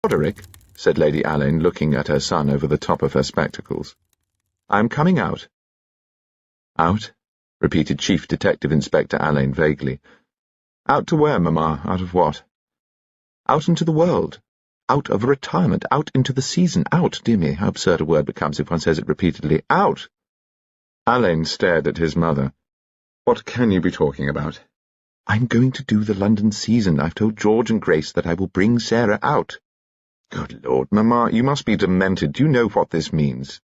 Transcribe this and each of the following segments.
"Roderick," said Lady Alleyn, looking at her son over the top of her spectacles. "I am coming out." "Out?" repeated Chief Detective Inspector Alleyn vaguely. "Out to where, Mamma? Out of what?" "Out into the world. Out of retirement. Out into the season. Out, dear me, how absurd a word becomes if one says it repeatedly. Out!" Alleyn stared at his mother. "What can you be talking about?" "I'm going to do the London season. I've told George and Grace that I will bring Sarah out." "Good Lord, Mamma, you must be demented. Do you know what this means?"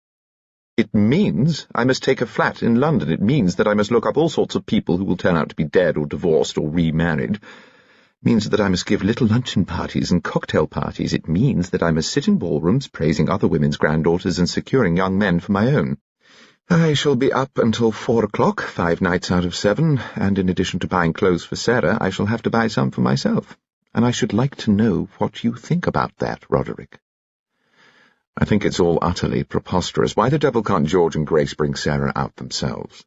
"It means I must take a flat in London. It means that I must look up all sorts of people who will turn out to be dead or divorced or remarried. It means that I must give little luncheon parties and cocktail parties. It means that I must sit in ballrooms praising other women's granddaughters and securing young men for my own. I shall be up until 4 o'clock, 5 nights out of 7, and in addition to buying clothes for Sarah, I shall have to buy some for myself. And I should like to know what you think about that, Roderick." "I think it's all utterly preposterous. Why the devil can't George and Grace bring Sarah out themselves?"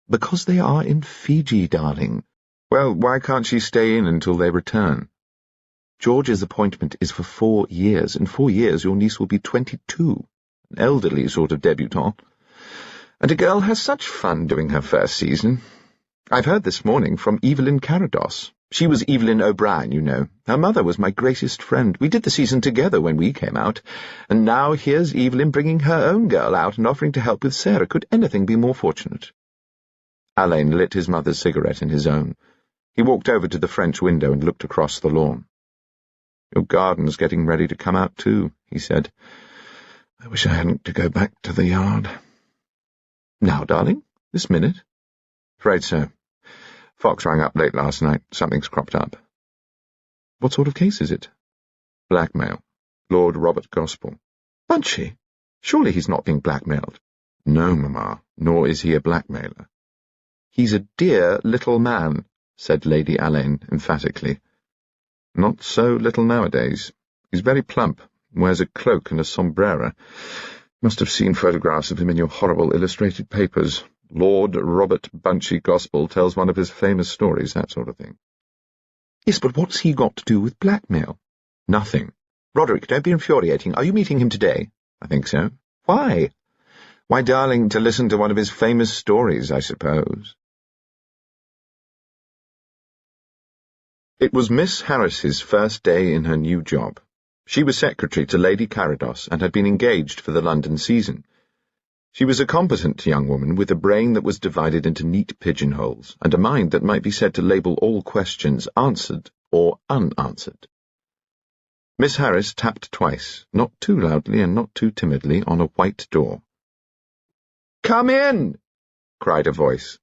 "Because they are in Fiji, darling." "Well, why can't she stay in until they return?" "George's appointment is for 4 years. In 4 years your niece will be 22, an elderly sort of debutante. And a girl has such fun doing her first season. I've heard this morning from Evelyn Carados. She was Evelyn O'Brien, you know. Her mother was my greatest friend. We did the season together when we came out. And now here's Evelyn bringing her own girl out and offering to help with Sarah. Could anything be more fortunate?" Alleyn lit his mother's cigarette in his own. He walked over to the French window and looked across the lawn. "Your garden's getting ready to come out too," he said. "I wish I hadn't to go back to the yard." "Now, darling? This minute?" "Afraid so. Fox rang up late last night. Something's cropped up." "What sort of case is it?" "Blackmail. Lord Robert Gospell." "Bunchy? Surely he's not being blackmailed." "No, Mamma, nor is he a blackmailer." "He's a dear little man," said Lady Alleyn emphatically. "Not so little nowadays. He's very plump, wears a cloak and a sombrero. Must have seen photographs of him in your horrible illustrated papers. Lord Robert Bunchy Gospell tells one of his famous stories, that sort of thing." "Yes, but what's he got to do with blackmail?" "Nothing." "Roderick, don't be infuriating. Are you meeting him today?" "I think so." "Why?" "Why, darling, to listen to one of his famous stories, I suppose." It was Miss Harris's first day in her new job. She was secretary to Lady Carados and had been engaged for the London season. She was a competent young woman with a brain that was divided into neat pigeonholes and a mind that might be said to label all questions answered or unanswered. Miss Harris tapped twice, not too loudly and not too timidly, on a white door. "Come in!" cried a voice.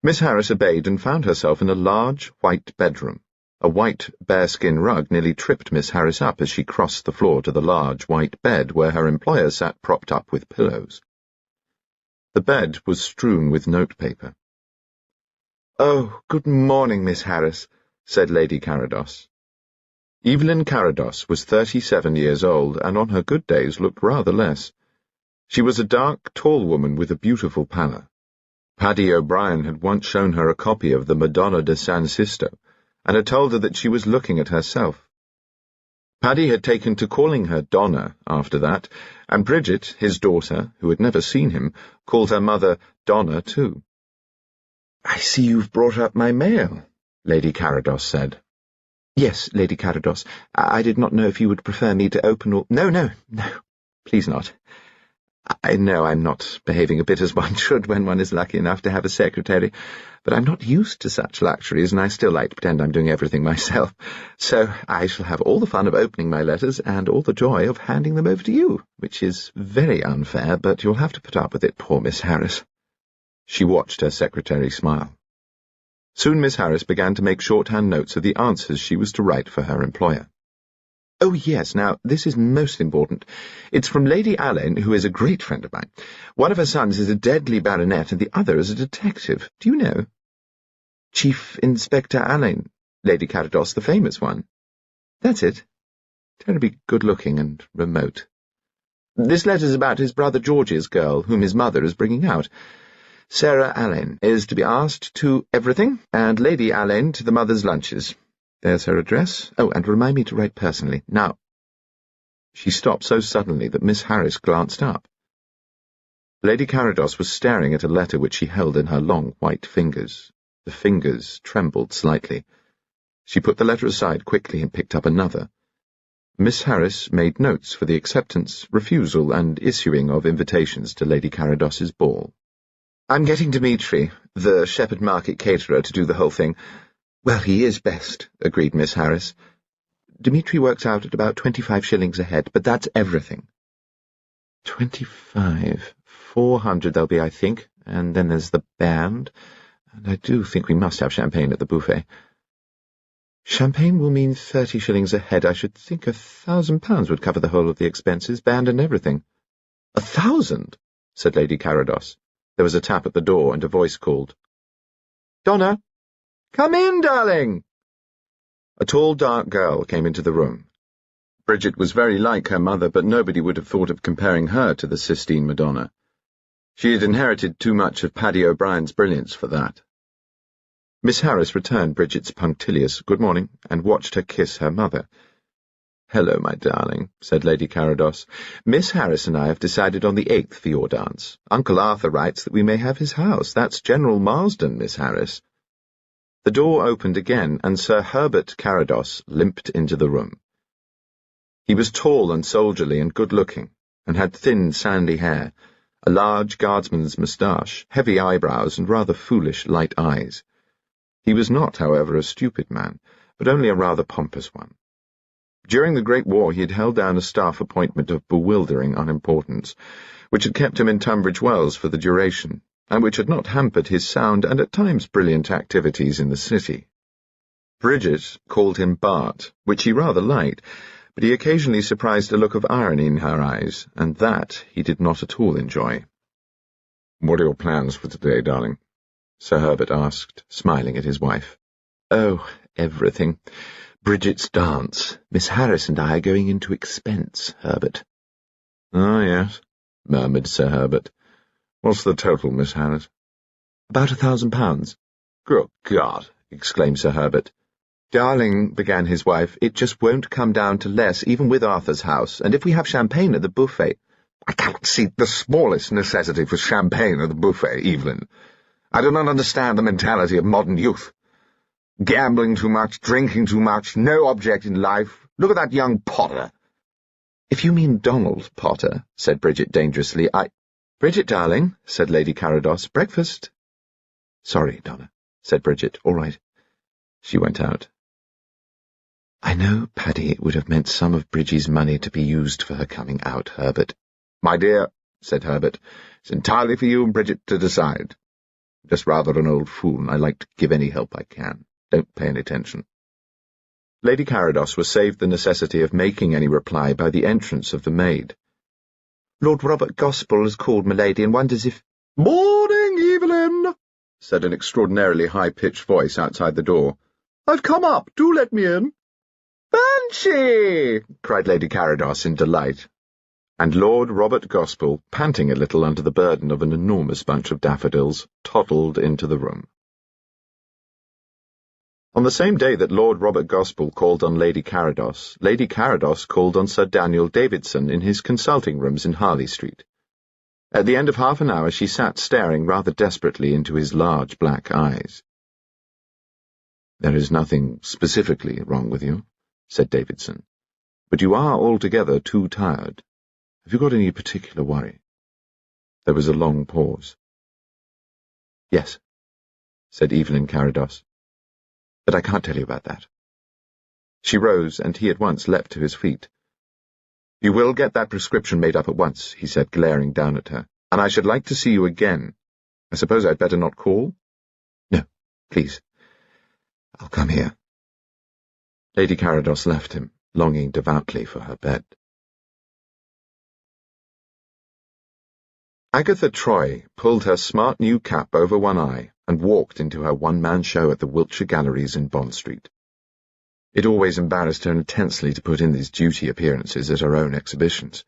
Miss Harris obeyed and found herself in a large, white bedroom. A white bearskin rug nearly tripped Miss Harris up as she crossed the floor to the large white bed where her employer sat propped up with pillows. The bed was strewn with notepaper. "Oh, good morning, Miss Harris," said Lady Carados. Evelyn Carados was 37 years old, and on her good days looked rather less. She was a dark, tall woman with a beautiful pallor. Paddy O'Brien had once shown her a copy of the Madonna de San Sisto, and had told her that she was looking at herself. Paddy had taken to calling her Donna after that, and Bridget, his daughter, who had never seen him, called her mother Donna too. "I see you've brought up my mail," Lady Carados said. "Yes, Lady Carados. I did not know if you would prefer me to open or— No, please not. I know I'm not behaving a bit as one should when one is lucky enough to have a secretary, but I'm not used to such luxuries, and I still like to pretend I'm doing everything myself. So I shall have all the fun of opening my letters and all the joy of handing them over to you, which is very unfair, but you'll have to put up with it, poor Miss Harris." She watched her secretary smile. Soon Miss Harris began to make shorthand notes of the answers she was to write for her employer. "Oh, yes, now, this is most important. It's from Lady Alleyn, who is a great friend of mine. One of her sons is a deadly baronet, and the other is a detective. Do you know?" "Chief Inspector Alleyn, Lady Carados, the famous one." "That's it. Terribly good-looking and remote. This letter's about his brother George's girl, whom his mother is bringing out. Sarah Alleyn is to be asked to everything, and Lady Alleyn to the mother's lunches. There's her address. Oh, and remind me to write personally. Now, She stopped so suddenly that Miss Harris glanced up. Lady Carados was staring at a letter which she held in her long white fingers. The fingers trembled slightly. She put the letter aside quickly and picked up another. Miss Harris made notes for the acceptance, refusal, and issuing of invitations to Lady Carados's ball. "I'm getting Dmitri, the Shepherd Market caterer, to do the whole thing. Well, he is best," agreed Miss Harris. "Dmitri works out at about 25 shillings a head, but that's everything." 25. 400 there'll be, I think, and then there's the band, and I do think we must have champagne at the buffet. Champagne will mean 30 shillings a head. I should think £1,000 would cover the whole of the expenses, band and everything. 1,000? said Lady Carados. There was a tap at the door, and a voice called, "Donna! Come in, darling!" A tall, dark girl came into the room. Bridget was very like her mother, but nobody would have thought of comparing her to the Sistine Madonna. She had inherited too much of Paddy O'Brien's brilliance for that. Miss Harris returned Bridget's punctilious good morning and watched her kiss her mother. "Hello, my darling," said Lady Carados. "Miss Harris and I have decided on the 8th for your dance. Uncle Arthur writes that we may have his house. That's General Marsden, Miss Harris." The door opened again, and Sir Herbert Carados limped into the room. He was tall and soldierly and good-looking, and had thin, sandy hair, a large guardsman's moustache, heavy eyebrows, and rather foolish, light eyes. He was not, however, a stupid man, but only a rather pompous one. During the Great War he had held down a staff appointment of bewildering unimportance, which had kept him in Tunbridge Wells for the duration, and which had not hampered his sound and at times brilliant activities in the city. Bridget called him Bart, which he rather liked, but he occasionally surprised a look of irony in her eyes, and that he did not at all enjoy. "What are your plans for today, darling?" Sir Herbert asked, smiling at his wife. "Oh, everything. Bridget's dance. Miss Harris and I are going into expense, Herbert." "Ah, yes," murmured Sir Herbert. "What's the total, Miss Harris?" "About £1,000. "Good God!" exclaimed Sir Herbert. "Darling," began his wife, "it just won't come down to less, even with Arthur's house, and if we have champagne at the buffet—" "I cannot see the smallest necessity for champagne at the buffet, Evelyn. I do not understand the mentality of modern youth. Gambling too much, drinking too much, no object in life. Look at that young Potter." "If you mean Donald Potter," said Bridget dangerously, "Bridget, darling," said Lady Carados, "breakfast." "Sorry, Donna," said Bridget. "All right." She went out. "I know, Paddy, it would have meant some of Bridgie's money to be used for her coming out, Herbert." "My dear," said Herbert, "it's entirely for you and Bridget to decide. I'm just rather an old fool, and I like to give any help I can. Don't pay any attention." Lady Carados was saved the necessity of making any reply by the entrance of the maid. "Lord Robert Gospell has called, my lady, and wonders if—" "Morning, Evelyn," said an extraordinarily high-pitched voice outside the door. "I've come up. Do let me in." "Bunchy!" cried Lady Carados in delight, and Lord Robert Gospell, panting a little under the burden of an enormous bunch of daffodils, toddled into the room. On the same day that Lord Robert Gospell called on Lady Carados called on Sir Daniel Davidson in his consulting rooms in Harley Street. At the end of half an hour she sat staring rather desperately into his large black eyes. "There is nothing specifically wrong with you," said Davidson, "but you are altogether too tired. Have you got any particular worry?" There was a long pause. "Yes," said Evelyn Carados, "but I can't tell you about that." She rose, and he at once leapt to his feet. "You will get that prescription made up at once," he said, glaring down at her, "and I should like to see you again. I suppose I'd better not call?" "No, please. I'll come here." Lady Carados left him, longing devoutly for her bed. Agatha Troy pulled her smart new cap over one eye and walked into her one-man show at the Wiltshire Galleries in Bond Street. It always embarrassed her intensely to put in these duty appearances at her own exhibitions.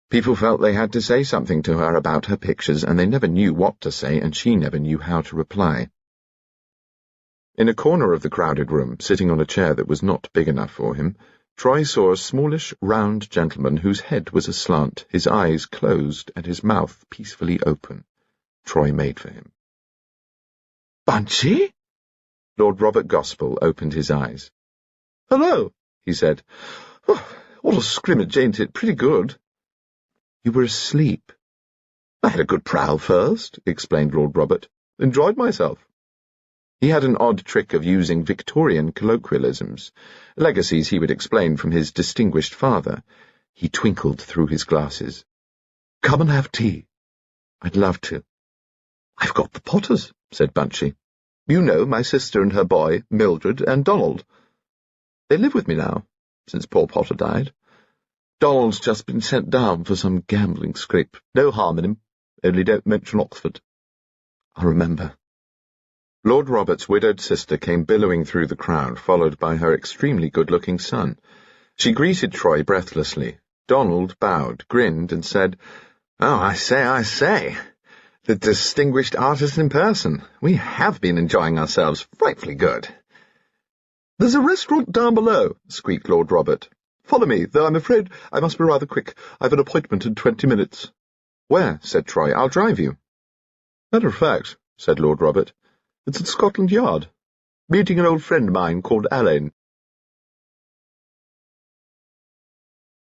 People felt they had to say something to her about her pictures, and they never knew what to say, and she never knew how to reply. In a corner of the crowded room, sitting on a chair that was not big enough for him, Troy saw a smallish, round gentleman whose head was aslant, his eyes closed and his mouth peacefully open. Troy made for him. "Bunchy?" Lord Robert Gospell opened his eyes. "Hello," he said. "Oh, what a scrimmage, ain't it? Pretty good." "You were asleep." "I had a good prowl first," explained Lord Robert. "Enjoyed myself." He had an odd trick of using Victorian colloquialisms, legacies he would explain from his distinguished father. He twinkled through his glasses. "Come and have tea." "I'd love to." "I've got the Potters," said Bunchy. "You know, my sister and her boy, Mildred and Donald. They live with me now, since poor Potter died. Donald's just been sent down for some gambling scrape. No harm in him, only don't mention Oxford." "I'll remember." Lord Robert's widowed sister came billowing through the crowd, followed by her extremely good-looking son. She greeted Troy breathlessly. Donald bowed, grinned, and said, "Oh, I say. The distinguished artist in person. We have been enjoying ourselves frightfully good." "There's a restaurant down below," squeaked Lord Robert. "Follow me, though I'm afraid I must be rather quick. I've an appointment in 20 minutes. "Where?" said Troy. "I'll drive you." "Matter of fact," said Lord Robert, "it's at Scotland Yard. Meeting an old friend of mine called Alleyn."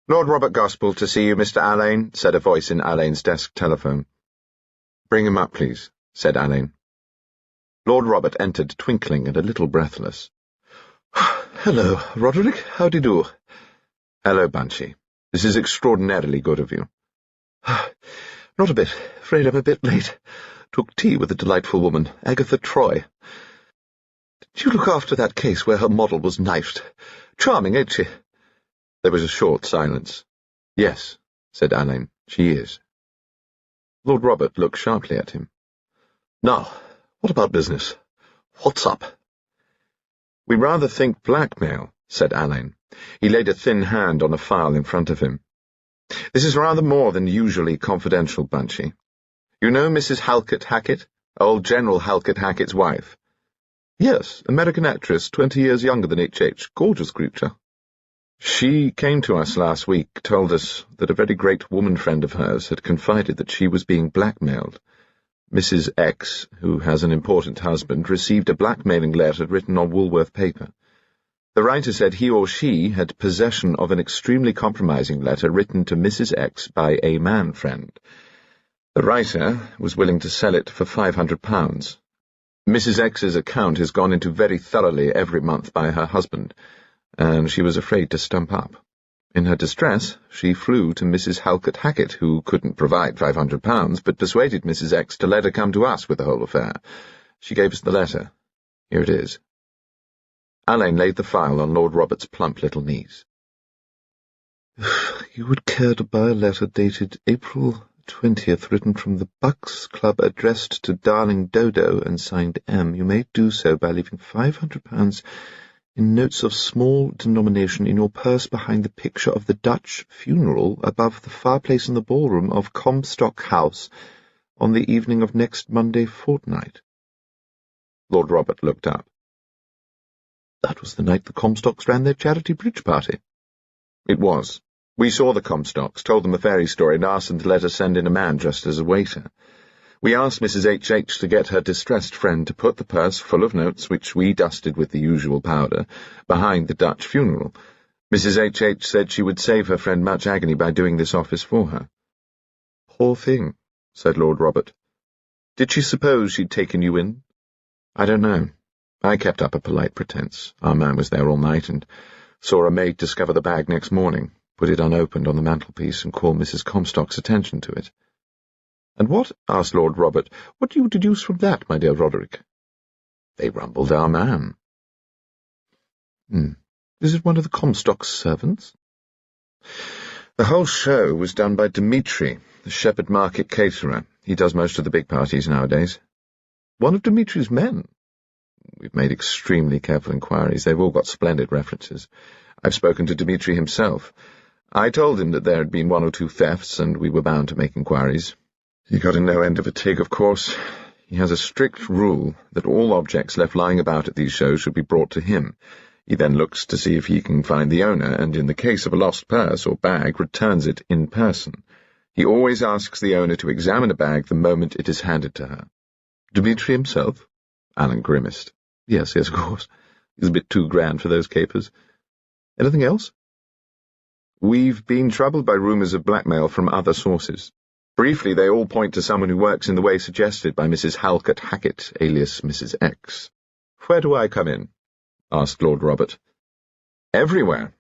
"Lord Robert Gospell to see you, Mr. Alleyn," said a voice in Alleyn's desk telephone. "Bring him up, please," said Alleyn. Lord Robert entered, twinkling and a little breathless. "Hello, Roderick. How do you do?" "Hello, Bunchy. This is extraordinarily good of you." "Not a bit. Afraid I'm a bit late. Took tea with a delightful woman, Agatha Troy. Did you look after that case where her model was knifed? Charming, ain't she?" There was a short silence. "Yes," said Alleyn, "she is." Lord Robert looked sharply at him. "Now, what about business? What's up?" "We rather think blackmail," said Alleyn. He laid a thin hand on a file in front of him. "This is rather more than usually confidential, Bunchy. You know Mrs. Halkett Hackett, old General Halkett Hackett's wife?" "Yes, American actress, 20 years younger than H.H. Gorgeous creature." "She came to us last week, told us that a very great woman friend of hers had confided that she was being blackmailed. Mrs. X, who has an important husband, received a blackmailing letter written on Woolworth paper. The writer said he or she had possession of an extremely compromising letter written to Mrs. X by a man friend. The writer was willing to sell it for £500. Mrs. X's account has gone into very thoroughly every month by her husband, and she was afraid to stump up. In her distress, she flew to Mrs. Halkett Hackett, who couldn't provide £500, but persuaded Mrs. X to let her come to us with the whole affair. She gave us the letter. Here it is." Alleyn laid the file on Lord Robert's plump little knees. "If you would care to buy a letter dated April 20th, written from the Bucks Club, addressed to Darling Dodo and signed M, you may do so by leaving £500 in notes of small denomination in your purse behind the picture of the Dutch funeral above the fireplace in the ballroom of Comstock House on the evening of next Monday fortnight." Lord Robert looked up. "That was the night the Comstocks ran their charity bridge party." "It was. We saw the Comstocks, told them a fairy story, and asked them to let us send in a man dressed as a waiter. We asked Mrs. H.H. to get her distressed friend to put the purse full of notes, which we dusted with the usual powder, behind the Dutch funeral. Mrs. H.H. said she would save her friend much agony by doing this office for her." "Poor thing," said Lord Robert. "Did she suppose she'd taken you in?" "I don't know. I kept up a polite pretense. Our man was there all night, and saw a maid discover the bag next morning, put it unopened on the mantelpiece, and call Mrs. Comstock's attention to it." "And what," asked Lord Robert, "what do you deduce from that, my dear Roderick?" "They rumbled our man." Is it one of the Comstock's servants?" "The whole show was done by Dmitri, the Shepherd Market caterer. He does most of the big parties nowadays." "One of Dmitri's men?" "We've made extremely careful inquiries. They've all got splendid references. I've spoken to Dmitri himself. I told him that there had been 1 or 2 thefts, and we were bound to make inquiries. He got in no end of a tig, of course. He has a strict rule that all objects left lying about at these shows should be brought to him. He then looks to see if he can find the owner, and in the case of a lost purse or bag, returns it in person. He always asks the owner to examine a bag the moment it is handed to her. Dmitri himself? Alleyn grimaced. Yes, of course. He's a bit too grand for those capers. Anything else? We've been troubled by rumours of blackmail from other sources. Briefly, they all point to someone who works in the way suggested by Mrs. Halkett Hackett, alias Mrs. X. Where do I come in? Asked Lord Robert. Everywhere.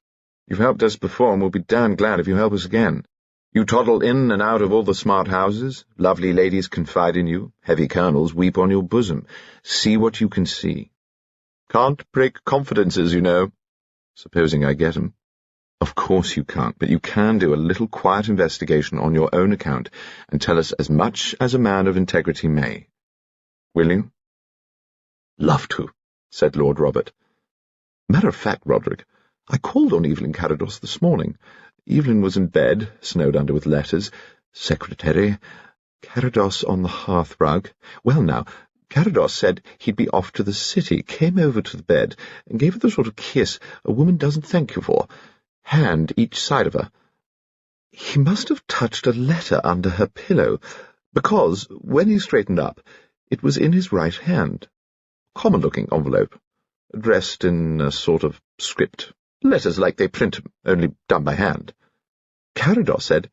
You've helped us before, and we'll be damned glad if you help us again. You toddle in and out of all the smart houses, lovely ladies confide in you, heavy colonels weep on your bosom. See what you can see. Can't break confidences, you know. Supposing I get 'em. Of course you can't, but you can do a little quiet investigation on your own account and tell us as much as a man of integrity may. Will you? Love to, said Lord Robert. Matter of fact, Roderick, I called on Evelyn Carados this morning. Evelyn was in bed, snowed under with letters. Secretary, Carados on the hearthrug. Well now, Carados said he'd be off to the city, came over to the bed, and gave her the sort of kiss a woman doesn't thank you for. Hand each side of her. He must have touched a letter under her pillow, because, when he straightened up, it was in his right hand. Common-looking envelope, addressed in a sort of script. Letters like they print 'em, only done by hand. Carados said,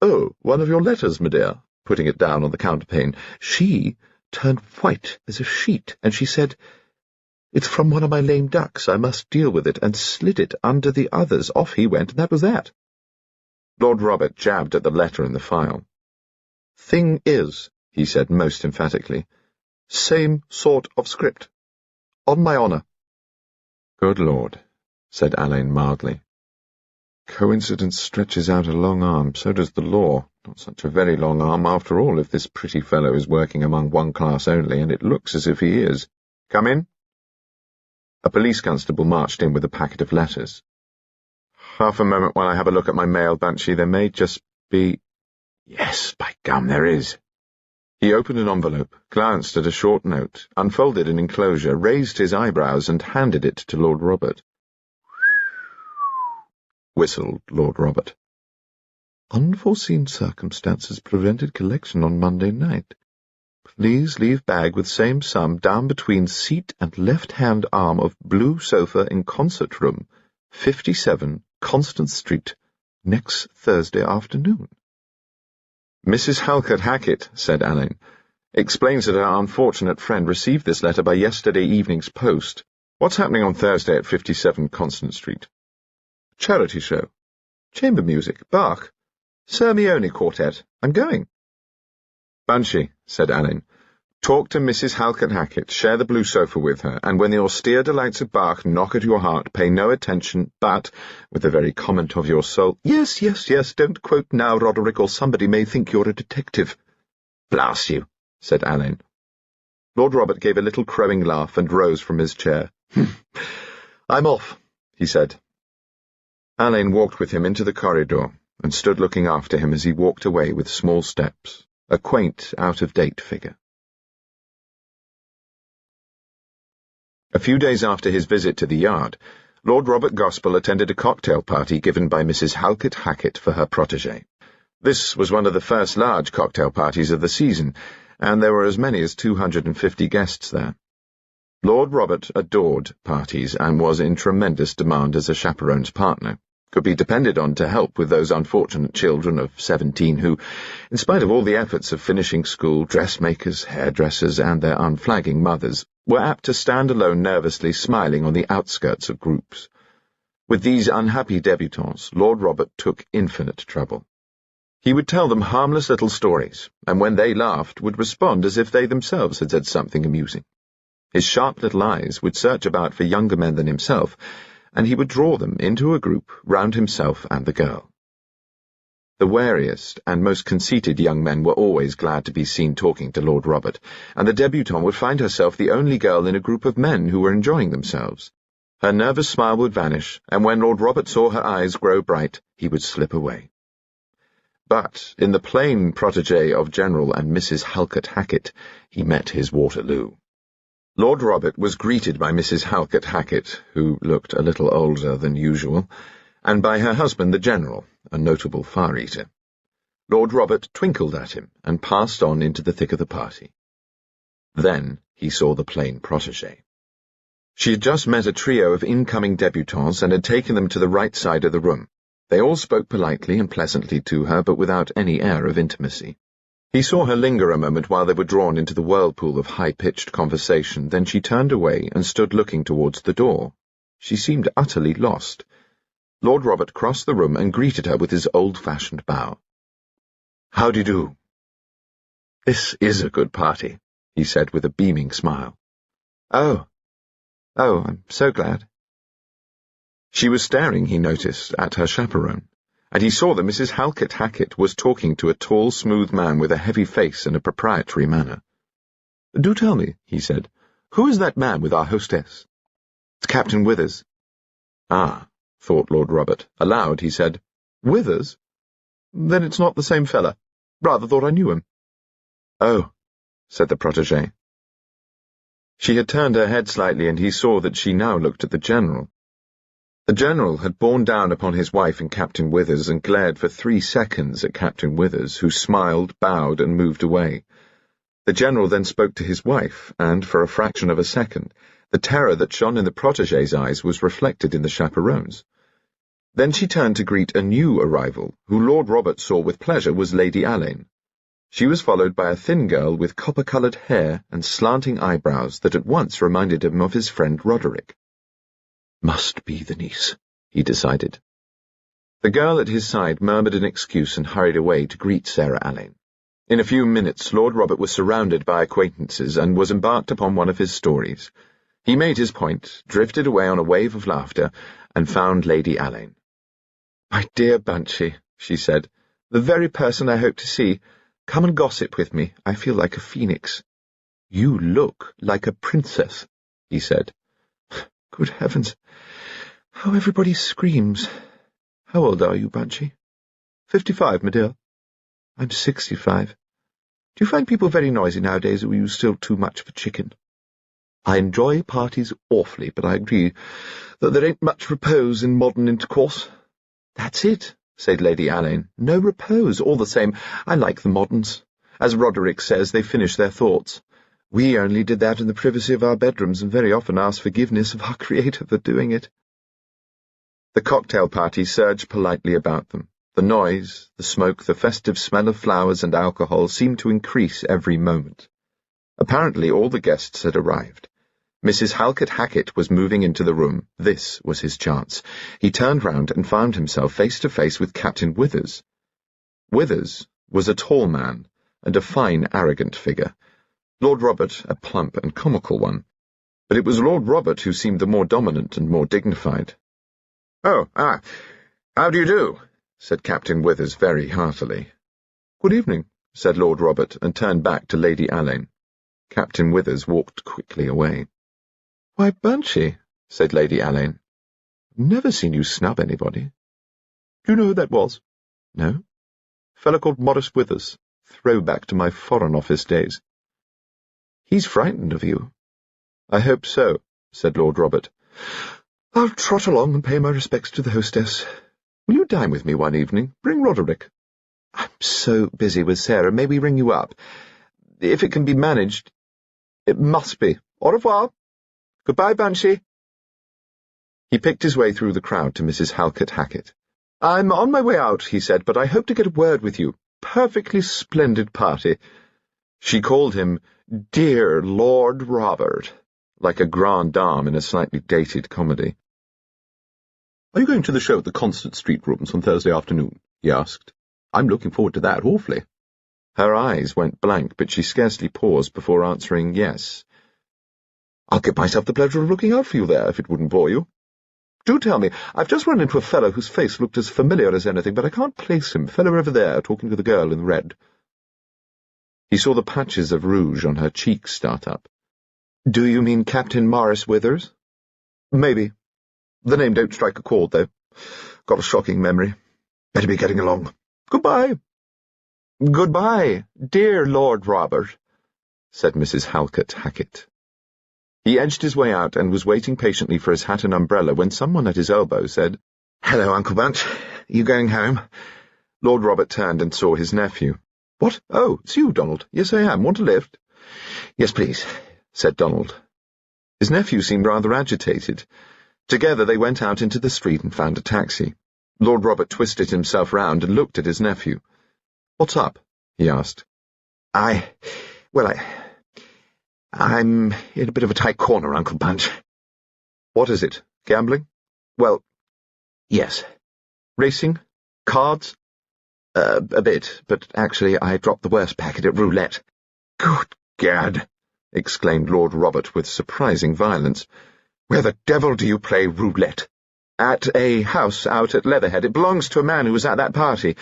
"Oh, one of your letters, my dear," putting it down on the counterpane. She turned white as a sheet, and she said, "It's from one of my lame ducks. I must deal with it," and slid it under the others. Off he went, and that was that. Lord Robert jabbed at the letter in the file. "Thing is," he said most emphatically, "same sort of script. On my honour." "Good Lord," said Alleyn mildly. "Coincidence stretches out a long arm, so does the law. Not such a very long arm, after all, if this pretty fellow is working among one class only, and it looks as if he is. Come in." A police constable marched in with a packet of letters. "Half a moment while I have a look at my mail, Bunchy. There may just be—" "Yes, by gum, there is." He opened an envelope, glanced at a short note, unfolded an enclosure, raised his eyebrows, and handed it to Lord Robert. Whistled Lord Robert. "Unforeseen circumstances prevented collection on Monday night. Please leave bag with same sum down between seat and left-hand arm of blue sofa in concert room, 57 Constance Street, next Thursday afternoon." "Mrs. Halkett Hackett," said Alleyn, "explains that her unfortunate friend received this letter by yesterday evening's post. What's happening on Thursday at 57 Constance Street?" "Charity show. Chamber music. Bach. Sermione Quartet. I'm going." "Bunchy," said Alleyn, "talk to Mrs. Halkett Hackett, share the blue sofa with her, and when the austere delights of Bach knock at your heart, pay no attention, but, with the very comment of your soul, 'Yes, don't quote now, Roderick, or somebody may think you're a detective.'" "Blast you," said Alleyn. Lord Robert gave a little crowing laugh and rose from his chair. "I'm off," he said. Alleyn walked with him into the corridor and stood looking after him as he walked away with small steps, a quaint, out-of-date figure. A few days after his visit to the yard, Lord Robert Gospell attended a cocktail party given by Mrs. Halkett Hackett for her protégé. This was one of the first large cocktail parties of the season, and there were as many as 250 guests there. Lord Robert adored parties and was in tremendous demand as a chaperone's partner, could be depended on to help with those unfortunate children of 17 who, in spite of all the efforts of finishing school, dressmakers, hairdressers, and their unflagging mothers, were apt to stand alone nervously smiling on the outskirts of groups. With these unhappy debutantes, Lord Robert took infinite trouble. He would tell them harmless little stories, and when they laughed, would respond as if they themselves had said something amusing. His sharp little eyes would search about for younger men than himself, and he would draw them into a group round himself and the girl. The wariest and most conceited young men were always glad to be seen talking to Lord Robert, and the debutante would find herself the only girl in a group of men who were enjoying themselves. Her nervous smile would vanish, and when Lord Robert saw her eyes grow bright, he would slip away. But in the plain protégé of General and Mrs. Halkett Hackett, he met his Waterloo. Lord Robert was greeted by Mrs. Halkett Hackett, who looked a little older than usual, and by her husband the General, a notable far-eater. Lord Robert twinkled at him and passed on into the thick of the party. Then he saw the plain protégée. She had just met a trio of incoming debutantes and had taken them to the right side of the room. They all spoke politely and pleasantly to her, but without any air of intimacy. He saw her linger a moment while they were drawn into the whirlpool of high-pitched conversation, then she turned away and stood looking towards the door. She seemed utterly lost. Lord Robert crossed the room and greeted her with his old-fashioned bow. "How do you do?" "This is a good party," he said with a beaming smile. Oh, I'm so glad." She was staring, he noticed, at her chaperone, and he saw that Mrs. Halkett Hackett was talking to a tall, smooth man with a heavy face and a proprietary manner. "Do tell me," he said, "who is that man with our hostess?" "It's Captain Withers." "Ah," thought Lord Robert. Aloud he said, "Withers? Then it's not the same fella. Rather thought I knew him." "Oh," said the protégée. She had turned her head slightly, and he saw that she now looked at the General. The General had borne down upon his wife and Captain Withers and glared for 3 seconds at Captain Withers, who smiled, bowed, and moved away. The General then spoke to his wife, and, for a fraction of a second, the terror that shone in the protégée's eyes was reflected in the chaperone's. Then she turned to greet a new arrival, who Lord Robert saw with pleasure was Lady Alleyn. She was followed by a thin girl with copper-coloured hair and slanting eyebrows that at once reminded him of his friend Roderick. Must be the niece, he decided. The girl at his side murmured an excuse and hurried away to greet Sarah Alleyn. In a few minutes Lord Robert was surrounded by acquaintances and was embarked upon one of his stories. He made his point, drifted away on a wave of laughter, and found Lady Alleyn. "My dear Bunchy," she said, "the very person I hope to see. Come and gossip with me. I feel like a phoenix." "You look like a princess," he said. "Good heavens, how everybody screams. How old are you, Bunchy?" 55, my dear." "I'm 65. Do you find people very noisy nowadays, or are you still too much of a chicken?" "I enjoy parties awfully, but I agree that there ain't much repose in modern intercourse." "That's it," said Lady Alleyn. "No repose. All the same, I like the moderns. As Roderick says, they finish their thoughts. We only did that in the privacy of our bedrooms, and very often asked forgiveness of our Creator for doing it." The cocktail party surged politely about them. The noise, the smoke, the festive smell of flowers and alcohol seemed to increase every moment. Apparently all the guests had arrived. Mrs. Halkett Hackett was moving into the room. This was his chance. He turned round and found himself face to face with Captain Withers. Withers was a tall man, and a fine, arrogant figure. Lord Robert, a plump and comical one. But it was Lord Robert who seemed the more dominant and more dignified. "Oh, how do you do?" said Captain Withers very heartily. "Good evening," said Lord Robert, and turned back to Lady Alleyn. Captain Withers walked quickly away. "Why, Bunchy," said Lady Alleyn, "I've never seen you snub anybody." "Do you know who that was?" "No." "A fellow called Maurice Withers. Throwback to my Foreign Office days." "He's frightened of you." "I hope so," said Lord Robert. "I'll trot along and pay my respects to the hostess. Will you dine with me one evening? Bring Roderick." "I'm so busy with Sarah. May we ring you up? If it can be managed." "It must be. Au revoir. Goodbye, Bunchy." He picked his way through the crowd to Mrs. Halkett Hackett. "I'm on my way out," he said, "but I hope to get a word with you. Perfectly splendid party." She called him "Dear Lord Robert," like a grande dame in a slightly dated comedy. "Are you going to the show at the Constant Street Rooms on Thursday afternoon?" he asked. "I'm looking forward to that awfully." Her eyes went blank, but she scarcely paused before answering yes. "I'll give myself the pleasure of looking out for you there, if it wouldn't bore you. Do tell me, I've just run into a fellow whose face looked as familiar as anything, but I can't place him. Fellow over there, talking to the girl in red." He saw the patches of rouge on her cheeks start up. "Do you mean Captain Maurice Withers?" "Maybe. The name don't strike a chord, though. Got a shocking memory. Better be getting along. Goodbye." "Goodbye, dear Lord Robert," said Mrs. Halkett Hackett. He edged his way out and was waiting patiently for his hat and umbrella when someone at his elbow said, "Hello, Uncle Bunch. You going home?" Lord Robert turned and saw his nephew. "What? Oh, it's you, Donald. Yes, I am. Want a lift?" "Yes, please," said Donald. His nephew seemed rather agitated. Together they went out into the street and found a taxi. Lord Robert twisted himself round and looked at his nephew. "What's up?" he asked. I'm in a bit of a tight corner, Uncle Bunch." "What is it? Gambling?" "Well, yes." "Racing? Cards?" A bit, but actually I dropped the worst packet at roulette." "Good gad!" exclaimed Lord Robert with surprising violence. "Where the devil do you play roulette?" "At a house out at Leatherhead. It belongs to a man who was at that party.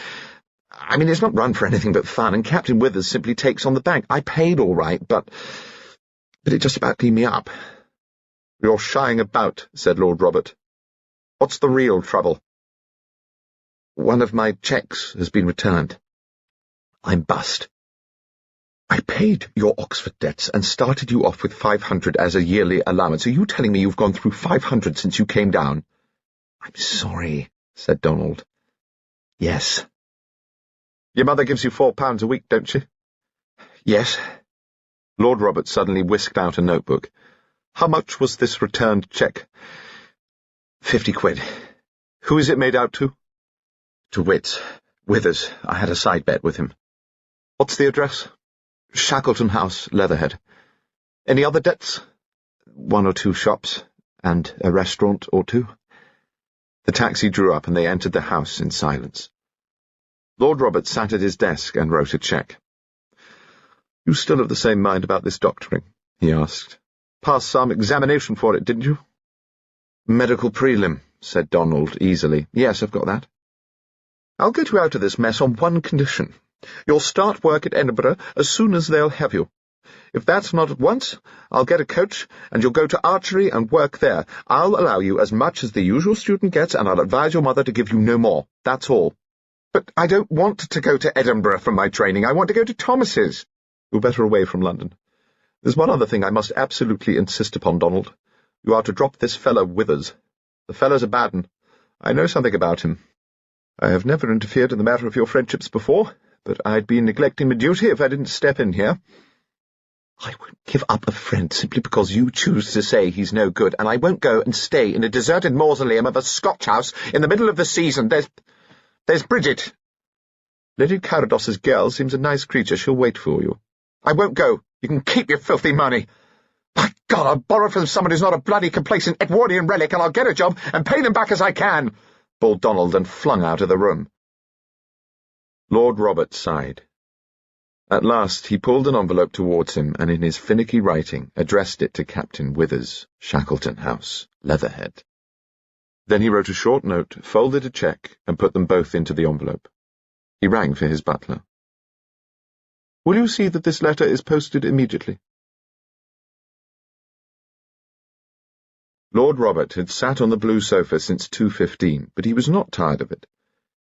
I mean, it's not run for anything but fun, and Captain Withers simply takes on the bank. I paid all right, but it just about cleaned me up." "You're shying about," said Lord Robert. "What's the real trouble?" "One of my cheques has been returned. I'm bust. I paid your Oxford debts and started you off with 500 as a yearly allowance. Are you telling me you've gone through 500 since you came down?" "I'm sorry," said Donald. "Yes." "Your mother gives you £4 a week, don't she?" "Yes." Lord Robert suddenly whisked out a notebook. "How much was this returned cheque?" £50. "Who is it made out to?" "To Withers. I had a side bet with him." "What's the address?" "Shackleton House, Leatherhead." "Any other debts?" "1 or 2 shops, and a restaurant or 2. The taxi drew up and they entered the house in silence. Lord Robert sat at his desk and wrote a cheque. "You still have the same mind about this doctoring?" he asked. "Passed some examination for it, didn't you?" "Medical prelim," said Donald easily. "Yes, I've got that." "I'll get you out of this mess on one condition. You'll start work at Edinburgh as soon as they'll have you. If that's not at once, I'll get a coach, and you'll go to archery and work there. I'll allow you as much as the usual student gets, and I'll advise your mother to give you no more. That's all." "But I don't want to go to Edinburgh for my training. I want to go to Thomas's." "You're better away from London. There's one other thing I must absolutely insist upon, Donald. You are to drop this fellow Withers. The fellow's a bad 'un. I know something about him. I have never interfered in the matter of your friendships before, but I'd be neglecting my duty if I didn't step in here." "I won't give up a friend simply because you choose to say he's no good, and I won't go and stay in a deserted mausoleum of a Scotch house in the middle of the season. There's Bridget." "Lady Carados's girl seems a nice creature. She'll wait for you." "I won't go. You can keep your filthy money. By God, I'll borrow from someone who's not a bloody complacent Edwardian relic, and I'll get a job and pay them back as I can," bawled Donald and flung out of the room. Lord Robert sighed. At last he pulled an envelope towards him and in his finicky writing addressed it to Captain Withers, Shackleton House, Leatherhead. Then he wrote a short note, folded a cheque, and put them both into the envelope. He rang for his butler. "Will you see that this letter is posted immediately?" Lord Robert had sat on the blue sofa since 2:15, but he was not tired of it.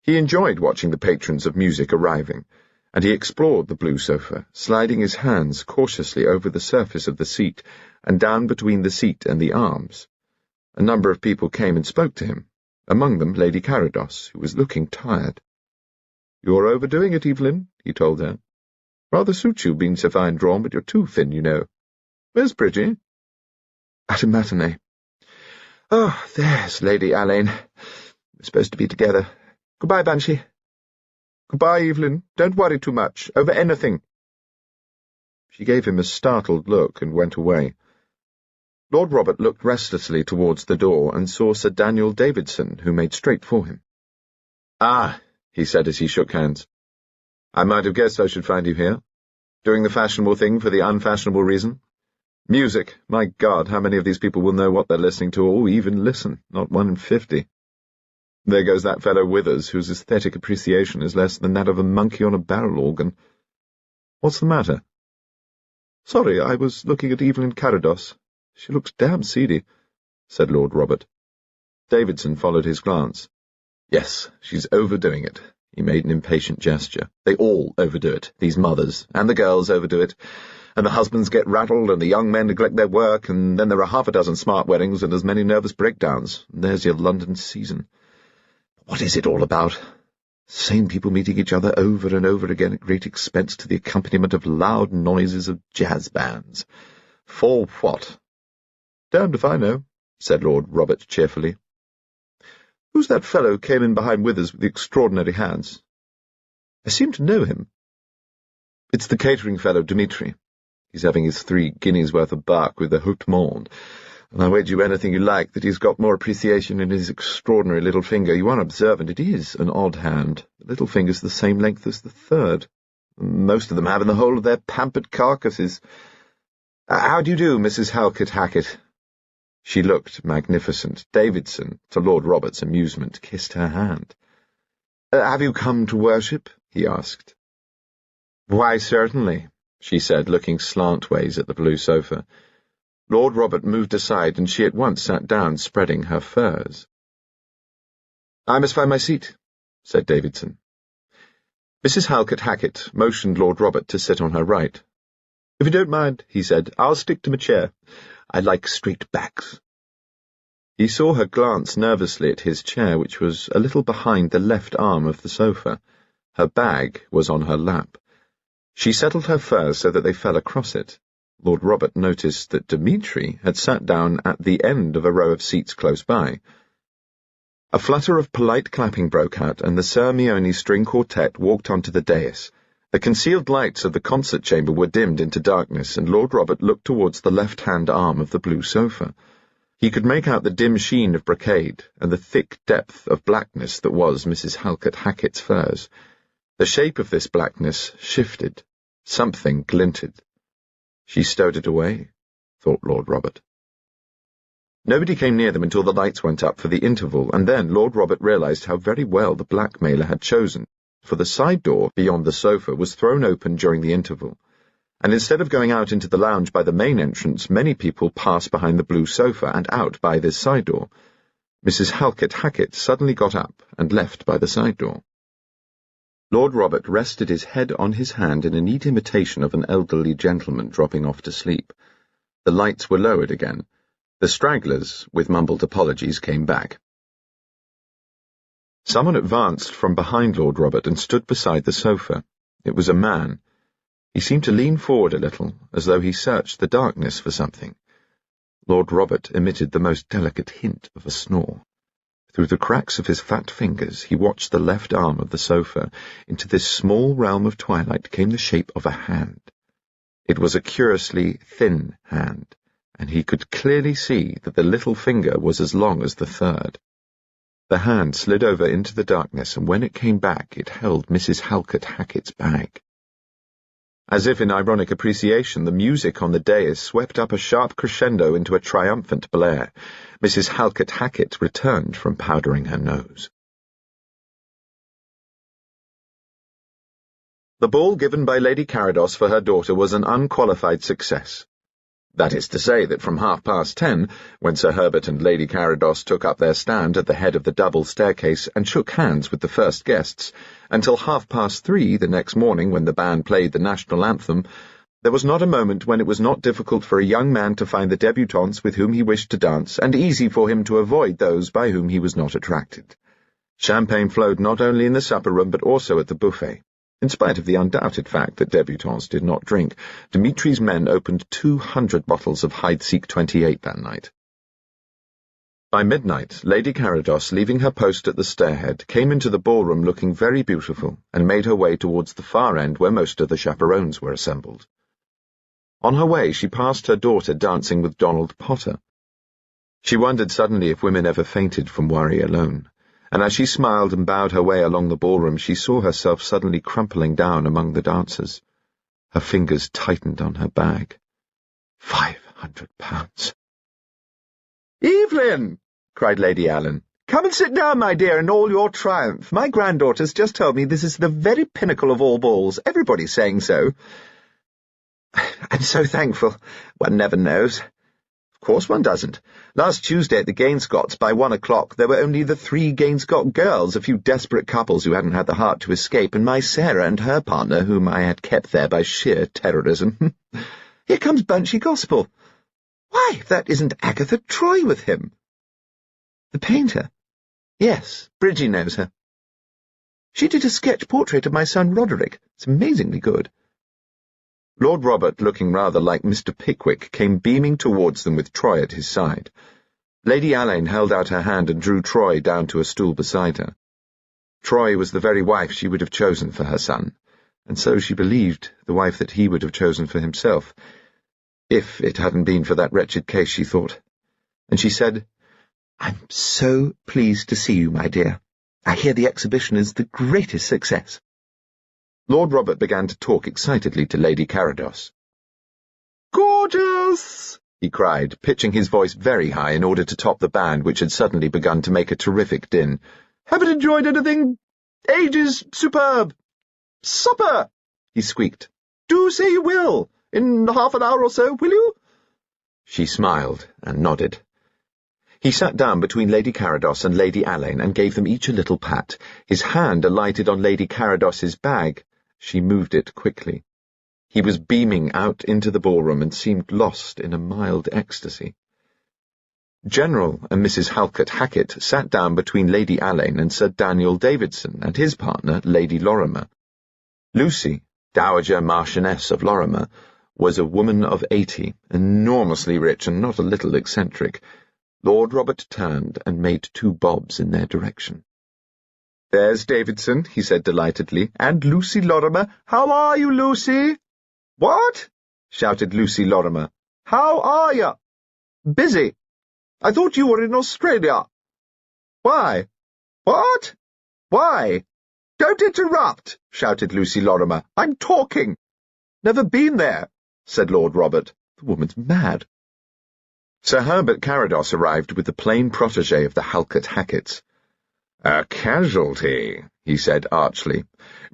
He enjoyed watching the patrons of music arriving, and he explored the blue sofa, sliding his hands cautiously over the surface of the seat and down between the seat and the arms. A number of people came and spoke to him, among them Lady Carados, who was looking tired. "You're overdoing it, Evelyn," he told her. "Rather suits you, being so fine drawn, but you're too thin, you know. Where's Bridgie?" "At a matinee." "Oh, there's Lady Alleyn. We're supposed to be together. Goodbye, Bunchy." "Goodbye, Evelyn. Don't worry too much, over anything." She gave him a startled look and went away. Lord Robert looked restlessly towards the door and saw Sir Daniel Davidson, who made straight for him. "Ah," he said as he shook hands. "I might have guessed I should find you here. Doing the fashionable thing for the unfashionable reason. Music, my God, how many of these people will know what they're listening to, or even listen? Not 1 in 50. There goes that fellow Withers, whose aesthetic appreciation is less than that of a monkey on a barrel organ. What's the matter?" "Sorry, I was looking at Evelyn Carados. She looks damn seedy," said Lord Robert. Davidson followed his glance. "Yes, she's overdoing it." He made an impatient gesture. "They all overdo it. These mothers, and the girls overdo it. and the husbands get rattled, and the young men neglect their work, and then there are half a dozen smart weddings and as many nervous breakdowns. And there's your London season. What is it all about? Same people meeting each other over and over again at great expense to the accompaniment of loud noises of jazz bands. For what? Damned if I know, said Lord Robert cheerfully. Who's that fellow who came in behind Withers with the extraordinary hands? I seem to know him. It's the catering fellow, Dmitri. He's having his 3 guineas worth of bark with the haute monde, and I wager you anything you like that he's got more appreciation in his extraordinary little finger. You are observant, it is an odd hand. The little finger's the same length as the third. Most of them have in the whole of their pampered carcasses. How do you do, Mrs. Halkett Hackett? She looked magnificent. Davidson, to Lord Robert's amusement, kissed her hand. Have you come to worship? He asked. Why, certainly, she said, looking slantways at the blue sofa. Lord Robert moved aside, and she at once sat down, spreading her furs. I must find my seat, said Davidson. Mrs. Halkett Hackett motioned Lord Robert to sit on her right. If you don't mind, he said, I'll stick to my chair. I like straight backs. He saw her glance nervously at his chair, which was a little behind the left arm of the sofa. Her bag was on her lap. She settled her furs so that they fell across it. Lord Robert noticed that Dmitri had sat down at the end of a row of seats close by. A flutter of polite clapping broke out, and the Sir Meone string quartet walked onto the dais. The concealed lights of the concert chamber were dimmed into darkness, and Lord Robert looked towards the left-hand arm of the blue sofa. He could make out the dim sheen of brocade, and the thick depth of blackness that was Mrs. Halkett Hackett's furs. The shape of this blackness shifted. Something glinted. She stowed it away, thought Lord Robert. Nobody came near them until the lights went up for the interval, and then Lord Robert realized how very well the blackmailer had chosen, for the side door beyond the sofa was thrown open during the interval, and instead of going out into the lounge by the main entrance, many people passed behind the blue sofa and out by this side door. Mrs. Halkett Hackett suddenly got up and left by the side door. Lord Robert rested his head on his hand in a neat imitation of an elderly gentleman dropping off to sleep. The lights were lowered again. The stragglers, with mumbled apologies, came back. Someone advanced from behind Lord Robert and stood beside the sofa. It was a man. He seemed to lean forward a little, as though he searched the darkness for something. Lord Robert emitted the most delicate hint of a snore. Through the cracks of his fat fingers he watched the left arm of the sofa. Into this small realm of twilight came the shape of a hand. It was a curiously thin hand, and he could clearly see that the little finger was as long as the third. The hand slid over into the darkness, and when it came back it held Mrs. Halkett Hackett's bag. As if in ironic appreciation, the music on the dais swept up a sharp crescendo into a triumphant blare. Mrs. Halkett Hackett returned from powdering her nose. The ball given by Lady Carados for her daughter was an unqualified success. That is to say that from 10:30, when Sir Herbert and Lady Carados took up their stand at the head of the double staircase and shook hands with the first guests, until 3:30 the next morning when the band played the national anthem, there was not a moment when it was not difficult for a young man to find the debutantes with whom he wished to dance, and easy for him to avoid those by whom he was not attracted. Champagne flowed not only in the supper-room but also at the buffet. In spite of the undoubted fact that debutantes did not drink, Dimitri's men opened 200 bottles of Heidsieck 28 that night. By midnight, Lady Carados, leaving her post at the stairhead, came into the ballroom looking very beautiful and made her way towards the far end where most of the chaperones were assembled. On her way, she passed her daughter dancing with Donald Potter. She wondered suddenly if women ever fainted from worry alone, and as she smiled and bowed her way along the ballroom, she saw herself suddenly crumpling down among the dancers. Her fingers tightened on her bag. £500. "Evelyn!" cried Lady Alleyn. "Come and sit down, my dear, in all your triumph. My granddaughter's just told me this is the very pinnacle of all balls. Everybody's saying so." "I'm so thankful. One never knows." "Of course one doesn't. Last Tuesday at the Gainscotts, by 1 o'clock, there were only the 3 Gainscott girls, a few desperate couples who hadn't had the heart to escape, and my Sarah and her partner, whom I had kept there by sheer terrorism." Here comes Bunchy Gospell. Why, if that isn't Agatha Troy with him. The painter? Yes, Bridgie knows her. She did a sketch portrait of my son Roderick. It's amazingly good. Lord Robert, looking rather like Mr. Pickwick, came beaming towards them with Troy at his side. Lady Alleyn held out her hand and drew Troy down to a stool beside her. Troy was the very wife she would have chosen for her son, and so she believed the wife that he would have chosen for himself, if it hadn't been for that wretched case, she thought. And she said, "I'm so pleased to see you, my dear. I hear the exhibition is the greatest success." Lord Robert began to talk excitedly to Lady Carados. "Gorgeous!" he cried, pitching his voice very high in order to top the band, which had suddenly begun to make a terrific din. "Haven't enjoyed anything? Ages superb! Supper!" he squeaked. "Do say you will, in half an hour or so, will you?" She smiled and nodded. He sat down between Lady Carados and Lady Alleyn and gave them each a little pat. His hand alighted on Lady Carados's bag. She moved it quickly. He was beaming out into the ballroom and seemed lost in a mild ecstasy. General and Mrs. Halkett Hackett sat down between Lady Alleyn and Sir Daniel Davidson and his partner, Lady Lorimer. Lucy, Dowager Marchioness of Lorimer, was a woman of 80, enormously rich and not a little eccentric. Lord Robert turned and made 2 bobs in their direction. "There's Davidson," he said delightedly, "and Lucy Lorimer. How are you, Lucy?" "What?" shouted Lucy Lorimer. "How are you?" "Busy. I thought you were in Australia." "Why?" "What?" "Why?" "Don't interrupt," shouted Lucy Lorimer. "I'm talking." "Never been there," said Lord Robert. The woman's mad. Sir Herbert Carados arrived with the plain protégé of the Halkett Hacketts. "A casualty," he said archly.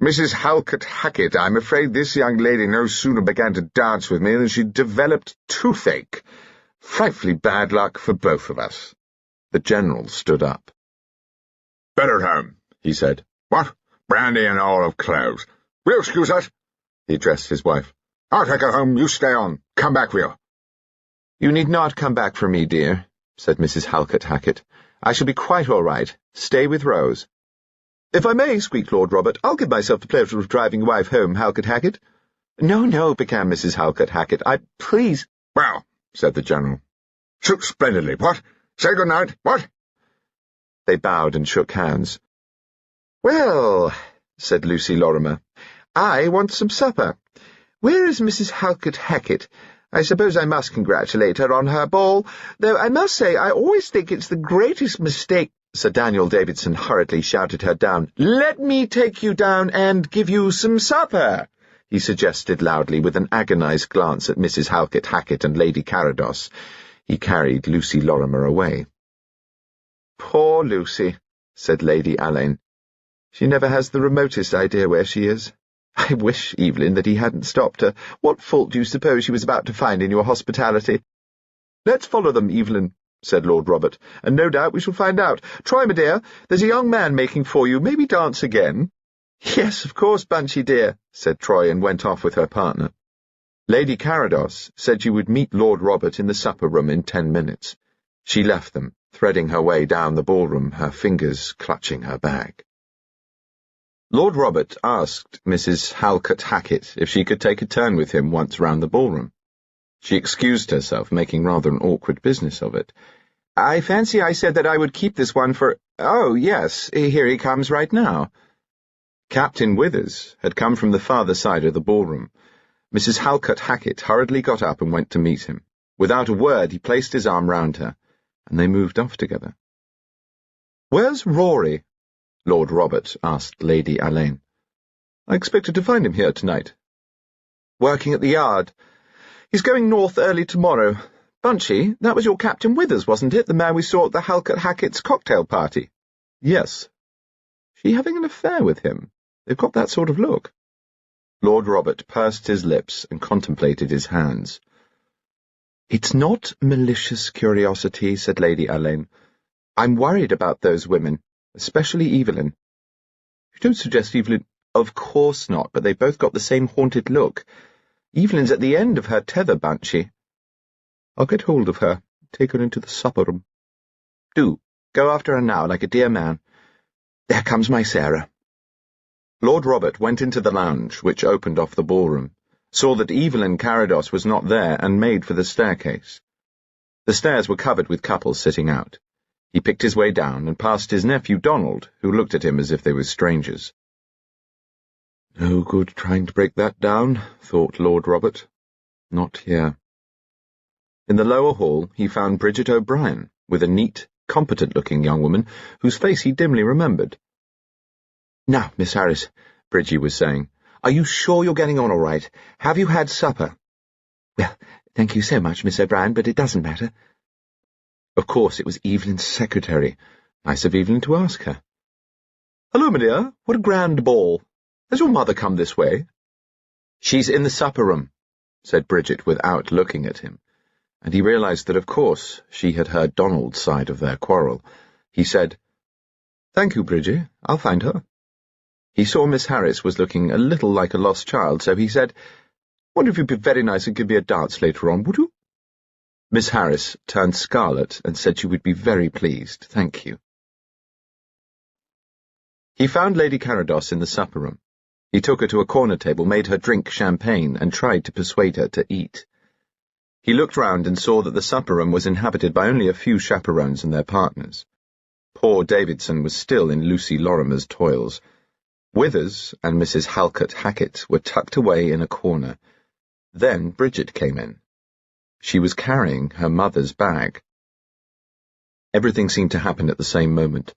"Mrs. Halkett Hackett, I'm afraid this young lady no sooner began to dance with me than she developed toothache. Frightfully bad luck for both of us." The General stood up. "Better at home," he said. "What? Brandy and olive cloves. Will you excuse us?" He addressed his wife. "I'll take her home. You stay on. Come back for you." "You need not come back for me, dear," said Mrs. Halkett Hackett. "I shall be quite all right. Stay with Rose." "If I may," squeaked Lord Robert, "I'll give myself the pleasure of driving your wife home, Halkett Hackett." "No, no," began Mrs. Halkett Hackett. Please—" "Well," said the General. "Suits splendidly, what? Say good night, what?" They bowed and shook hands. "Well," said Lucy Lorimer, "I want some supper. Where is Mrs. Halkett Hackett? I suppose I must congratulate her on her ball, though I must say I always think it's the greatest mistake—" Sir Daniel Davidson hurriedly shouted her down. "Let me take you down and give you some supper," he suggested loudly, with an agonized glance at Mrs. Halkett Hackett and Lady Carados. He carried Lucy Lorimer away. "Poor Lucy," said Lady Alleyn. "She never has the remotest idea where she is. I wish, Evelyn, that he hadn't stopped her. What fault do you suppose she was about to find in your hospitality?" "Let's follow them, Evelyn," said Lord Robert, "and no doubt we shall find out. Troy, my dear, there's a young man making for you. May we dance again?" "Yes, of course, Bunchy dear," said Troy, and went off with her partner. Lady Carados said she would meet Lord Robert in the supper-room in 10 minutes. She left them, threading her way down the ballroom, her fingers clutching her bag. Lord Robert asked Mrs. Halkett Hackett if she could take a turn with him once round the ballroom. She excused herself, making rather an awkward business of it. "I fancy I said that I would keep this one for— Oh, yes, here he comes right now." Captain Withers had come from the farther side of the ballroom. Mrs. Halkett Hackett hurriedly got up and went to meet him. Without a word, he placed his arm round her, and they moved off together. "Where's Rory?" Lord Robert asked Lady Alleyn. "I expected to find him here tonight." "Working at the yard. He's going north early tomorrow. Bunchy, that was your Captain Withers, wasn't it, the man we saw at the Halkett Hackett's cocktail party?" "Yes." "She having an affair with him? They've got that sort of look." Lord Robert pursed his lips and contemplated his hands. "It's not malicious curiosity," said Lady Alleyn. "I'm worried about those women, especially Evelyn." "You don't suggest Evelyn—" "Of course not, but they've both got the same haunted look. Evelyn's at the end of her tether, Bunchy. I'll get hold of her, take her into the supper-room. Do, go after her now, like a dear man. There comes my Sarah. Lord Robert went into the lounge, which opened off the ballroom, saw that Evelyn Carados was not there, and made for the staircase. The stairs were covered with couples sitting out. He picked his way down and passed his nephew Donald, who looked at him as if they were strangers. No good trying to break that down, thought Lord Robert. Not here. In the lower hall he found Bridget O'Brien, with a neat, competent-looking young woman, whose face he dimly remembered. Now, Miss Harris, Bridgie was saying, are you sure you're getting on all right? Have you had supper? Well, thank you so much, Miss O'Brien, but it doesn't matter. Of course, it was Evelyn's secretary. Nice of Evelyn to ask her. Hello, my dear. What a grand ball. Has your mother come this way? She's in the supper-room, said Bridget without looking at him, and he realized that, of course, she had heard Donald's side of their quarrel. He said, Thank you, Bridget. I'll find her. He saw Miss Harris was looking a little like a lost child, so he said, Wonder if you'd be very nice and give me a dance later on, would you? Miss Harris turned scarlet and said she would be very pleased, thank you. He found Lady Carados in the supper-room. He took her to a corner table, made her drink champagne, and tried to persuade her to eat. He looked round and saw that the supper-room was inhabited by only a few chaperones and their partners. Poor Davidson was still in Lucy Lorimer's toils. Withers and Mrs. Halkett Hackett were tucked away in a corner. Then Bridget came in. She was carrying her mother's bag. Everything seemed to happen at the same moment.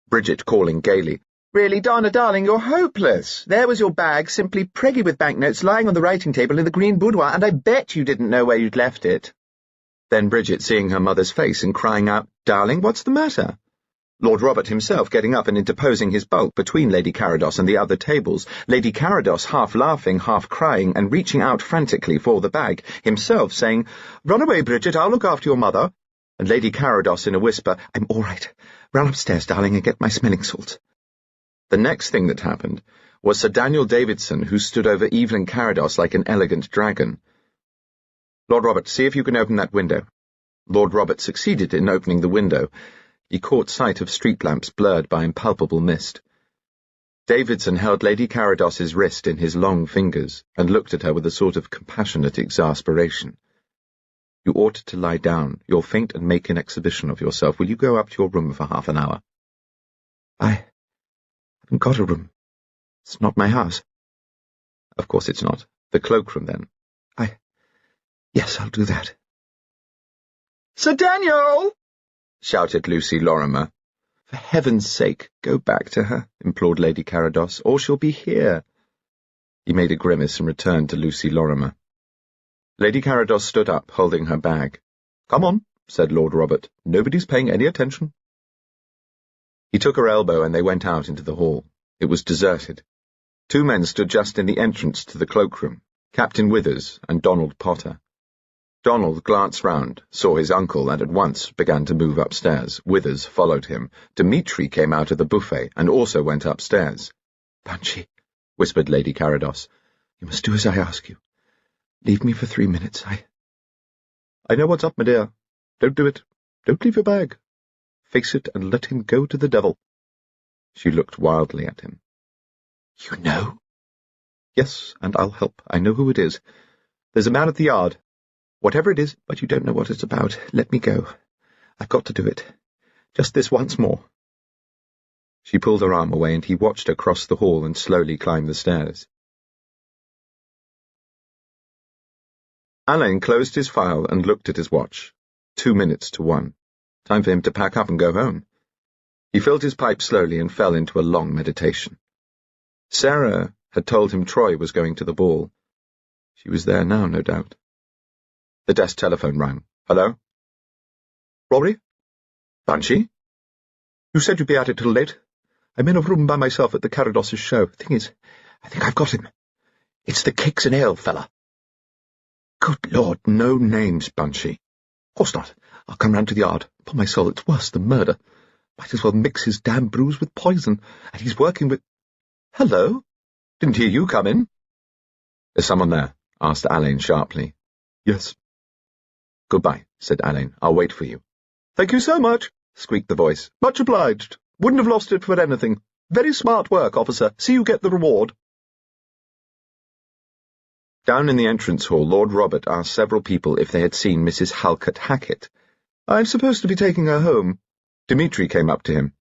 Bridget calling gaily, Really, Donna, darling, you're hopeless. There was your bag, simply preggy with banknotes, lying on the writing table in the green boudoir, and I bet you didn't know where you'd left it. Then Bridget seeing her mother's face and crying out, Darling, what's the matter? Lord Robert himself getting up and interposing his bulk between Lady Carados and the other tables, Lady Carados half laughing, half crying, and reaching out frantically for the bag, himself saying, Run away, Bridget, I'll look after your mother, and Lady Carados in a whisper, I'm all right. Run upstairs, darling, and get my smelling salts. The next thing that happened was Sir Daniel Davidson, who stood over Evelyn Carados like an elegant dragon. Lord Robert, see if you can open that window. Lord Robert succeeded in opening the window. He caught sight of street lamps blurred by impalpable mist. Davidson held Lady Carados's wrist in his long fingers and looked at her with a sort of compassionate exasperation. You ought to lie down. You'll faint and make an exhibition of yourself. Will you go up to your room for half an hour? I haven't got a room. It's not my house. Of course it's not. The cloakroom, then. Yes, I'll do that. Sir Daniel! Shouted Lucy Lorimer. For heaven's sake, go back to her, implored Lady Carados, or she'll be here. He made a grimace and returned to Lucy Lorimer. Lady Carados stood up, holding her bag. Come on, said Lord Robert. Nobody's paying any attention. He took her elbow and they went out into the hall. It was deserted. Two men stood just in the entrance to the cloakroom, Captain Withers and Donald Potter. Donald glanced round, saw his uncle, and at once began to move upstairs. Withers followed him. Dmitri came out of the buffet and also went upstairs. Bunchy, whispered Lady Carados, you must do as I ask you. Leave me for 3 minutes. I know what's up, my dear. Don't do it. Don't leave your bag. Face it and let him go to the devil. She looked wildly at him. You know? Yes, and I'll help. I know who it is. There's a man at the yard. Whatever it is, but you don't know what it's about. Let me go. I've got to do it. Just this once more. She pulled her arm away, and he watched her cross the hall and slowly climb the stairs. Alleyn closed his file and looked at his watch. 2 minutes to 1. Time for him to pack up and go home. He filled his pipe slowly and fell into a long meditation. Sarah had told him Troy was going to the ball. She was there now, no doubt. The desk telephone rang. Hello? Rory? Bunchy? You said you'd be at it till late. I'm in a room by myself at the Carados' show. Thing is, I think I've got him. It's the cakes and ale fella. Good Lord, no names, Bunchy. Of course not. I'll come round to the yard. Upon my soul, it's worse than murder. Might as well mix his damn brews with poison. And he's working with... Hello? Didn't hear you come in. There's someone there. asked Alleyn sharply. Yes. Goodbye, said Alleyn. I'll wait for you. Thank you so much, squeaked the voice. Much obliged. Wouldn't have lost it for anything. Very smart work, officer. See you get the reward. Down in the entrance hall, Lord Robert asked several people if they had seen Mrs. Halkett Hackett. I'm supposed to be taking her home. Dmitri came up to him.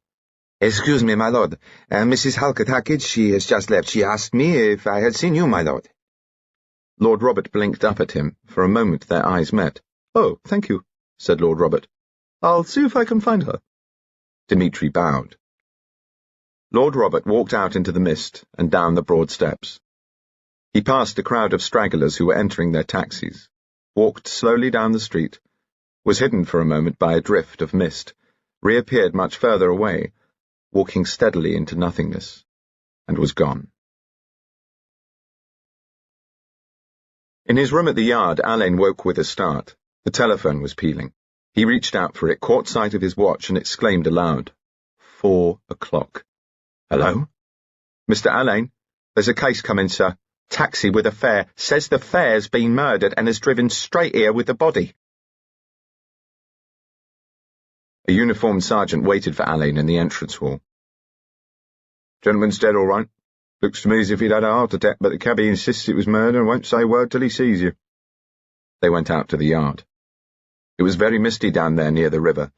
Excuse me, my lord. Mrs. Halkett Hackett, she has just left. She asked me if I had seen you, my lord. Lord Robert blinked up at him. For a moment their eyes met. Oh, thank you, said Lord Robert. I'll see if I can find her. Dmitri bowed. Lord Robert walked out into the mist and down the broad steps. He passed a crowd of stragglers who were entering their taxis, walked slowly down the street, was hidden for a moment by a drift of mist, reappeared much further away, walking steadily into nothingness, and was gone. In his room at the yard, Alleyn woke with a start. The telephone was pealing. He reached out for it, caught sight of his watch, and exclaimed aloud. 4 o'clock. Hello? Mr. Alleyn, there's a case come in, sir. Taxi with a fare. Says the fare's been murdered and has driven straight here with the body. A uniformed sergeant waited for Alleyn in the entrance hall. Gentleman's dead, all right. Looks to me as if he'd had a heart attack, but the cabby insists it was murder and won't say a word till he sees you. They went out to the yard. It was very misty down there near the river.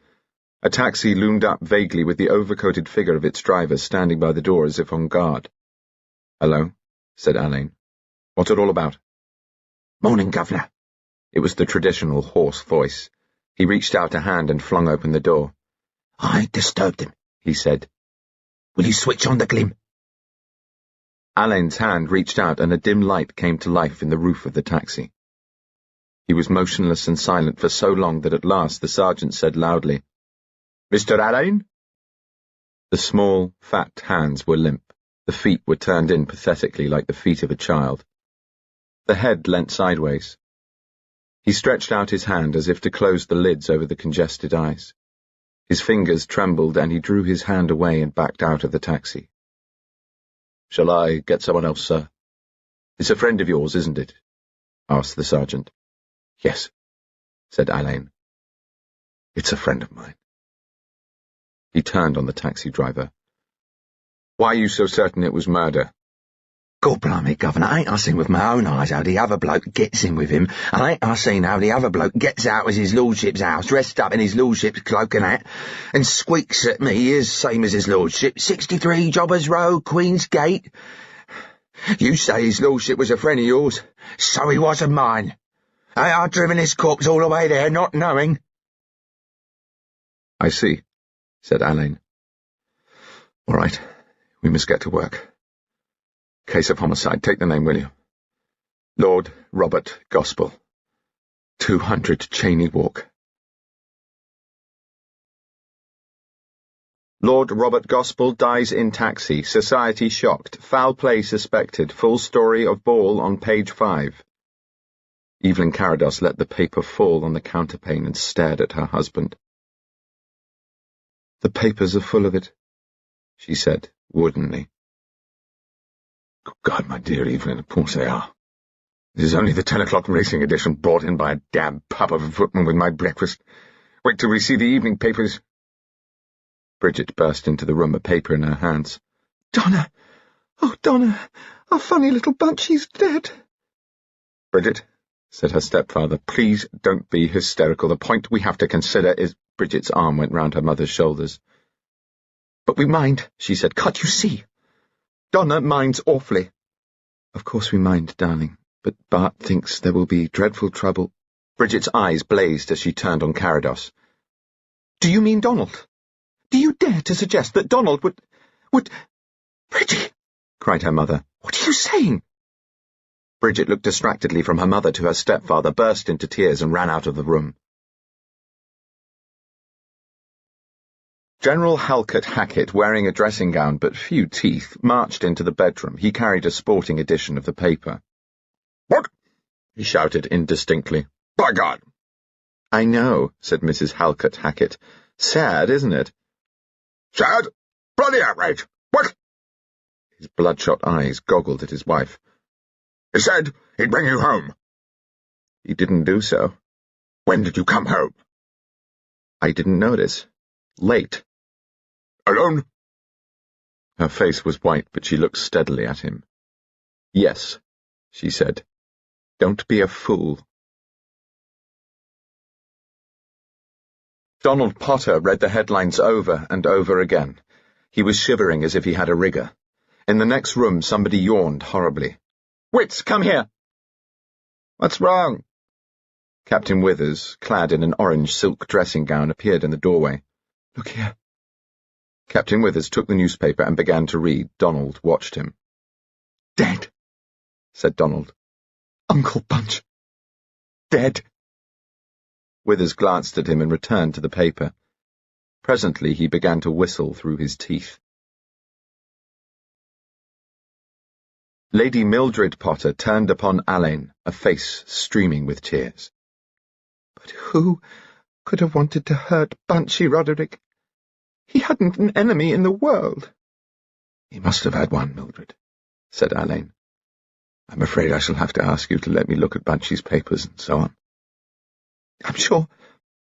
A taxi loomed up vaguely with the overcoated figure of its driver standing by the door as if on guard. Hello, said Alleyn. What's it all about? Morning, Governor. It was the traditional hoarse voice. He reached out a hand and flung open the door. I disturbed him, he said. Will you switch on the glim? Alleyn's hand reached out and a dim light came to life in the roof of the taxi. He was motionless and silent for so long that at last the sergeant said loudly, Mr. Alleyn? The small, fat hands were limp. The feet were turned in pathetically like the feet of a child. The head leant sideways. He stretched out his hand as if to close the lids over the congested eyes. His fingers trembled and he drew his hand away and backed out of the taxi. Shall I get someone else, sir? It's a friend of yours, isn't it? Asked the sergeant. Yes, said Alleyn. It's a friend of mine. He turned on the taxi driver. Why are you so certain it was murder? God blimey, Governor, ain't I seen with my own eyes how the other bloke gets in with him, and ain't I seen how the other bloke gets out of his lordship's house, dressed up in his lordship's cloak and hat, and squeaks at me as same as his lordship, 63 Jobbers Row, Queen's Gate. You say his lordship was a friend of yours, so he was of mine. I've driven his corpse all the way there, not knowing. I see, said Alleyn. All right, we must get to work. Case of homicide. Take the name, will you? Lord Robert Gospell. 200 Cheney Walk. Lord Robert Gospell dies in taxi. Society shocked. Foul play suspected. Full story of ball on page 5. Evelyn Carados let the paper fall on the counterpane and stared at her husband. The papers are full of it, she said, woodenly. Good God, my dear Evelyn, of course they are. This is only the 10 o'clock racing edition brought in by a damn pup of a footman with my breakfast. Wait till we see the evening papers. Bridget burst into the room, a paper in her hands. Donna! Oh, Donna! Our funny little Bunchy's dead. Bridget, said her stepfather, please don't be hysterical. The point we have to consider is... Bridget's arm went round her mother's shoulders. But we mind, she said. Can't you see? Donna minds awfully. Of course we mind, darling, but Bart thinks there will be dreadful trouble. Bridget's eyes blazed as she turned on Carados. Do you mean Donald? Do you dare to suggest that Donald would... Bridget! Cried her mother. What are you saying? Bridget looked distractedly from her mother to her stepfather, burst into tears and ran out of the room. General Halkett Hackett, wearing a dressing gown but few teeth, marched into the bedroom. He carried a sporting edition of the paper. What? He shouted indistinctly. By God! I know, said Mrs. Halkett Hackett. Sad, isn't it? Sad? Bloody outrage! What? His bloodshot eyes goggled at his wife. He said He'd bring you home. He didn't do so. When did you come home? I didn't notice. Late. Alone? Her face was white, but she looked steadily at him. Yes, she said. Don't be a fool. Donald Potter read the headlines over and over again. He was shivering as if he had a rigor. In the next room, somebody yawned horribly. Wits, come here! What's wrong? Captain Withers, clad in an orange silk dressing gown, appeared in the doorway. Look here. Captain Withers took the newspaper and began to read. Donald watched him. Dead, said Donald. Uncle Bunch. Dead. Withers glanced at him and returned to the paper. Presently he began to whistle through his teeth. Lady Mildred Potter turned upon Alleyn, a face streaming with tears. But who could have wanted to hurt Bunchy, Roderick? He hadn't an enemy in the world. He must have had one, Mildred, said Alleyn. I'm afraid I shall have to ask you to let me look at Bunchy's papers and so on. I'm sure,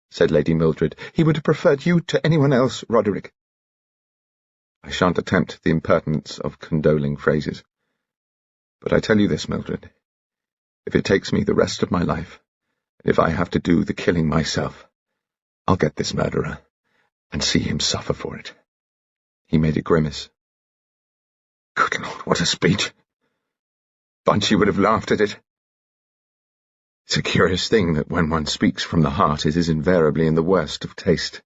said Lady Mildred, he would have preferred you to anyone else, Roderick. I shan't attempt the impertinence of condoling phrases. But I tell you this, Mildred, if it takes me the rest of my life, and if I have to do the killing myself, I'll get this murderer and see him suffer for it. He made a grimace. Good Lord, what a speech! Bunchy would have laughed at it. It's a curious thing that when one speaks from the heart, it is invariably in the worst of taste.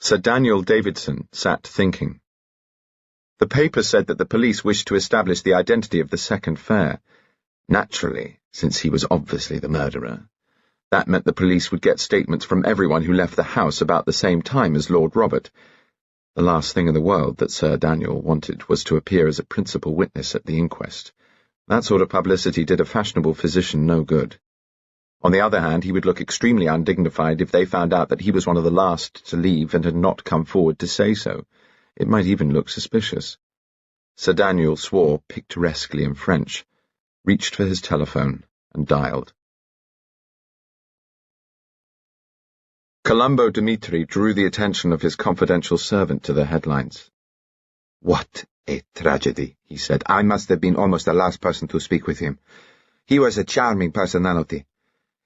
Sir Daniel Davidson sat thinking. The paper said that the police wished to establish the identity of the second fare. Naturally, since he was obviously the murderer. That meant the police would get statements from everyone who left the house about the same time as Lord Robert. The last thing in the world that Sir Daniel wanted was to appear as a principal witness at the inquest. That sort of publicity did a fashionable physician no good. On the other hand, he would look extremely undignified if they found out that he was one of the last to leave and had not come forward to say so. It might even look suspicious. Sir Daniel swore picturesquely in French, reached for his telephone, and dialed. Colombo Dmitri drew the attention of his confidential servant to the headlines. What a tragedy, he said. I must have been almost the last person to speak with him. He was a charming personality.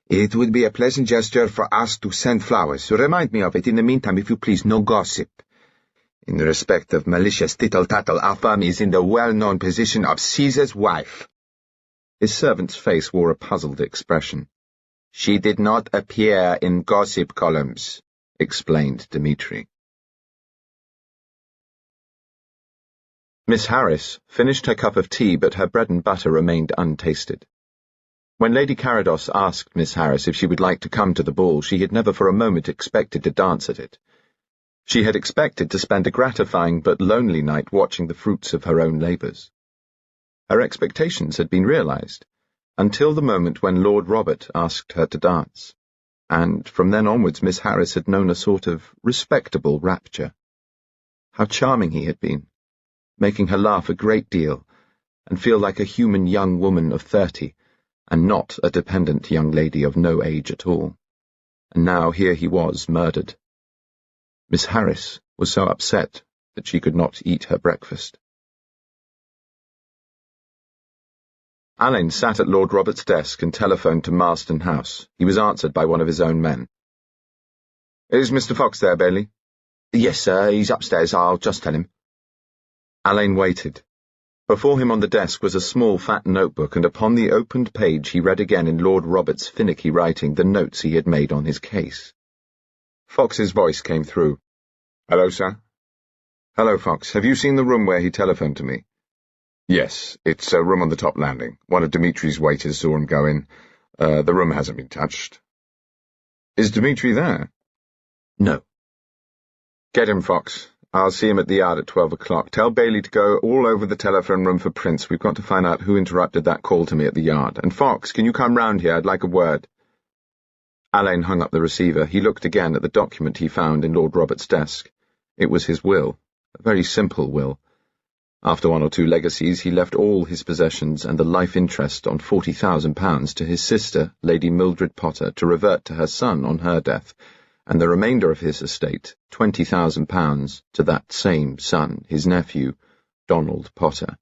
It would be a pleasant gesture for us to send flowers. Remind me of it. In the meantime, if you please, no gossip. In respect of malicious tittle-tattle, our firm is in the well-known position of Caesar's wife. His servant's face wore a puzzled expression. She did not appear in gossip columns, explained Dmitri. Miss Harris finished her cup of tea, but her bread and butter remained untasted. When Lady Carados asked Miss Harris if she would like to come to the ball, she had never for a moment expected to dance at it. She had expected to spend a gratifying but lonely night watching the fruits of her own labours. Her expectations had been realised, until the moment when Lord Robert asked her to dance, and from then onwards Miss Harris had known a sort of respectable rapture. How charming he had been, making her laugh a great deal, and feel like a human young woman of 30, and not a dependent young lady of no age at all. And now here he was, murdered. Miss Harris was so upset that she could not eat her breakfast. Alleyn sat at Lord Robert's desk and telephoned to Marston House. He was answered by one of his own men. "Is Mr. Fox there, Bailey?" "Yes, sir, he's upstairs. I'll just tell him." Alleyn waited. Before him on the desk was a small fat notebook, and upon the opened page he read again in Lord Robert's finicky writing the notes he had made on his case. Fox's voice came through. "Hello, sir." "Hello, Fox. Have you seen the room where he telephoned to me?" "Yes, it's a room on the top landing. One of Dimitri's waiters saw him go in. The room hasn't been touched." "Is Dmitri there?" "No." "Get him, Fox. I'll see him at the Yard at 12 o'clock. Tell Bailey to go all over the telephone room for Prince. We've got to find out who interrupted that call to me at the Yard. And Fox, can you come round here? I'd like a word." Alleyn hung up the receiver. He looked again at the document he found in Lord Robert's desk. It was his will, a very simple will. After 1 or 2 legacies, he left all his possessions and the life interest on £40,000 to his sister, Lady Mildred Potter, to revert to her son on her death, and the remainder of his estate, £20,000, to that same son, his nephew, Donald Potter.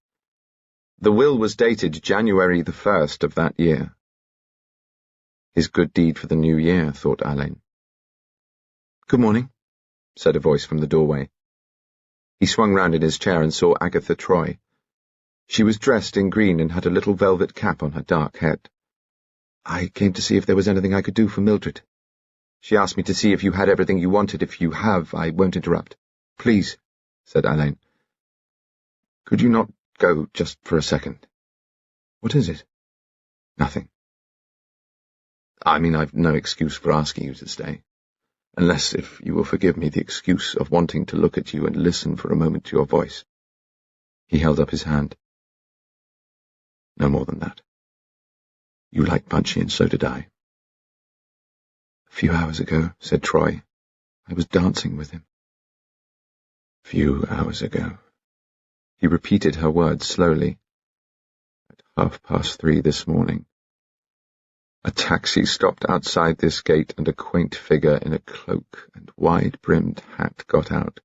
The will was dated January the 1st of that year. His good deed for the new year, thought Alleyn. "Good morning," said a voice from the doorway. He swung round in his chair and saw Agatha Troy. She was dressed in green and had a little velvet cap on her dark head. "I came to see if there was anything I could do for Mildred. She asked me to see if you had everything you wanted. If you have, I won't interrupt." "Please," said Alleyn. "Could you not go just for a second?" "What is it?" "Nothing. I mean, I've no excuse for asking you to stay. Unless, if you will forgive me, the excuse of wanting to look at you and listen for a moment to your voice." He held up his hand. "No more than that. You liked Bunchy, and so did I." "A few hours ago," said Troy, "I was dancing with him." "Few hours ago." He repeated her words slowly. "At 3:30 this morning. A taxi stopped outside this gate and a quaint figure in a cloak and wide-brimmed hat got out.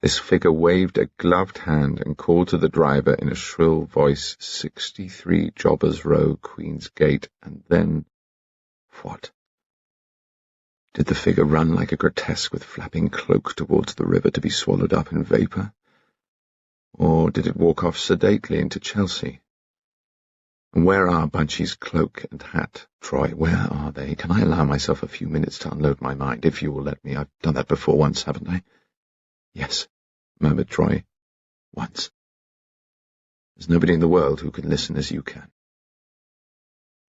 This figure waved a gloved hand and called to the driver in a shrill voice, 63 Jobbers Row, Queen's Gate, and then— What? Did the figure run like a grotesque with flapping cloak towards the river to be swallowed up in vapour? Or did it walk off sedately into Chelsea? And where are Bunchy's cloak and hat, Troy? Where are they? Can I allow myself a few minutes to unload my mind, if you will let me? I've done that before once, haven't I? Yes, murmured Troy. Once. There's nobody in the world who can listen as you can.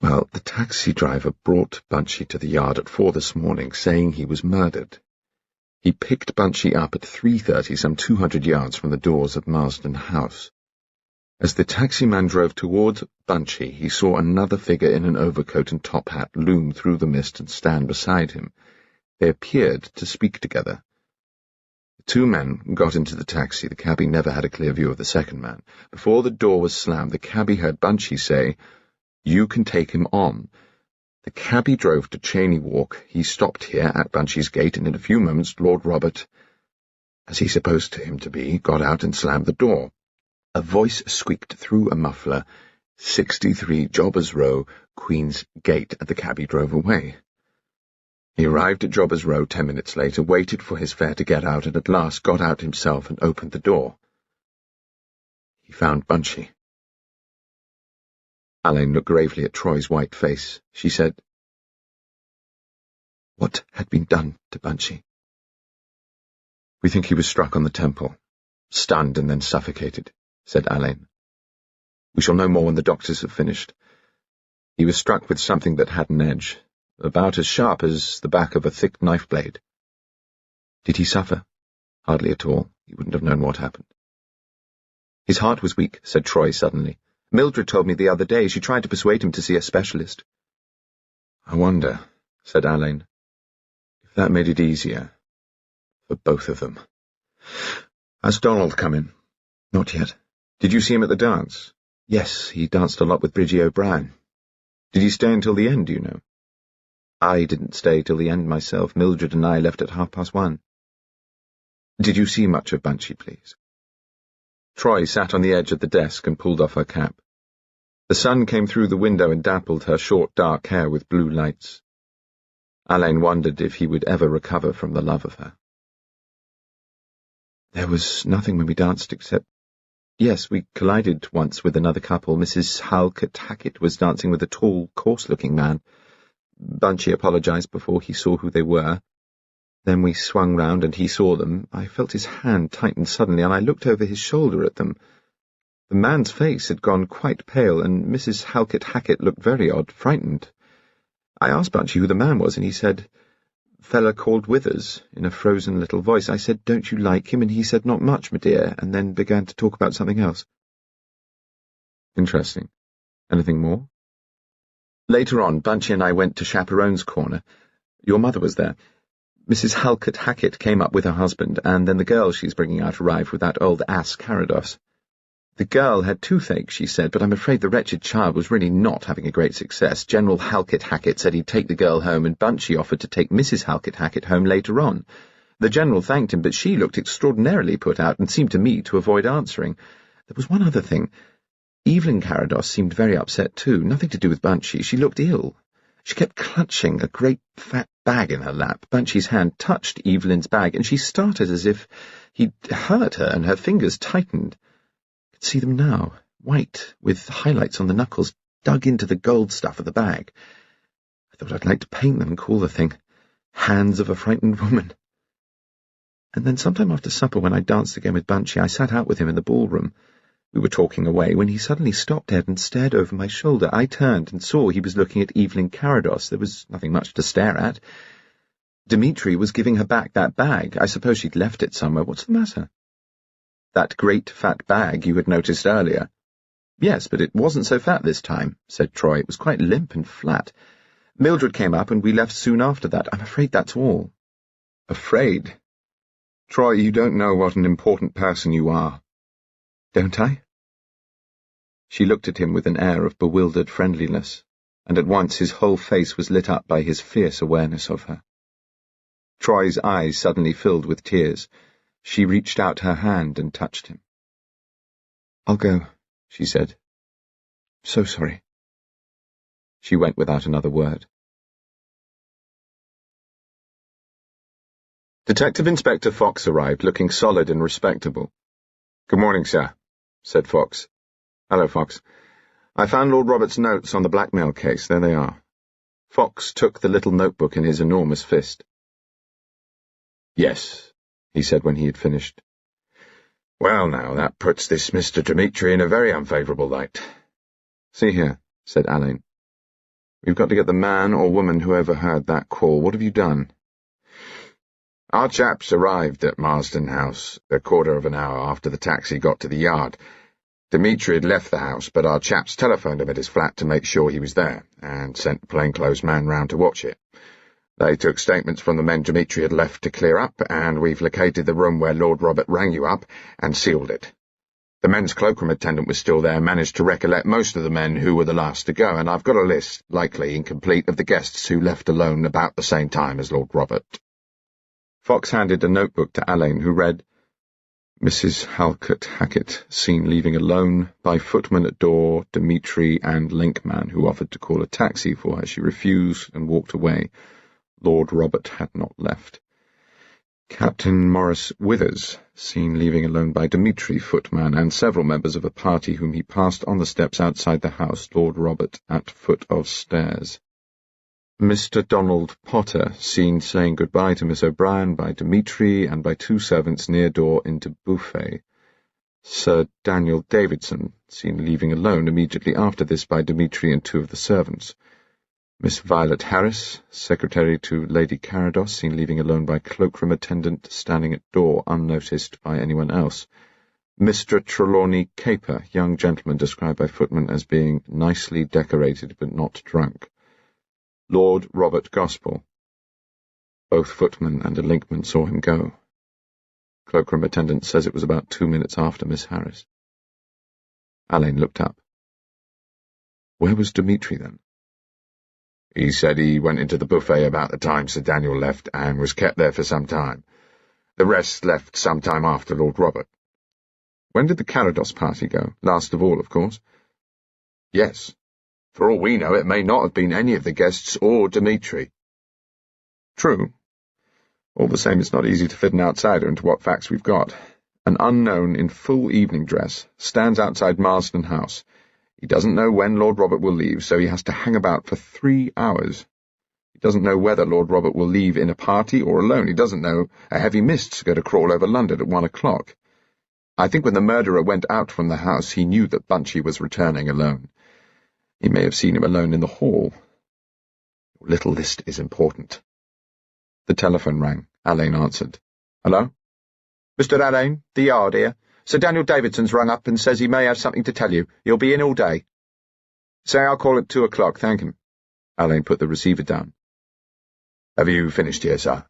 Well, the taxi driver brought Bunchy to the yard at 4 this morning, saying he was murdered. He picked Bunchy up at 3:30, some 200 yards from the doors of Marsden House. As the taximan drove towards Bunchy, he saw another figure in an overcoat and top hat loom through the mist and stand beside him. They appeared to speak together. The 2 men got into the taxi. The cabby never had a clear view of the second man. Before the door was slammed, the cabby heard Bunchy say, "You can take him on." The cabby drove to Cheney Walk. He stopped here at Bunchy's gate, and in a few moments Lord Robert, as he supposed him to be, got out and slammed the door. A voice squeaked through a muffler, 63 Jobbers Row, Queen's Gate, and the cabby drove away. He arrived at Jobbers Row 10 minutes later, waited for his fare to get out, and at last got out himself and opened the door. He found Bunchy. Alleyn looked gravely at Troy's white face. She said, "What had been done to Bunchy?" "We think he was struck on the temple, stunned and then suffocated," said Alleyn. "We shall know more when the doctors have finished. He was struck with something that had an edge, about as sharp as the back of a thick knife blade." "Did he suffer?" "Hardly at all. He wouldn't have known what happened." "His heart was weak," said Troy suddenly. "Mildred told me the other day. She tried to persuade him to see a specialist." "I wonder," said Alleyn, "if that made it easier for both of them." "Has Donald come in?" "Not yet." "Did you see him at the dance?" "Yes, he danced a lot with Bridgie O'Brien." "Did he stay until the end, do you know?" "I didn't stay till the end myself. Mildred and I left at 1:30. "Did you see much of Bunchy, please?" Troy sat on the edge of the desk and pulled off her cap. The sun came through the window and dappled her short dark hair with blue lights. Alleyn wondered if he would ever recover from the love of her. "There was nothing when we danced except— Yes, we collided once with another couple. Mrs. Halkett Hackett was dancing with a tall, coarse-looking man. Bunchy apologized before he saw who they were. Then we swung round and he saw them. I felt his hand tighten suddenly, and I looked over his shoulder at them. The man's face had gone quite pale, and Mrs. Halkett Hackett looked very odd, frightened. I asked Bunchy who the man was, and he said, 'Fella called Withers,' in a frozen little voice. I said, 'Don't you like him?' and he said, 'Not much, my dear,' and then began to talk about something else." "Interesting. Anything more?" "Later on, Bunchy and I went to Chaperone's Corner. Your mother was there. Mrs. Halkett Hackett came up with her husband, and then the girl she's bringing out arrived with that old ass Carados." The girl had toothache, she said, but I'm afraid the wretched child was really not having a great success. General Halkett-Hackett said he'd take the girl home, and Bunchy offered to take Mrs. Halkett-Hackett home later on. The General thanked him, but she looked extraordinarily put out and seemed to me to avoid answering. There was one other thing. Evelyn Carados seemed very upset too, nothing to do with Bunchy. She looked ill. She kept clutching a great fat bag in her lap. Bunchy's hand touched Evelyn's bag, and she started as if he'd hurt her, and her fingers tightened. I could see them now, white, with highlights on the knuckles, dug into the gold stuff of the bag. I thought I'd like to paint them and call the thing Hands of a Frightened Woman. And then sometime after supper, when I danced again with Bunchy, I sat out with him in the ballroom. We were talking away when he suddenly stopped dead and stared over my shoulder. I turned and saw he was looking at Evelyn Carados. There was nothing much to stare at. Dmitri was giving her back that bag. I suppose she'd left it somewhere. What's the matter? That great fat bag you had noticed earlier. Yes, but it wasn't so fat this time, said Troy. It was quite limp and flat. Mildred came up, and we left soon after that. I'm afraid that's all. Afraid? Troy, you don't know what an important person you are. Don't I? She looked at him with an air of bewildered friendliness, and at once his whole face was lit up by his fierce awareness of her. Troy's eyes suddenly filled with tears. She reached out her hand and touched him. "I'll go," she said. "So sorry." She went without another word. Detective Inspector Fox arrived, looking solid and respectable. "Good morning, sir," said Fox. "Hello, Fox. I found Lord Robert's notes on the blackmail case. There they are." Fox took the little notebook in his enormous fist. "Yes," he said when he had finished. "Well, now, that puts this Mr. Dmitri in a very unfavourable light." "See here," said Alleyn. "We've got to get the man or woman who overheard that call. What have you done?" "Our chaps arrived at Marsden House a quarter of an hour after the taxi got to the yard. Dmitri had left the house, but our chaps telephoned him at his flat to make sure he was there, and sent a plainclothes man round to watch it. They took statements from the men Dmitri had left to clear up, and we've located the room where Lord Robert rang you up and sealed it. The men's cloakroom attendant was still there, managed to recollect most of the men who were the last to go, and I've got a list, likely incomplete, of the guests who left alone about the same time as Lord Robert." Fox handed a notebook to Alleyn, who read, "Mrs. Halkett-Hackett, seen leaving alone, by footman at door, Dmitri and linkman, who offered to call a taxi for her. She refused and walked away. Lord Robert had not left. Captain Maurice Withers, seen leaving alone by Dmitri, footman, and several members of a party whom he passed on the steps outside the house, Lord Robert at foot of stairs. Mr. Donald Potter, seen saying goodbye to Miss O'Brien by Dmitri and by two servants near door into buffet. Sir Daniel Davidson, seen leaving alone immediately after this by Dmitri and two of the servants. Miss Violet Harris, secretary to Lady Carados, seen leaving alone by cloakroom attendant standing at door unnoticed by anyone else. Mr. Trelawney Caper, young gentleman described by footman as being nicely decorated but not drunk. Lord Robert Gospell. Both footman and a linkman saw him go. Cloakroom attendant says it was about 2 minutes after Miss Harris." Alleyn looked up. "Where was Dmitri then?" "He said he went into the buffet about the time Sir Daniel left and was kept there for some time. The rest left some time after Lord Robert." "When did the Carados party go? Last of all, of course." "Yes. For all we know, it may not have been any of the guests or Dmitri." "True. All the same, it's not easy to fit an outsider into what facts we've got. An unknown in full evening dress stands outside Marsden House. He doesn't know when Lord Robert will leave, so he has to hang about for 3 hours. He doesn't know whether Lord Robert will leave in a party or alone. He doesn't know a heavy mist's going to crawl over London at 1 o'clock. I think when the murderer went out from the house, he knew that Bunchy was returning alone. He may have seen him alone in the hall. Your little list is important." The telephone rang. Alleyn answered. "Hello?" "Mr. Alleyn, the Yard here. Sir Daniel Davidson's rung up and says he may have something to tell you. He'll be in all day." "Say I'll call at 2 o'clock, thank him." Alleyn put the receiver down. "Have you finished here, sir?"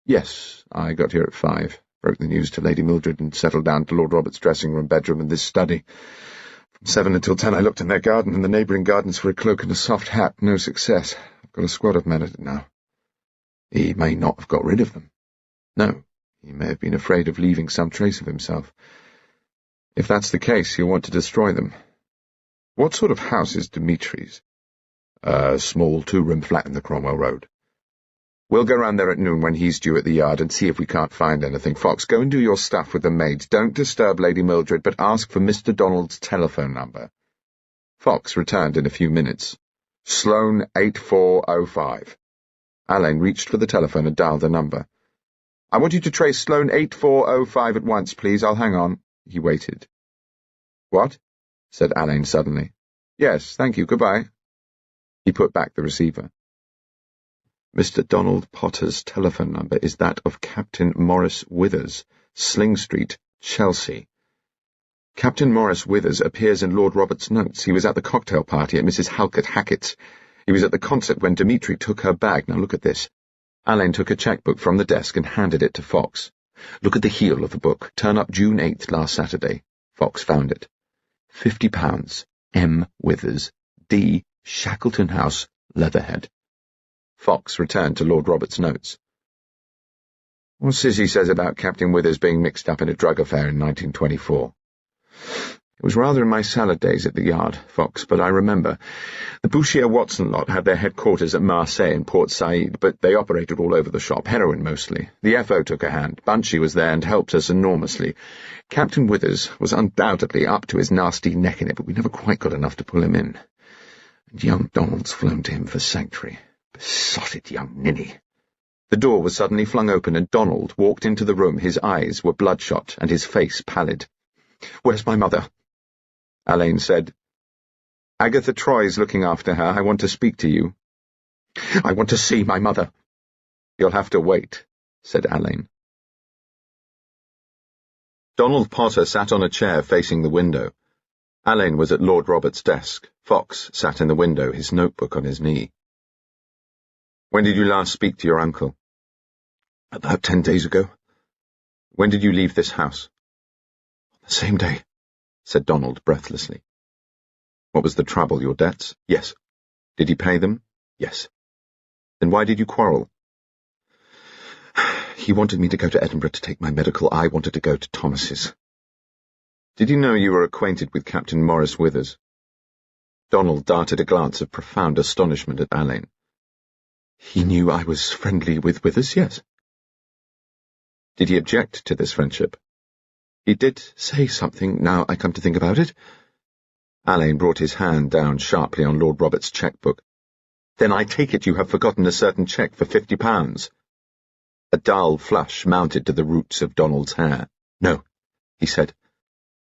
"Yes, I got here at 5. Broke the news to Lady Mildred and settled down to Lord Robert's dressing-room, bedroom and this study. From 7 until 10 I looked in their garden and the neighbouring gardens for a cloak and a soft hat. No success. I've got a squad of men at it now. He may not have got rid of them. No, he may have been afraid of leaving some trace of himself. If that's the case, he'll want to destroy them. What sort of house is Dmitri's? A small 2-room flat in the Cromwell Road. We'll go round there at noon when he's due at the yard and see if we can't find anything. Fox, go and do your stuff with the maids. Don't disturb Lady Mildred, but ask for Mr. Donald's telephone number. Fox returned in a few minutes. Sloane 8405. Alleyn reached for the telephone and dialed the number. I want you to trace Sloane 8405 at once, please. I'll hang on. He waited. What? Said Alleyn suddenly. Yes, thank you. Goodbye. He put back the receiver. Mr. Donald Potter's telephone number is that of Captain Maurice Withers, Sling Street, Chelsea. Captain Maurice Withers appears in Lord Robert's notes. He was at the cocktail party at Mrs. Halkett Hackett's. He was at the concert when Dmitri took her bag. Now look at this. Alleyn took a checkbook from the desk and handed it to Fox. Look at the heel of the book. Turn up June 8th last Saturday. Fox found it. £50. M. Withers. D. Shackleton House, Leatherhead. Fox returned to Lord Robert's notes. What Sissy says about Captain Withers being mixed up in a drug affair in 1924. It was rather in my salad days at the yard, Fox, but I remember. The Bouchier-Watson lot had their headquarters at Marseille and Port Said, but they operated all over the shop, heroin mostly. The FO took a hand. Bunchy was there and helped us enormously. Captain Withers was undoubtedly up to his nasty neck in it, but we never quite got enough to pull him in. And young Donald's flown to him for sanctuary. Besotted young ninny. The door was suddenly flung open and Donald walked into the room. His eyes were bloodshot and his face pallid. "Where's my mother?" Alleyn said. "Agatha Troy's looking after her. I want to speak to you." "I want to see my mother." "You'll have to wait," said Alleyn. Donald Potter sat on a chair facing the window. Alleyn was at Lord Robert's desk. Fox sat in the window, his notebook on his knee. "When did you last speak to your uncle?" "About 10 days ago." "When did you leave this house?" "The same day," said Donald breathlessly. "What was the trouble, your debts?" "Yes." "Did he pay them?" "Yes." "Then why did you quarrel?" "He wanted me to go to Edinburgh to take my medical. I wanted to go to Thomas's." "Did you know you were acquainted with Captain Maurice Withers?" Donald darted a glance of profound astonishment at Alleyn. "He knew I was friendly with Withers, yes." "Did he object to this friendship?" "He did say something, now I come to think about it." Alleyn brought his hand down sharply on Lord Robert's cheque-book. "Then I take it you have forgotten a certain cheque for £50. A dull flush mounted to the roots of Donald's hair. "No," he said.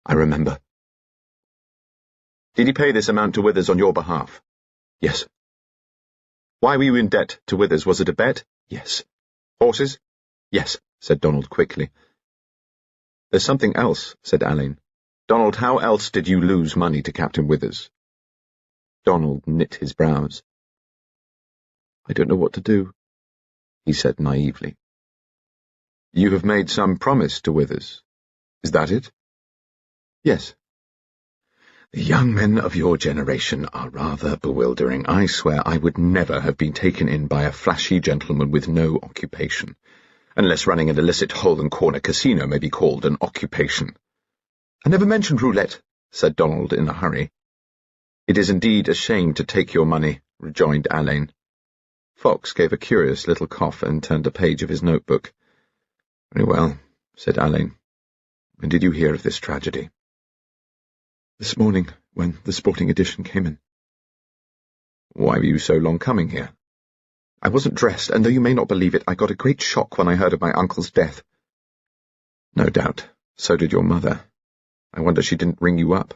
"I remember." "Did he pay this amount to Withers on your behalf?" "Yes." "Why were you in debt to Withers? Was it a bet?" "Yes." "Horses?" "Yes," said Donald quickly. "There's something else," said Alleyn. "Donald, how else did you lose money to Captain Withers?" Donald knit his brows. "I don't know what to do," he said naively. "You have made some promise to Withers. Is that it?" "Yes." "The young men of your generation are rather bewildering. I swear I would never have been taken in by a flashy gentleman with no occupation, unless running an illicit hole-and-corner casino may be called an occupation." "I never mentioned roulette," said Donald in a hurry. "It is indeed a shame to take your money," rejoined Alleyn. Fox gave a curious little cough and turned a page of his notebook. "Very well," said Alleyn. "When did you hear of this tragedy?" "This morning, when the sporting edition came in." "Why were you so long coming here?" "I wasn't dressed, and though you may not believe it, I got a great shock when I heard of my uncle's death." "No doubt. So did your mother. I wonder she didn't ring you up."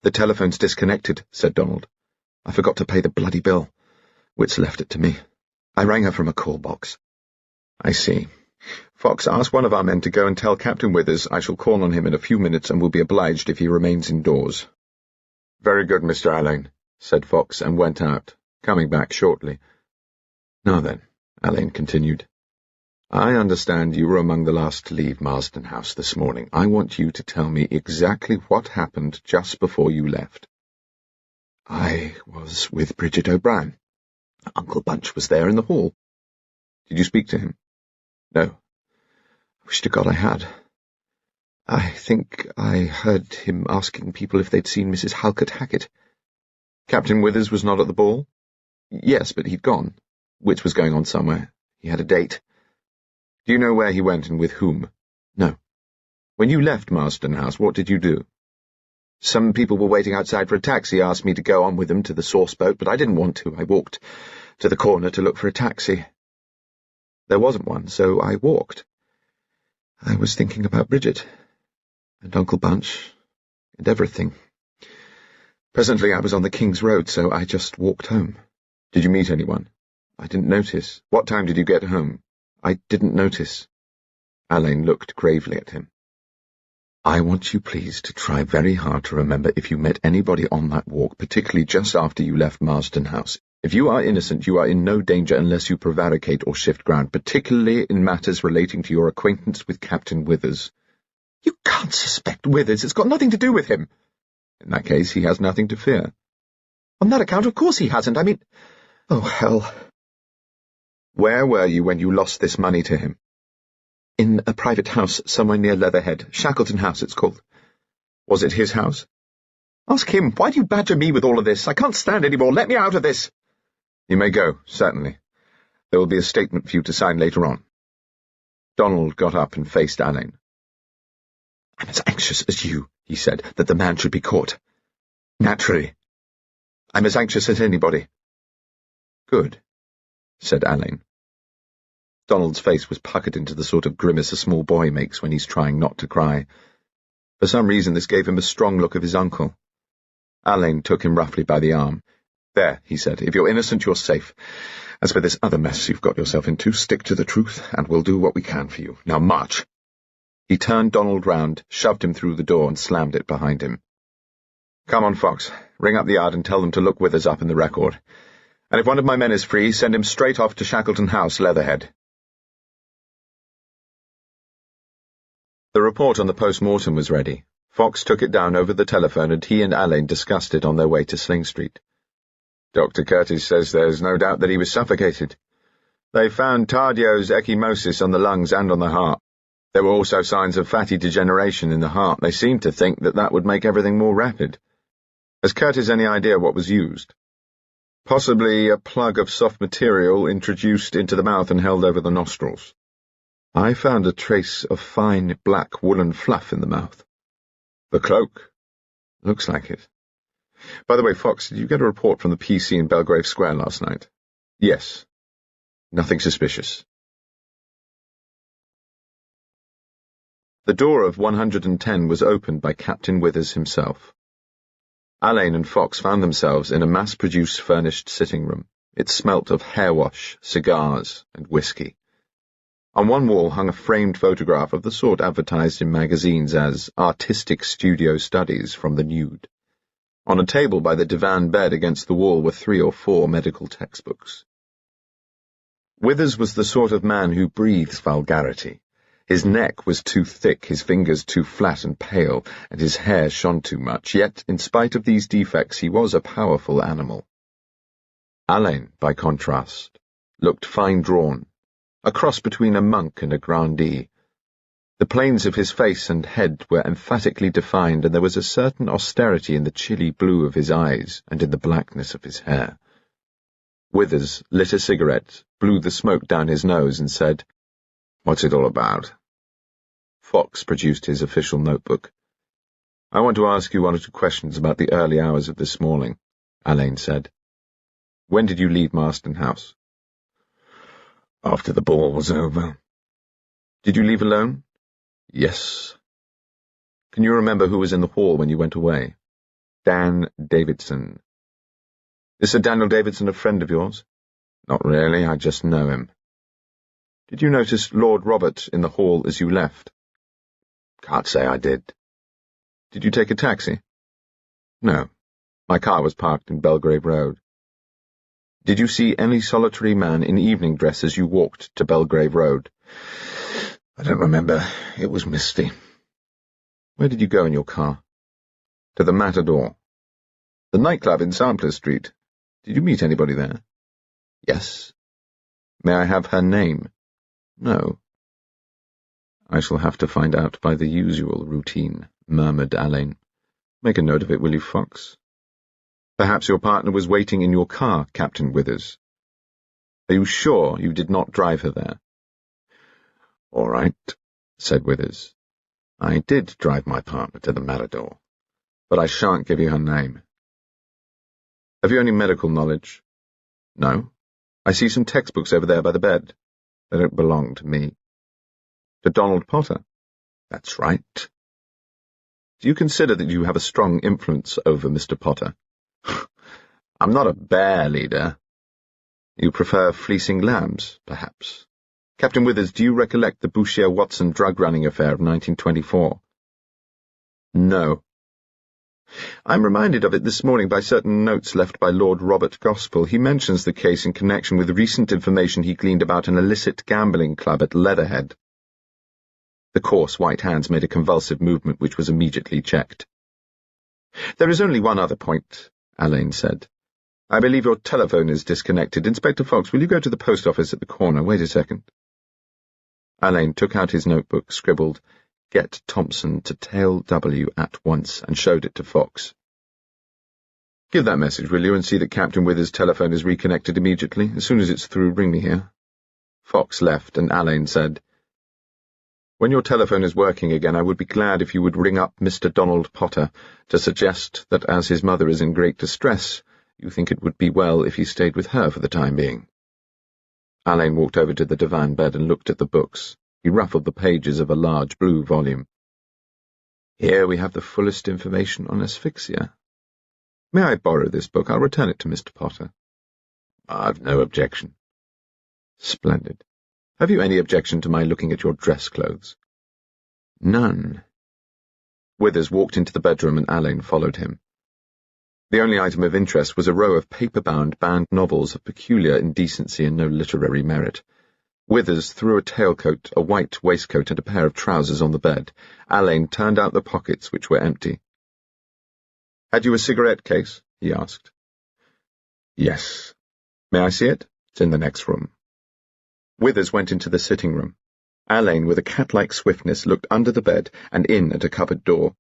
"The telephone's disconnected," said Donald. "I forgot to pay the bloody bill. Wits left it to me. I rang her from a call box." "I see. Fox, ask one of our men to go and tell Captain Withers I shall call on him in a few minutes and will be obliged if he remains indoors." "Very good, Mr. Alleyn," said Fox, and went out, coming back shortly. "Now then," Alleyn continued, I understand you were among the last to leave Marsden House this morning. I want you to tell me exactly what happened just before you left. I was with Bridget O'Brien. Uncle Bunch was there in the hall. Did you speak to him? No. I wish to God I had. I think I heard him asking people if they'd seen Mrs. Halkett Hackett. Captain Withers was not at the ball? Yes, but he'd gone. Wits was going on somewhere. He had a date. Do you know where he went and with whom? No. When you left Marsden House, what did you do? Some people were waiting outside for a taxi, asked me to go on with them to the sauce boat, but I didn't want to. I walked to the corner to look for a taxi. There wasn't one, so I walked. I was thinking about Bridget, and Uncle Bunch, and everything. Presently I was on the King's Road, so I just walked home. Did you meet anyone? I didn't notice. What time did you get home? I didn't notice. Alleyn looked gravely at him. I want you, please, to try very hard to remember if you met anybody on that walk, particularly just after you left Marsden House. If you are innocent, you are in no danger unless you prevaricate or shift ground, particularly in matters relating to your acquaintance with Captain Withers. You can't suspect Withers. It's got nothing to do with him. In that case, he has nothing to fear. On that account, of course he hasn't. I mean... Oh, hell. Where were you when you lost this money to him? In a private house somewhere near Leatherhead. Shackleton House, it's called. Was it his house? Ask him. Why do you badger me with all of this? I can't stand any more. Let me out of this. You may go, certainly. There will be a statement for you to sign later on. Donald got up and faced Alleyn. I'm as anxious as you, he said, that the man should be caught. Naturally. I'm as anxious as anybody. Good, said Alleyn. Donald's face was puckered into the sort of grimace a small boy makes when he's trying not to cry. For some reason this gave him a strong look of his uncle. Alleyn took him roughly by the arm. There, he said, if you're innocent, you're safe. As for this other mess you've got yourself into, stick to the truth, and we'll do what we can for you. Now march. He turned Donald round, shoved him through the door, and slammed it behind him. Come on, Fox. Ring up the yard and tell them to look Withers up in the record. And if one of my men is free, send him straight off to Shackleton House, Leatherhead. The report on the post-mortem was ready. Fox took it down over the telephone, and he and Alleyn discussed it on their way to Sling Street. Dr. Curtis says there's no doubt that he was suffocated. They found Tardio's ecchymosis on the lungs and on the heart. There were also signs of fatty degeneration in the heart. They seemed to think that that would make everything more rapid. Has Curtis any idea what was used? Possibly a plug of soft material introduced into the mouth and held over the nostrils. I found a trace of fine black woolen fluff in the mouth. The cloak? Looks like it. By the way, Fox, did you get a report from the PC in Belgrave Square last night? Yes. Nothing suspicious. The door of 110 was opened by Captain Withers himself. Alleyn and Fox found themselves in a mass-produced furnished sitting room. It smelt of hair-wash, cigars, and whiskey. On one wall hung a framed photograph of the sort advertised in magazines as artistic studio studies from the nude. On a table by the divan bed against the wall were 3 or 4 medical textbooks. Withers was the sort of man who breathes vulgarity. His neck was too thick, his fingers too flat and pale, and his hair shone too much, yet, in spite of these defects, he was a powerful animal. Alleyn, by contrast, looked fine-drawn, a cross between a monk and a grandee. The planes of his face and head were emphatically defined, and there was a certain austerity in the chilly blue of his eyes and in the blackness of his hair. Withers lit a cigarette, blew the smoke down his nose, and said, "What's it all about?" Fox produced his official notebook. "I want to ask you 1 or 2 questions about the early hours of this morning," Alleyn said. "When did you leave Marsden House?" "After the ball was over." "Did you leave alone?" "Yes." "Can you remember who was in the hall when you went away?" "Dan Davidson." "Is Sir Daniel Davidson a friend of yours?" "Not really, I just know him." "Did you notice Lord Robert in the hall as you left?" "Can't say I did." "Did you take a taxi?" "No. My car was parked in Belgrave Road." "Did you see any solitary man in evening dress as you walked to Belgrave Road?" I don't remember. It was misty. Where did you go in your car? To the Matador. The nightclub in Sampler Street. Did you meet anybody there? Yes. May I have her name? No. I shall have to find out by the usual routine, murmured Alleyn. Make a note of it, will you, Fox? Perhaps your partner was waiting in your car, Captain Withers. Are you sure you did not drive her there? All right, said Withers. I did drive my partner to the Matador, but I shan't give you her name. Have you any medical knowledge? No. I see some textbooks over there by the bed. They don't belong to me. To Donald Potter? That's right. Do you consider that you have a strong influence over Mr. Potter? I'm not a bear leader. You prefer fleecing lambs, perhaps? Captain Withers, do you recollect the Bouchier-Watson drug-running affair of 1924? No. I'm reminded of it this morning by certain notes left by Lord Robert Gospell. He mentions the case in connection with recent information he gleaned about an illicit gambling club at Leatherhead. The coarse white hands made a convulsive movement which was immediately checked. There is only one other point, Alleyn said. I believe your telephone is disconnected. Inspector Fox, will you go to the post office at the corner? Wait a second. Alleyn took out his notebook, scribbled, "Get Thompson to tail W at once," and showed it to Fox. Give that message, will you, and see that Captain Withers' telephone is reconnected immediately. As soon as it's through, ring me here. Fox left, and Alleyn said, When your telephone is working again, I would be glad if you would ring up Mr. Donald Potter to suggest that as his mother is in great distress, you think it would be well if he stayed with her for the time being. Alleyn walked over to the divan bed and looked at the books. He ruffled the pages of a large blue volume. Here we have the fullest information on asphyxia. May I borrow this book? I'll return it to Mr. Potter. I've no objection. Splendid. Have you any objection to my looking at your dress clothes? None. Withers walked into the bedroom and Alleyn followed him. The only item of interest was a row of paper-bound banned novels of peculiar indecency and no literary merit. Withers threw a tailcoat, a white waistcoat, and a pair of trousers on the bed. Alleyn turned out the pockets, which were empty. Had you a cigarette case? He asked. Yes. May I see it? It's in the next room. Withers went into the sitting room. Alleyn, with a cat-like swiftness, looked under the bed and in at a cupboard door.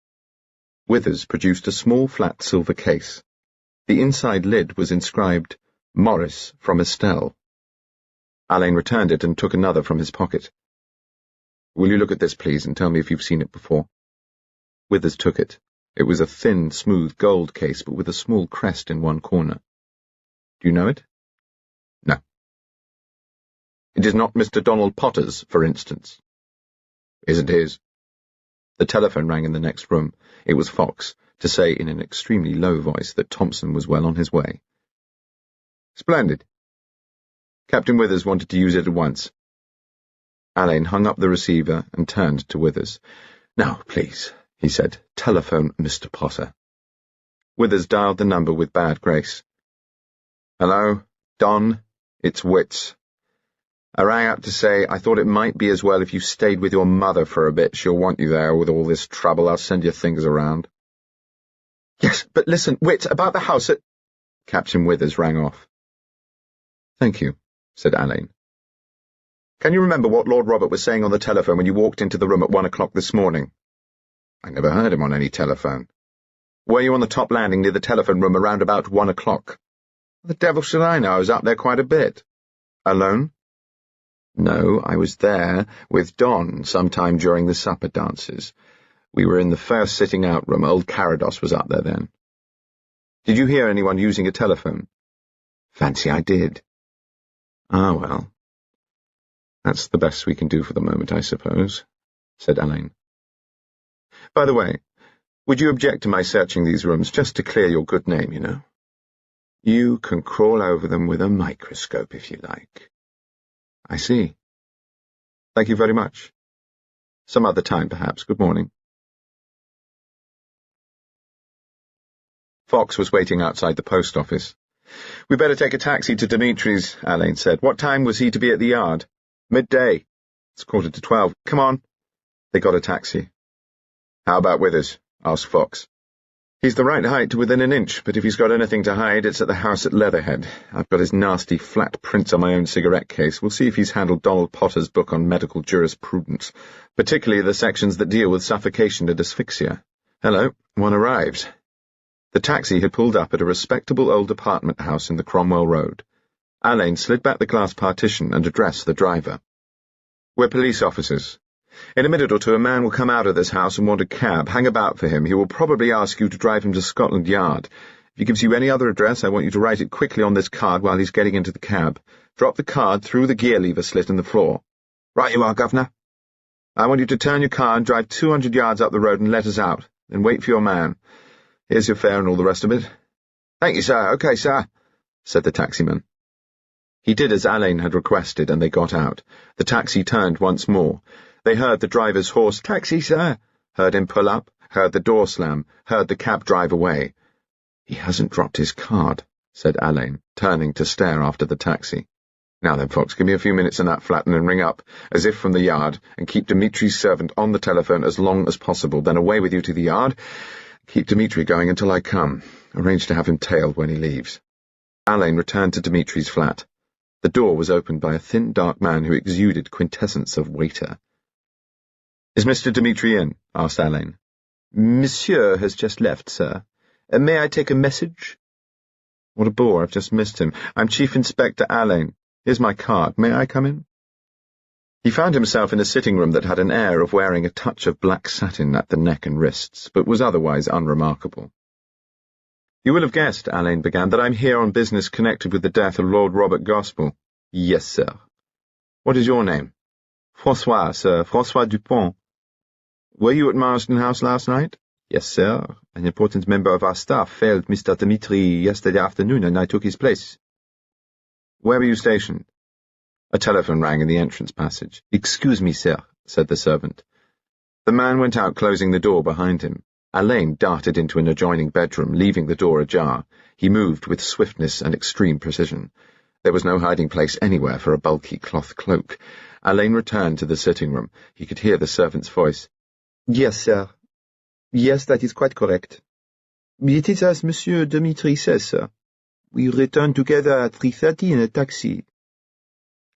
Withers produced a small flat silver case. The inside lid was inscribed, Morris from Estelle. Alleyn returned it and took another from his pocket. Will you look at this, please, and tell me if you've seen it before? Withers took it. It was a thin, smooth gold case, but with a small crest in one corner. Do you know it? No. It is not Mr. Donald Potter's, for instance. Isn't his? The telephone rang in the next room. It was Fox, to say in an extremely low voice that Thompson was well on his way. Splendid. Captain Withers wanted to use it at once. Alleyn hung up the receiver and turned to Withers. Now, please, he said, telephone Mr. Potter. Withers dialed the number with bad grace. Hello, Don, it's Wits. I rang up to say I thought it might be as well if you stayed with your mother for a bit. She'll want you there with all this trouble. I'll send you things around. Yes, but listen, Wits, about the house at... Captain Withers rang off. Thank you, said Alleyn. Can you remember what Lord Robert was saying on the telephone when you walked into the room at 1 o'clock this morning? I never heard him on any telephone. Were you on the top landing near the telephone room around about 1 o'clock? The devil should I know? I was up there quite a bit. Alone? No, I was there with Don sometime during the supper dances. We were in the first sitting-out room. Old Carados was up there then. Did you hear anyone using a telephone? Fancy I did. Ah, well. That's the best we can do for the moment, I suppose, said Alleyn. By the way, would you object to my searching these rooms just to clear your good name, you know? You can crawl over them with a microscope if you like. I see. Thank you very much. Some other time, perhaps. Good morning. Fox was waiting outside the post office. We'd better take a taxi to Dmitri's, Alleyn said. What time was he to be at the yard? Midday. It's 12:15. Come on. They got a taxi. How about Withers? Asked Fox. He's the right height to within an inch, but if he's got anything to hide, it's at the house at Leatherhead. I've got his nasty flat prints on my own cigarette case. We'll see if he's handled Donald Potter's book on medical jurisprudence, particularly the sections that deal with suffocation and asphyxia. Hello, one arrived. The taxi had pulled up at a respectable old apartment house in the Cromwell Road. Alleyn slid back the glass partition and addressed the driver. We're police officers. In a minute or two, a man will come out of this house and want a cab. Hang about for him. He will probably ask you to drive him to Scotland Yard. If he gives you any other address, I want you to write it quickly on this card while he's getting into the cab. Drop the card through the gear lever slit in the floor. Right you are, Governor. I want you to turn your car and drive 200 yards up the road and let us out. Then wait for your man. Here's your fare and all the rest of it. Thank you, sir. Okay, sir, said the taximan. He did as Alleyn had requested, and they got out. The taxi turned once more. They heard the driver's hoarse, "Taxi, sir," heard him pull up, heard the door slam, heard the cab drive away. He hasn't dropped his card, said Alleyn, turning to stare after the taxi. Now then, Fox, give me a few minutes in that flat and then ring up, as if from the yard, and keep Dmitri's servant on the telephone as long as possible. Then away with you to the yard. Keep Dmitri going until I come. Arrange to have him tailed when he leaves. Alleyn returned to Dmitri's flat. The door was opened by a thin, dark man who exuded quintessence of waiter. "Is Mr. Dmitri in?" asked Alleyn. "Monsieur has just left, sir. May I take a message?" "What a bore, I've just missed him. I'm Chief Inspector Alleyn. Here's my card. May I come in?" He found himself in a sitting room that had an air of wearing a touch of black satin at the neck and wrists, but was otherwise unremarkable. "You will have guessed," Alleyn began, "that I'm here on business connected with the death of Lord Robert Gospell." "Yes, sir." "What is your name?" "François, sir. François Dupont." "Were you at Marsden House last night?" "Yes, sir. An important member of our staff failed Mr. Dmitri yesterday afternoon, and I took his place." "Where were you stationed?" A telephone rang in the entrance passage. "Excuse me, sir," said the servant. The man went out, closing the door behind him. Alleyn darted into an adjoining bedroom, leaving the door ajar. He moved with swiftness and extreme precision. There was no hiding place anywhere for a bulky cloth cloak. Alleyn returned to the sitting room. He could hear the servant's voice. "Yes, sir. Yes, that is quite correct. It is as Monsieur Dmitri says, sir. We returned together at 3:30 in a taxi."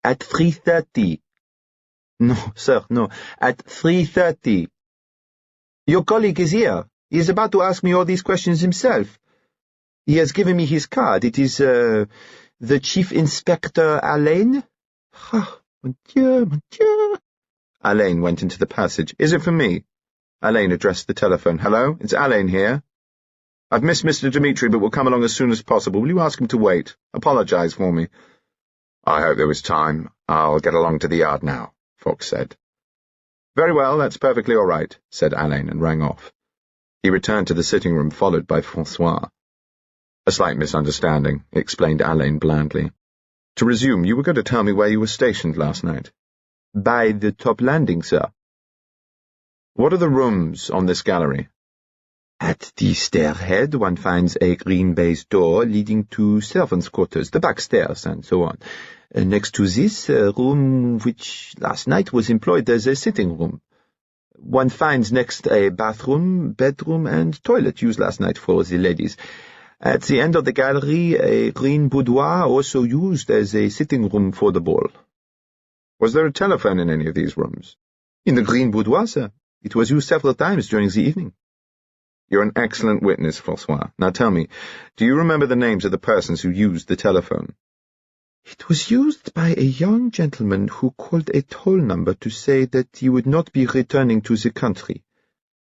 "At 3:30? "No, sir, no. At 3:30. "Your colleague is here. He is about to ask me all these questions himself. He has given me his card. It is, the Chief Inspector Alleyn." "Ah, mon Dieu, mon Dieu." Alleyn went into the passage. "Is it for me?" Alleyn addressed the telephone. "Hello, it's Alleyn here. I've missed Mr. Dmitri, but will come along as soon as possible. Will you ask him to wait? Apologize for me." "I hope there was time. I'll get along to the yard now," Fox said. "Very well, that's perfectly all right," said Alleyn, and rang off. He returned to the sitting room, followed by François. "A slight misunderstanding," explained Alleyn blandly. "To resume, you were going to tell me where you were stationed last night." "By the top landing, sir." "What are the rooms on this gallery?" "At the stairhead one finds a green baize door leading to servants' quarters, the back stairs, and so on. Next to this, a room which last night was employed as a sitting room. One finds next a bathroom, bedroom, and toilet used last night for the ladies. At the end of the gallery, a green boudoir also used as a sitting room for the ball." "Was there a telephone in any of these rooms?" "In the green boudoir, sir. It was used several times during the evening." "You're an excellent witness, François. Now tell me, do you remember the names of the persons who used the telephone?" "It was used by a young gentleman who called a toll number to say that he would not be returning to the country.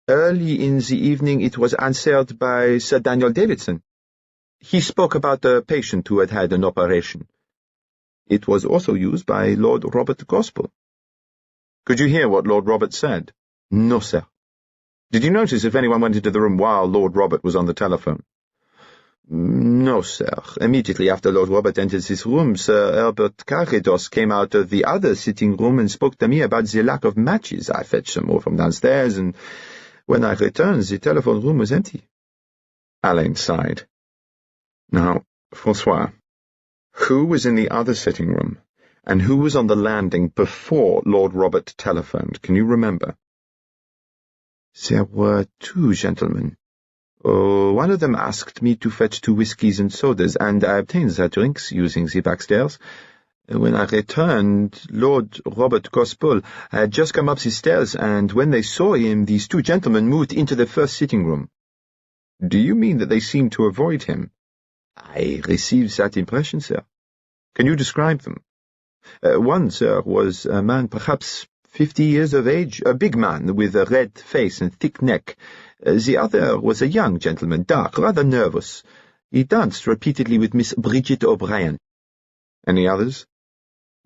Early in the evening it was answered by Sir Daniel Davidson. He spoke about a patient who had had an operation. It was also used by Lord Robert Gospell." "Could you hear what Lord Robert said?" "No, sir." "Did you notice if anyone went into the room while Lord Robert was on the telephone?" "No, sir. Immediately after Lord Robert entered this room, Sir Herbert Carrados came out of the other sitting room and spoke to me about the lack of matches. I fetched some more from downstairs, and when I returned, the telephone room was empty." Alleyn sighed. "Now, François, who was in the other sitting room, And who was on the landing before Lord Robert telephoned? Can you remember? There were two gentlemen. One of them asked me to fetch 2 whiskies and sodas, and I obtained their drinks using the backstairs. When I returned, Lord Robert Gospell had just come up the stairs, and when they saw him, these 2 gentlemen moved into the first sitting room. Do you mean that they seemed to avoid him? I received that impression, sir. Can you describe them? One, sir, was a man perhaps 50 years of age, a big man with a red face and thick neck. The other was a young gentleman, dark, rather nervous. He danced repeatedly with Miss Bridget O'Brien. Any others?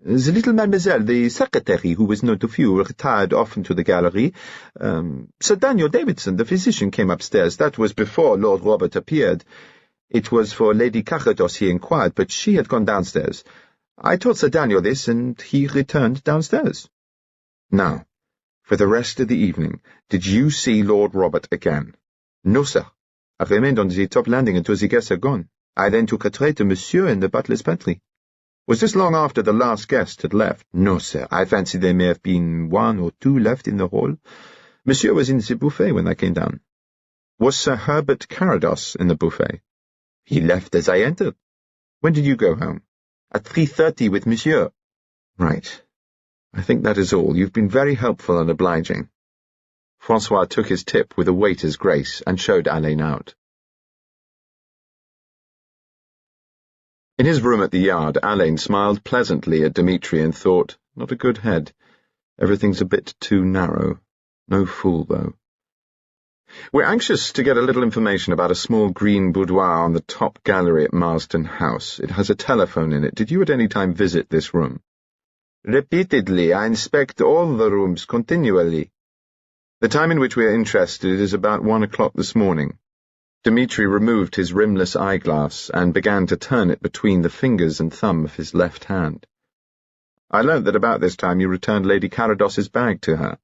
The little mademoiselle, the secretary, who was known to few, retired often to the gallery. Sir Daniel Davidson, the physician, came upstairs. That was before Lord Robert appeared. It was for Lady Carrados he inquired, but she had gone downstairs. I told Sir Daniel this, and he returned downstairs. Now, for the rest of the evening, did you see Lord Robert again? No, sir. I remained on the top landing until the guests had gone. I then took a tray to Monsieur in the butler's pantry. Was this long after the last guest had left? No, sir. I fancy there may have been 1 or 2 left in the hall. Monsieur was in the buffet when I came down. Was Sir Herbert Carrados in the buffet? He left as I entered. When did you go home? At 3:30 with Monsieur. Right. I think that is all. You've been very helpful and obliging. Francois took his tip with a waiter's grace and showed Alleyn out. In his room at the Yard, Alleyn smiled pleasantly at Dmitri and thought, not a good head. Everything's a bit too narrow. No fool, though. We're anxious to get a little information about a small green boudoir on the top gallery at Marsden House. It has a telephone in it. Did you at any time visit this room? Repeatedly. I inspect all the rooms continually. The time in which we are interested is about 1 o'clock this morning. Dmitri removed his rimless eyeglass and began to turn it between the fingers and thumb of his left hand. I learnt that about this time you returned Lady Carrados's bag to her.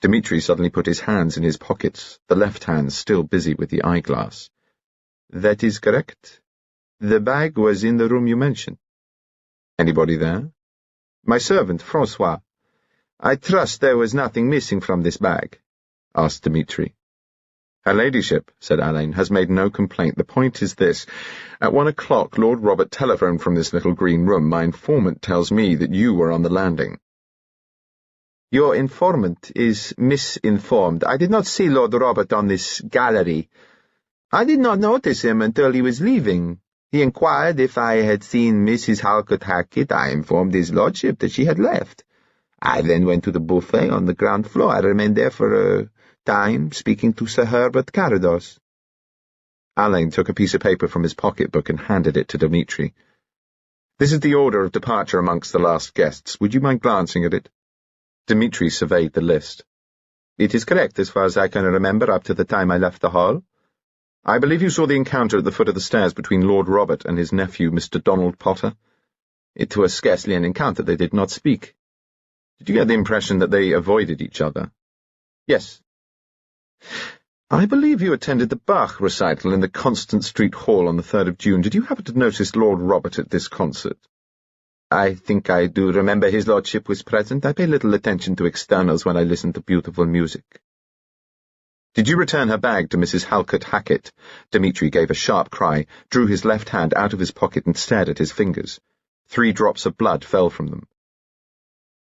Dmitri suddenly put his hands in his pockets, the left hand still busy with the eyeglass. That is correct. The bag was in the room you mentioned. Anybody there? My servant, Francois. I trust there was nothing missing from this bag? Asked Dmitri. Her ladyship, said Alleyn, has made no complaint. The point is this. At 1 o'clock, Lord Robert telephoned from this little green room. My informant tells me that you were on the landing. Your informant is misinformed. I did not see Lord Robert on this gallery. I did not notice him until he was leaving. He inquired if I had seen Mrs. Halkett Hackett. I informed his lordship that she had left. I then went to the buffet on the ground floor. I remained there for a time, speaking to Sir Herbert Carrados. Alleyn took a piece of paper from his pocketbook and handed it to Dmitri. This is the order of departure amongst the last guests. Would you mind glancing at it? Dmitri surveyed the list. It is correct as far as I can remember up to the time I left the hall. I believe you saw the encounter at the foot of the stairs between Lord Robert and his nephew, Mr. Donald Potter. It was scarcely an encounter. They did not speak. Did you get the impression that they avoided each other? Yes. I believe you attended the Bach recital in the Constant Street Hall on the 3rd of June. Did you happen to notice Lord Robert at this concert? I think I do remember his lordship was present. I pay little attention to externals when I listen to beautiful music. Did you return her bag to Mrs. Halkett Hackett? Dmitri gave a sharp cry, drew his left hand out of his pocket and stared at his fingers. 3 drops of blood fell from them.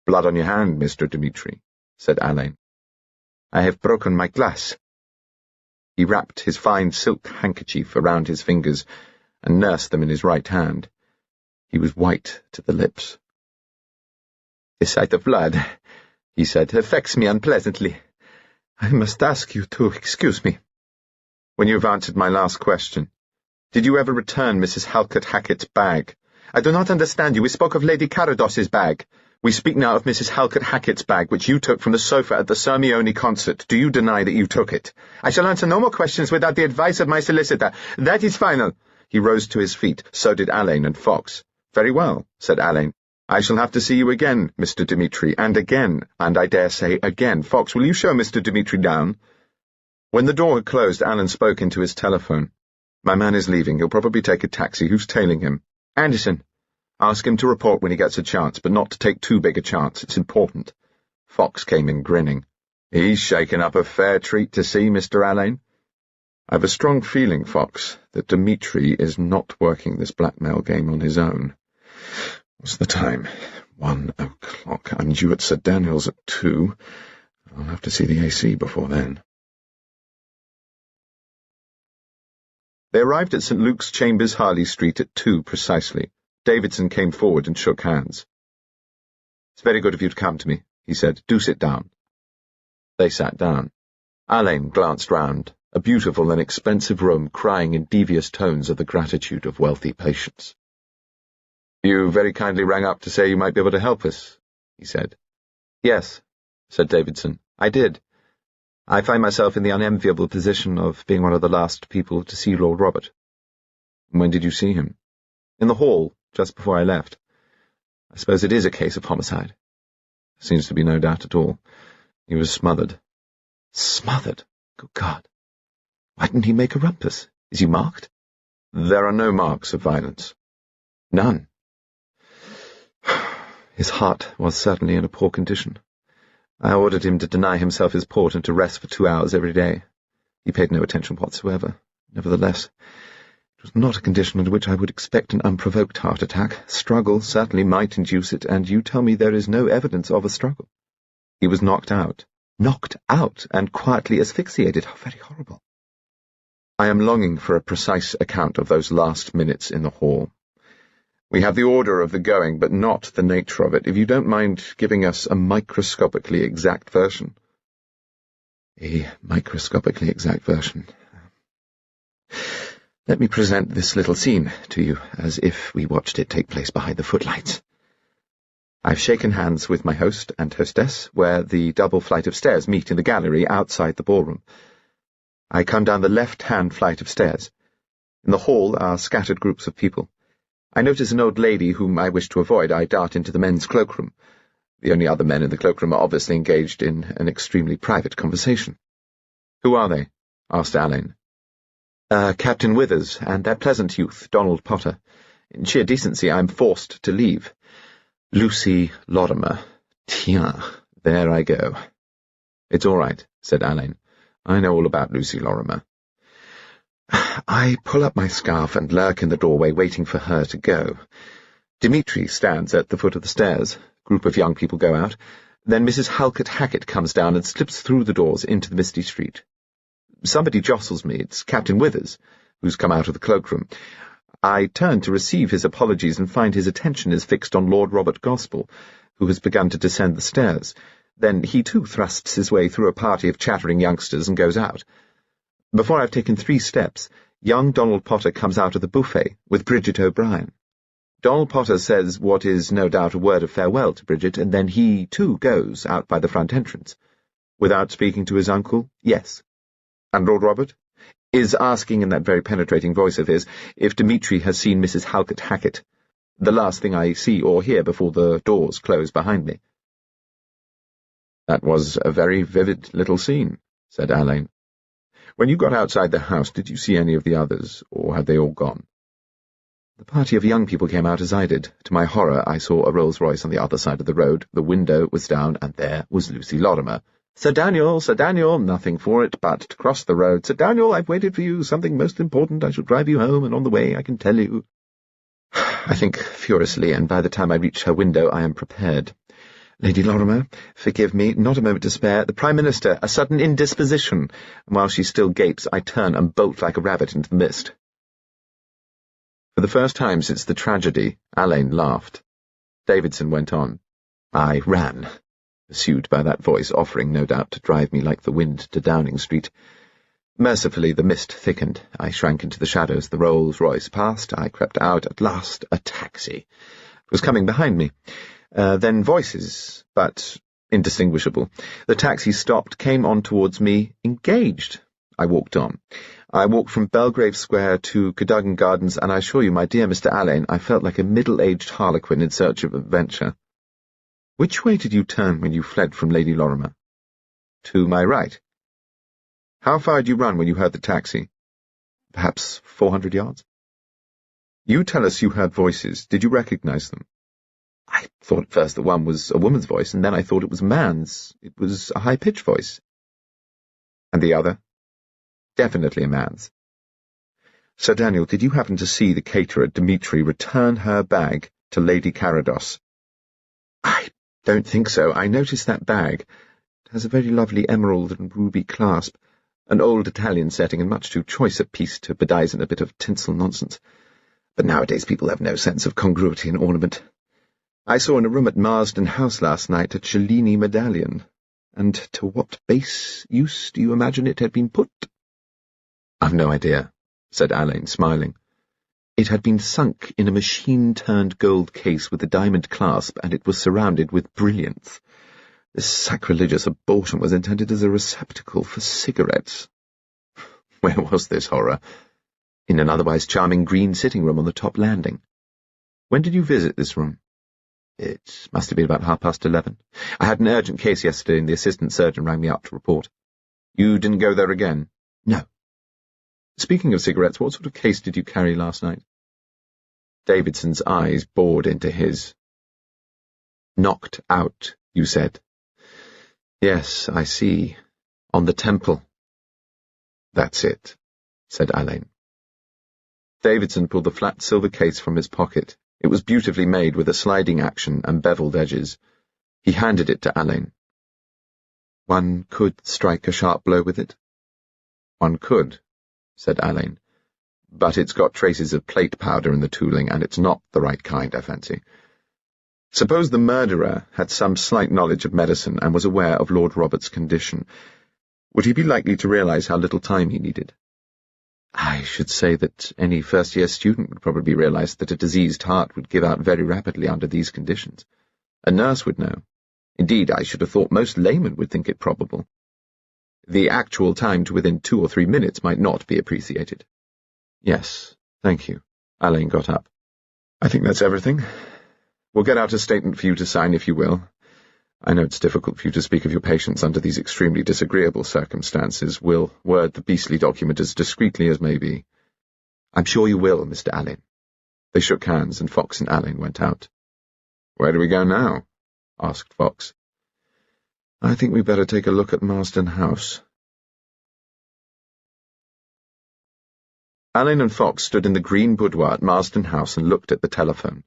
Blood on your hand, Mr. Dmitri, said Alleyn. I have broken my glass. He wrapped his fine silk handkerchief around his fingers and nursed them in his right hand. He was white to the lips. The sight of blood, he said, affects me unpleasantly. I must ask you to excuse me. When you have answered my last question, did you ever return Mrs. Halkett Hackett's bag? I do not understand you. We spoke of Lady Carrados's bag. We speak now of Mrs. Halkett Hackett's bag, which you took from the sofa at the Sermione concert. Do you deny that you took it? I shall answer no more questions without the advice of my solicitor. That is final. He rose to his feet. So did Alleyn and Fox. Very well, said Alleyn. I shall have to see you again, Mr. Dmitri, and again, and I dare say again. Fox, will you show Mr. Dmitri down? When the door had closed, Alleyn spoke into his telephone. My man is leaving. He'll probably take a taxi. Who's tailing him? Anderson. Ask him to report when he gets a chance, but not to take too big a chance. It's important. Fox came in grinning. He's shaken up a fair treat to see, Mr. Alleyn. I've a strong feeling, Fox, that Dmitri is not working this blackmail game on his own. What's the time? 1 o'clock. I'm due at Sir Daniel's at 2. I'll have to see the AC before then. They arrived at St. Luke's Chambers, Harley Street at 2 precisely. Davidson came forward and shook hands. "It's very good of you to come to me," he said. "Do sit down." They sat down. Alleyn glanced round, a beautiful and expensive room crying in devious tones of the gratitude of wealthy patients. "You very kindly rang up to say you might be able to help us," he said. "Yes," said Davidson, "I did. I find myself in the unenviable position of being one of the last people to see Lord Robert." "When did you see him?" "In the hall, just before I left. I suppose it is a case of homicide." "Seems to be no doubt at all. He was smothered." "Smothered? Good God. Why didn't he make a rumpus? Is he marked?" "There are no marks of violence." "None." His heart was certainly in a poor condition. I ordered him to deny himself his port and to rest for 2 hours every day. He paid no attention whatsoever. Nevertheless, it was not a condition in which I would expect an unprovoked heart attack. Struggle certainly might induce it, and you tell me there is no evidence of a struggle. He was knocked out. Knocked out, and quietly asphyxiated. How very horrible. I am longing for a precise account of those last minutes in the hall. We have the order of the going, but not the nature of it. If you don't mind giving us a microscopically exact version." "A microscopically exact version. Let me present this little scene to you, as if we watched it take place behind the footlights. I've shaken hands with my host and hostess, where the double flight of stairs meet in the gallery outside the ballroom. I come down the left-hand flight of stairs. In the hall are scattered groups of people. I notice an old lady whom I wish to avoid. I dart into the men's cloakroom. The only other men in the cloakroom are obviously engaged in an extremely private conversation." "Who are they?" asked Alleyn. "Captain Withers, and that pleasant youth, Donald Potter. In sheer decency, I am forced to leave. Lucy Lorimer. Tiens, there I go." "It's all right," said Alleyn. "I know all about Lucy Lorimer." I pull up my scarf and lurk in the doorway, waiting for her to go. Dmitri stands at the foot of the stairs. A group of young people go out. Then Mrs. Halkett Hackett comes down and slips through the doors into the misty street. Somebody jostles me. It's Captain Withers, who's come out of the cloakroom. I turn to receive his apologies and find his attention is fixed on Lord Robert Gospell, who has begun to descend the stairs. Then he too thrusts his way through a party of chattering youngsters and goes out. Before I've taken 3 steps, young Donald Potter comes out of the buffet with Bridget O'Brien. Donald Potter says what is no doubt a word of farewell to Bridget, and then he, too, goes out by the front entrance. Without speaking to his uncle? Yes. And Lord Robert is asking in that very penetrating voice of his if Dmitri has seen Mrs. Halkett Hackett, the last thing I see or hear before the doors close behind me. "That was a very vivid little scene," said Alleyn. "When you got outside the house, did you see any of the others, or had they all gone?" "The party of young people came out as I did. To my horror, I saw a Rolls-Royce on the other side of the road. The window was down, and there was Lucy Lorimer. 'Sir Daniel, nothing for it but to cross the road. Sir Daniel, I've waited for you. Something most important. I shall drive you home, and on the way I can tell you.' I think furiously, and by the time I reach her window I am prepared. 'Lady Lorimer, forgive me, not a moment to spare. The Prime Minister, a sudden indisposition.' And while she still gapes, I turn and bolt like a rabbit into the mist." For the first time since the tragedy, Alleyn laughed. Davidson went on. "I ran," pursued by that voice, offering, no doubt, to drive me like the wind to Downing Street. Mercifully, the mist thickened. I shrank into the shadows. The Rolls-Royce passed. I crept out. At last, a taxi. It was coming behind me. Then voices, but indistinguishable. The taxi stopped, came on towards me, engaged. I walked on. I walked from Belgrave Square to Cadogan Gardens, and I assure you, my dear Mr. Alleyn, I felt like a middle-aged harlequin in search of adventure. Which way did you turn when you fled from Lady Lorimer?" "To my right." "How far had you run when you heard the taxi?" "Perhaps 400 yards." You tell us you heard voices. Did you recognize them? I thought at first that one was a woman's voice, and then I thought it was a man's. It was a high-pitched voice. And the other? Definitely a man's. Sir Daniel, did you happen to see the caterer, Dmitri, return her bag to Lady Carados? I don't think so. I noticed that bag. It has a very lovely emerald and ruby clasp, an old Italian setting, and much too choice a piece to bedizen a bit of tinsel nonsense. But nowadays people have no sense of congruity in ornament. I saw in a room at Marsden House last night a Cellini medallion. And to what base use do you imagine it had been put? I've no idea, said Alleyn, smiling. It had been sunk in a machine-turned gold case with a diamond clasp, and it was surrounded with brilliants. This sacrilegious abortion was intended as a receptacle for cigarettes. Where was this horror? In an otherwise charming green sitting room on the top landing. When did you visit this room? It must have been about 11:30. I had an urgent case yesterday, and the assistant surgeon rang me up to report. You didn't go there again? No. Speaking of cigarettes, what sort of case did you carry last night? Davidson's eyes bored into his. Knocked out, you said. Yes, I see. On the temple. That's it, said Alleyn. Davidson pulled the flat silver case from his pocket. It was beautifully made with a sliding action and beveled edges. He handed it to Alleyn. One could strike a sharp blow with it? One could, said Alleyn. But it's got traces of plate powder in the tooling, and it's not the right kind, I fancy. Suppose the murderer had some slight knowledge of medicine and was aware of Lord Robert's condition. Would he be likely to realize how little time he needed? I should say that any first-year student would probably realize that a diseased heart would give out very rapidly under these conditions. A nurse would know. Indeed, I should have thought most laymen would think it probable. The actual time to within 2 or 3 minutes might not be appreciated. Yes, thank you. Alleyn got up. I think that's everything. We'll get out a statement for you to sign if you will. I know it's difficult for you to speak of your patients under these extremely disagreeable circumstances. We'll word the beastly document as discreetly as may be. I'm sure you will, Mr. Alleyn. They shook hands, and Fox and Alleyn went out. Where do we go now? Asked Fox. I think we'd better take a look at Marsden House. Alleyn and Fox stood in the green boudoir at Marsden House and looked at the telephone.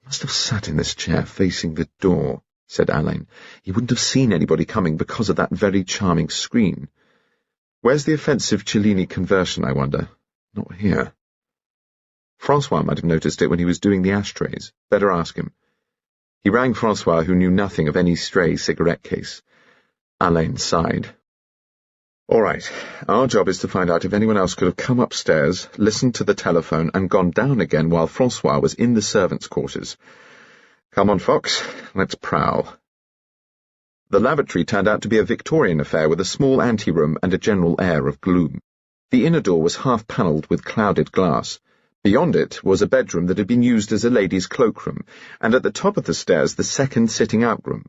He must have sat in this chair facing the door, said Alleyn. He wouldn't have seen anybody coming because of that very charming screen. Where's the offensive Cellini conversion, I wonder? Not here. Francois might have noticed it when he was doing the ashtrays. Better ask him. He rang Francois, who knew nothing of any stray cigarette case. Alleyn sighed. All right, our job is to find out if anyone else could have come upstairs, listened to the telephone, and gone down again while Francois was in the servants' quarters. Come on, Fox, let's prowl. The lavatory turned out to be a Victorian affair with a small anteroom and a general air of gloom. The inner door was half-panelled with clouded glass. Beyond it was a bedroom that had been used as a lady's cloakroom, and at the top of the stairs the second sitting-out room.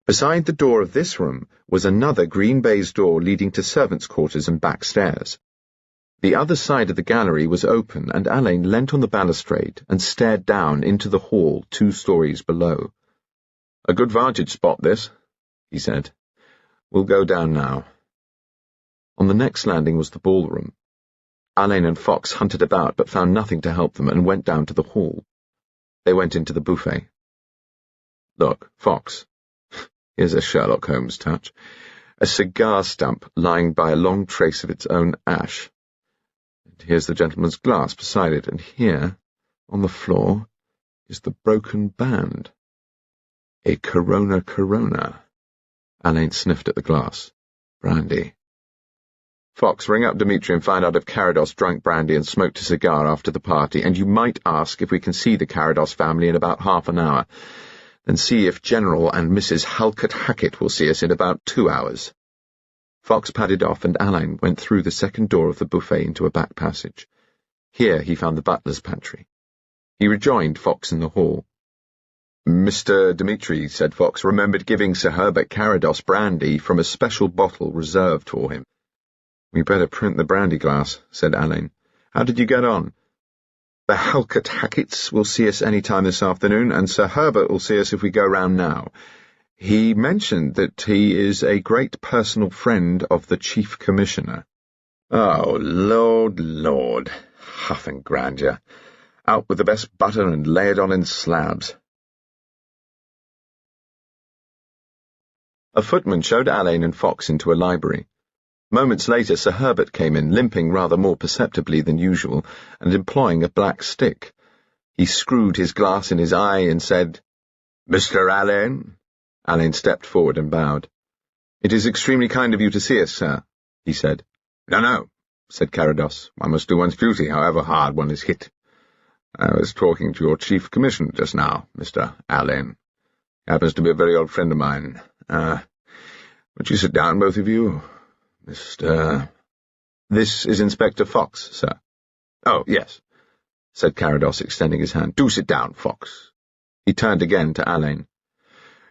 Beside the door of this room was another green baize door leading to servants' quarters and back stairs. The other side of the gallery was open, and Alleyn leant on the balustrade and stared down into the hall 2 stories below. A good vantage spot, this, he said. We'll go down now. On the next landing was the ballroom. Alleyn and Fox hunted about but found nothing to help them and went down to the hall. They went into the buffet. Look, Fox. Here's a Sherlock Holmes touch. A cigar stump lying by a long trace of its own ash. And here's the gentleman's glass beside it, and here, on the floor, is the broken band. A Corona. Alleyn sniffed at the glass. Brandy. Fox, ring up Dmitri and find out if Carados drank brandy and smoked a cigar after the party, and you might ask if we can see the Carados family in about half an hour. Then see if General and Mrs. Halkett Hackett will see us in about 2 hours. Fox padded off, and Alleyn went through the second door of the buffet into a back passage. Here he found the butler's pantry. He rejoined Fox in the hall. Mr. Dmitri, said Fox, remembered giving Sir Herbert Carados brandy from a special bottle reserved for him. We better print the brandy glass, said Alleyn. How did you get on? The Halkett-Hacketts will see us any time this afternoon, and Sir Herbert will see us if we go round now. He mentioned that he is a great personal friend of the Chief Commissioner. Oh, Lord, Lord, huffing grandeur. Out with the best butter and lay it on in slabs. A footman showed Alleyn and Fox into a library. Moments later, Sir Herbert came in, limping rather more perceptibly than usual, and employing a black stick. He screwed his glass in his eye and said, "Mr. Alleyn?" Alleyn stepped forward and bowed. "It is extremely kind of you to see us, sir," he said. No, said Carados. One must do one's duty, however hard one is hit. I was talking to your Chief Commissioner just now, Mr. Alleyn. Happens to be a very old friend of mine. Would you sit down, both of you? Mr. This is Inspector Fox, sir. Oh, yes, said Carados, extending his hand. Do sit down, Fox. He turned again to Alleyn.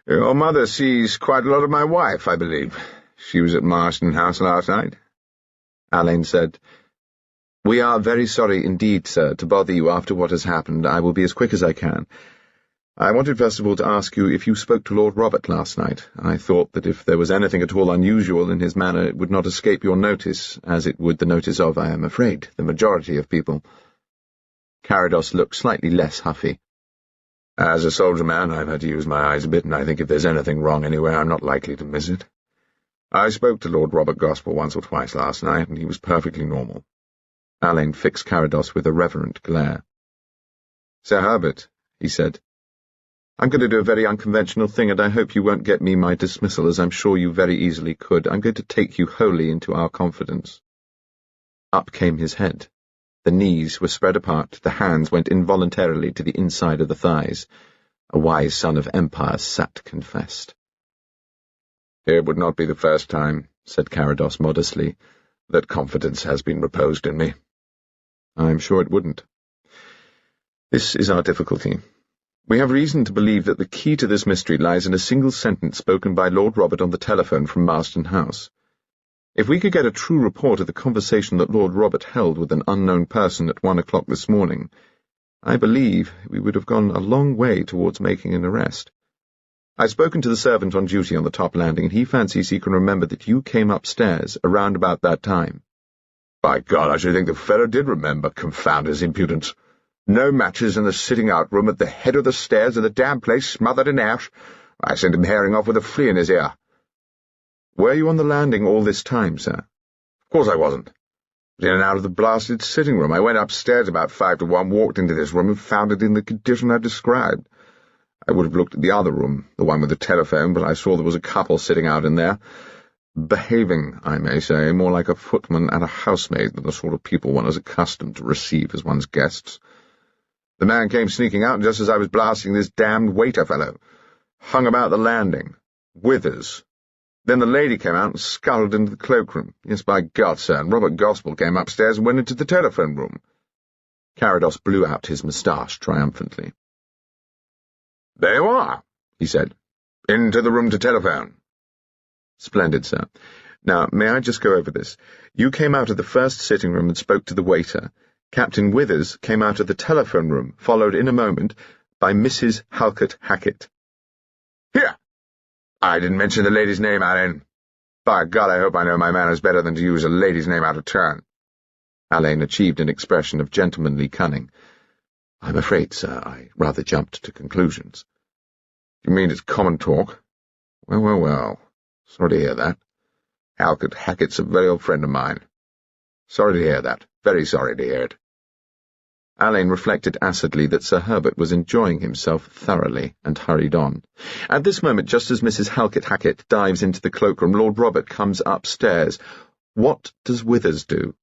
Your mother sees quite a lot of my wife, I believe. She was at Marston House last night. Alleyn said, "We are very sorry indeed, sir, to bother you after what has happened. I will be as quick as I can. I wanted first of all to ask you if you spoke to Lord Robert last night. I thought that if there was anything at all unusual in his manner, it would not escape your notice, as it would the notice of, I am afraid, the majority of people." Carados looked slightly less huffy. As a soldier man, I've had to use my eyes a bit, and I think if there's anything wrong anywhere, I'm not likely to miss it. I spoke to Lord Robert Gospell once or twice last night, and he was perfectly normal. Alleyn fixed Carados with a reverent glare. "Sir Herbert," he said, "I'm going to do a very unconventional thing, and I hope you won't get me my dismissal, as I'm sure you very easily could. I'm going to take you wholly into our confidence." Up came his head. The knees were spread apart, the hands went involuntarily to the inside of the thighs. A wise son of empire sat confessed. "It would not be the first time," said Carados modestly, "that confidence has been reposed in me." "I'm sure it wouldn't. This is our difficulty. We have reason to believe that the key to this mystery lies in a single sentence spoken by Lord Robert on the telephone from Marston House. If we could get a true report of the conversation that Lord Robert held with an unknown person at 1 o'clock this morning, I believe we would have gone a long way towards making an arrest. I've spoken to the servant on duty on the top landing, and he fancies he can remember that you came upstairs around about that time." "By God, I should think the fellow did remember, confound his impudence. No matches in the sitting-out room at the head of the stairs, and the damn place smothered in ash. I sent him herring off with a flea in his ear." "Were you on the landing all this time, sir?" "Of course I wasn't. I was in and out of the blasted sitting room. I went upstairs about 5 to 1, walked into this room, and found it in the condition I've described. I would have looked at the other room, the one with the telephone, but I saw there was a couple sitting out in there, behaving, I may say, more like a footman and a housemaid than the sort of people one is accustomed to receive as one's guests. The man came sneaking out just as I was blasting this damned waiter fellow. Hung about the landing. Withers. Then the lady came out and scuttled into the cloakroom. Yes, by God, sir, and Robert Gospell came upstairs and went into the telephone room." Carados blew out his moustache triumphantly. "There you are," he said. "Into the room to telephone." "Splendid, sir. Now, may I just go over this? You came out of the first sitting room and spoke to the waiter. Captain Withers came out of the telephone room, followed in a moment by Mrs. Halkett-Hackett." "Here! I didn't mention the lady's name, Alleyn. By God, I hope I know my manners better than to use a lady's name out of turn." Alleyn achieved an expression of gentlemanly cunning. "I'm afraid, sir, I rather jumped to conclusions." "You mean it's common talk? Well. Sorry to hear that. Halkett-Hackett's a very old friend of mine. Sorry to hear that. Very sorry to hear it." Alleyn reflected acidly that Sir Herbert was enjoying himself thoroughly, and hurried on. At this moment, just as Mrs. Halkett-Hackett dives into the cloakroom, Lord Robert comes upstairs. What does Withers do?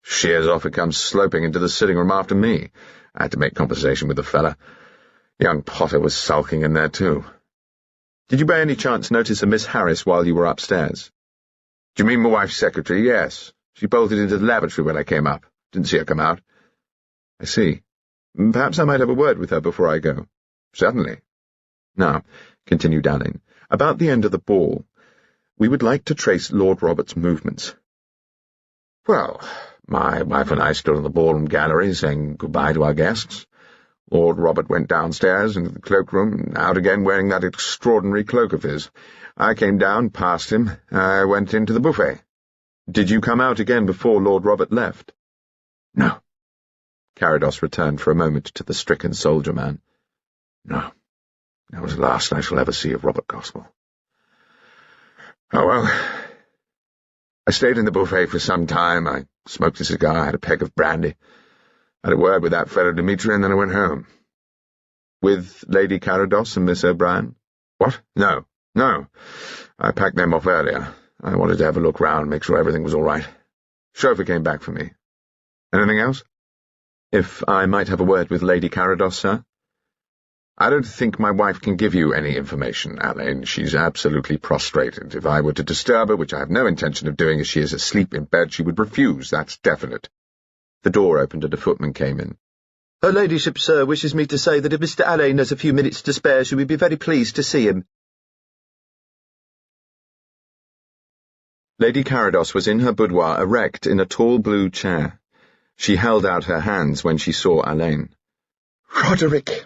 "Sheers off and comes sloping into the sitting-room after me. I had to make conversation with the fella. Young Potter was sulking in there, too." "Did you by any chance notice a Miss Harris while you were upstairs?" "Do you mean my wife's secretary? Yes. She bolted into the lavatory when I came up. Didn't see her come out." "I see. Perhaps I might have a word with her before I go." "Certainly." "Now," continued Alleyn, "about the end of the ball, we would like to trace Lord Robert's movements." "Well, My wife and I stood in the ballroom gallery saying goodbye to our guests. Lord Robert went downstairs into the cloakroom and out again wearing that extraordinary cloak of his. I came down, past him. I went into the buffet. Did you come out again before Lord Robert left? No. Carados returned for a moment to the stricken soldier-man. No. That was the last I shall ever see of Robert Gospell. Oh, well. I stayed in the buffet for some time. I smoked a cigar, had a peg of brandy, had a word with that fellow Dmitri, and then I went home. With Lady Carados and Miss O'Brien? What? No. I packed them off earlier. I wanted to have a look round, make sure everything was all right. Chauffeur came back for me. Anything else? If I might have a word with Lady Carados, sir? I don't think my wife can give you any information, Alleyn. She's absolutely prostrated. If I were to disturb her, which I have no intention of doing as she is asleep in bed, she would refuse, that's definite. The door opened and a footman came in. Her ladyship, sir, wishes me to say that if Mr. Alleyn has a few minutes to spare, she would be very pleased to see him. Lady Carados was in her boudoir, erect in a tall blue chair. She held out her hands when she saw Alleyn. Roderick,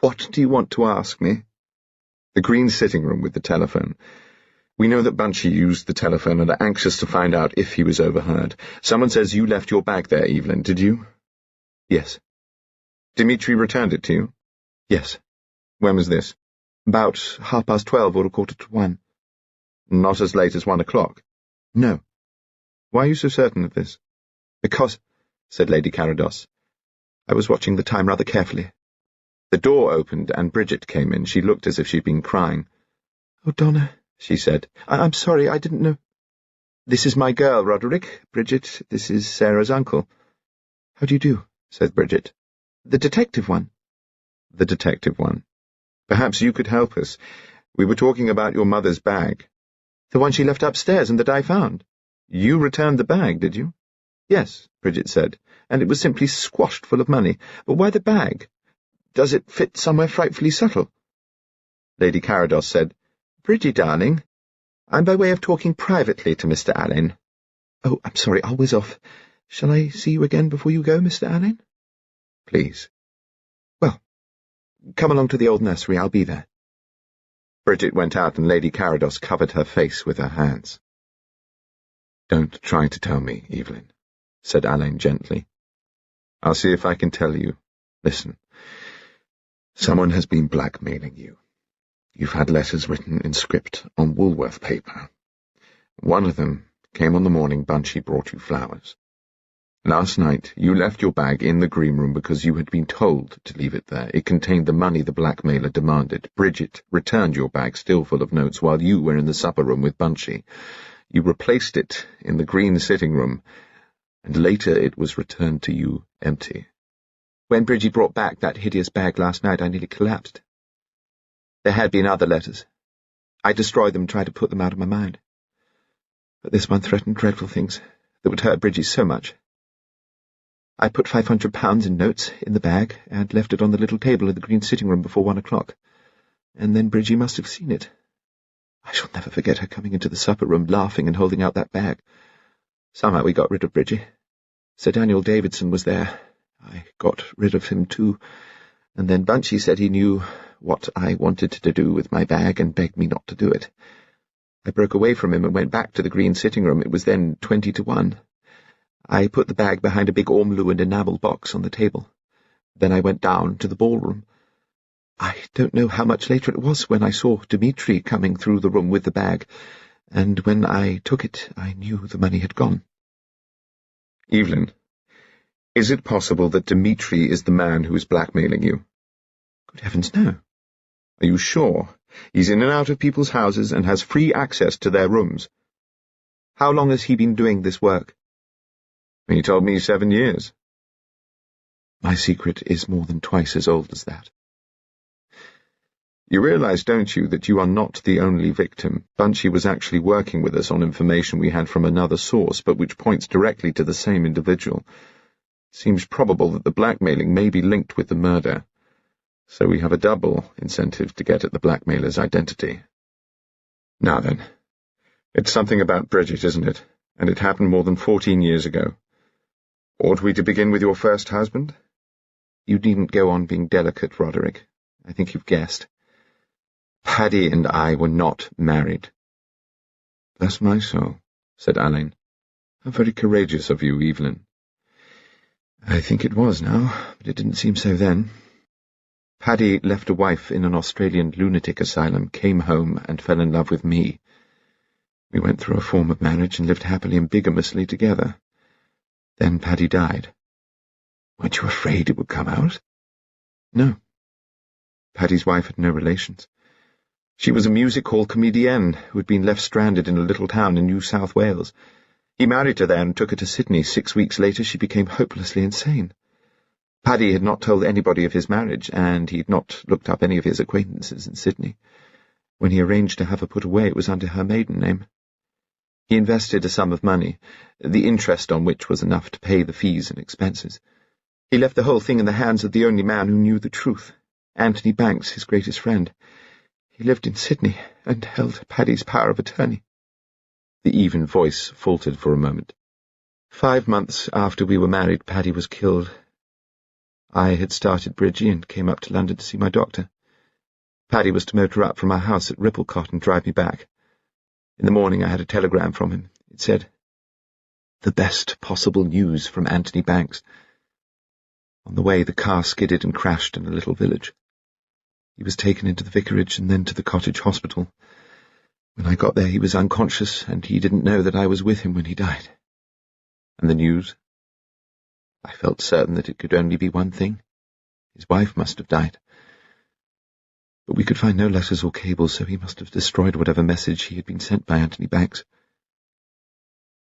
what do you want to ask me? The green sitting room with the telephone. We know that Bunchy used the telephone and are anxious to find out if he was overheard. Someone says you left your bag there, Evelyn, did you? Yes. Dmitri returned it to you? Yes. When was this? About 12:30 or 1:45. Not as late as 1 o'clock? No. Why are you so certain of this? Because, said Lady Carados, I was watching the time rather carefully. The door opened and Bridget came in. She looked as if she'd been crying. Oh, Donna, she said, I'm sorry, I didn't know. This is my girl, Roderick. Bridget, this is Sarah's uncle. How do you do? Said Bridget. The detective one. The detective one. Perhaps you could help us. We were talking about your mother's bag. The one she left upstairs and that I found. You returned the bag, did you? Yes, Bridget said, and it was simply squashed full of money. But why the bag? Does it fit somewhere frightfully subtle? Lady Carados said, Bridget, darling, I'm by way of talking privately to Mr. Alleyn. Oh, I'm sorry, I'll whiz off. Shall I see you again before you go, Mr. Alleyn? Please. Well, come along to the old nursery, I'll be there. Bridget went out and Lady Carados covered her face with her hands. Don't try to tell me, Evelyn, said Alleyn gently. I'll see if I can tell you. Listen. Someone has been blackmailing you. You've had letters written in script on Woolworth paper. One of them came on the morning Bunchy brought you flowers. Last night you left your bag in the green room because you had been told to leave it there. It contained the money the blackmailer demanded. Bridget returned your bag still full of notes while you were in the supper room with Bunchy. You replaced it in the green sitting room, and later it was returned to you empty. When Bridget brought back that hideous bag last night, I nearly collapsed. There had been other letters. I destroyed them and tried to put them out of my mind. But this one threatened dreadful things that would hurt Bridget so much. I put £500 in notes in the bag and left it on the little table in the green sitting room before 1 o'clock. And then Bridget must have seen it. I shall never forget her coming into the supper room, laughing and holding out that bag. Somehow we got rid of Bridget. Sir Daniel Davidson was there. I got rid of him too. And then Bunchy said he knew what I wanted to do with my bag and begged me not to do it. I broke away from him and went back to the green sitting room. It was then 20-1. I put the bag behind a big ormolu and enamel box on the table. Then I went down to the ballroom. I don't know how much later it was when I saw Dmitri coming through the room with the bag, and when I took it, I knew the money had gone. Evelyn, is it possible that Dmitri is the man who is blackmailing you? Good heavens, no. Are you sure? He's in and out of people's houses and has free access to their rooms. How long has he been doing this work? He told me 7 years. My secret is more than twice as old as that. You realize, don't you, that you are not the only victim? Bunchy was actually working with us on information we had from another source, but which points directly to the same individual. It seems probable that the blackmailing may be linked with the murder, so we have a double incentive to get at the blackmailer's identity. Now then, it's something about Bridget, isn't it? And it happened more than 14 years ago. Ought we to begin with your first husband? You needn't go on being delicate, Roderick. I think you've guessed. Paddy and I were not married. Bless my soul, said Alleyn. How very courageous of you, Evelyn. I think it was now, but it didn't seem so then. Paddy left a wife in an Australian lunatic asylum, came home, and fell in love with me. We went through a form of marriage and lived happily and bigamously together. Then Paddy died. Weren't you afraid it would come out? No. Paddy's wife had no relations. She was a music hall comedienne who had been left stranded in a little town in New South Wales. He married her there and took her to Sydney. 6 weeks later she became hopelessly insane. Paddy had not told anybody of his marriage, and he had not looked up any of his acquaintances in Sydney. When he arranged to have her put away, it was under her maiden name. He invested a sum of money, the interest on which was enough to pay the fees and expenses. He left the whole thing in the hands of the only man who knew the truth, Anthony Banks, his greatest friend. He lived in Sydney and held Paddy's power of attorney. The even voice faltered for a moment. 5 months after we were married, Paddy was killed. I had started Bridgie and came up to London to see my doctor. Paddy was to motor up from our house at Ripplecott and drive me back. In the morning I had a telegram from him. It said, "The best possible news from Anthony Banks." On the way the car skidded and crashed in a little village. He was taken into the vicarage and then to the cottage hospital. When I got there he was unconscious, and he didn't know that I was with him when he died. And the news? I felt certain that it could only be one thing. His wife must have died. But we could find no letters or cables, so he must have destroyed whatever message he had been sent by Anthony Banks.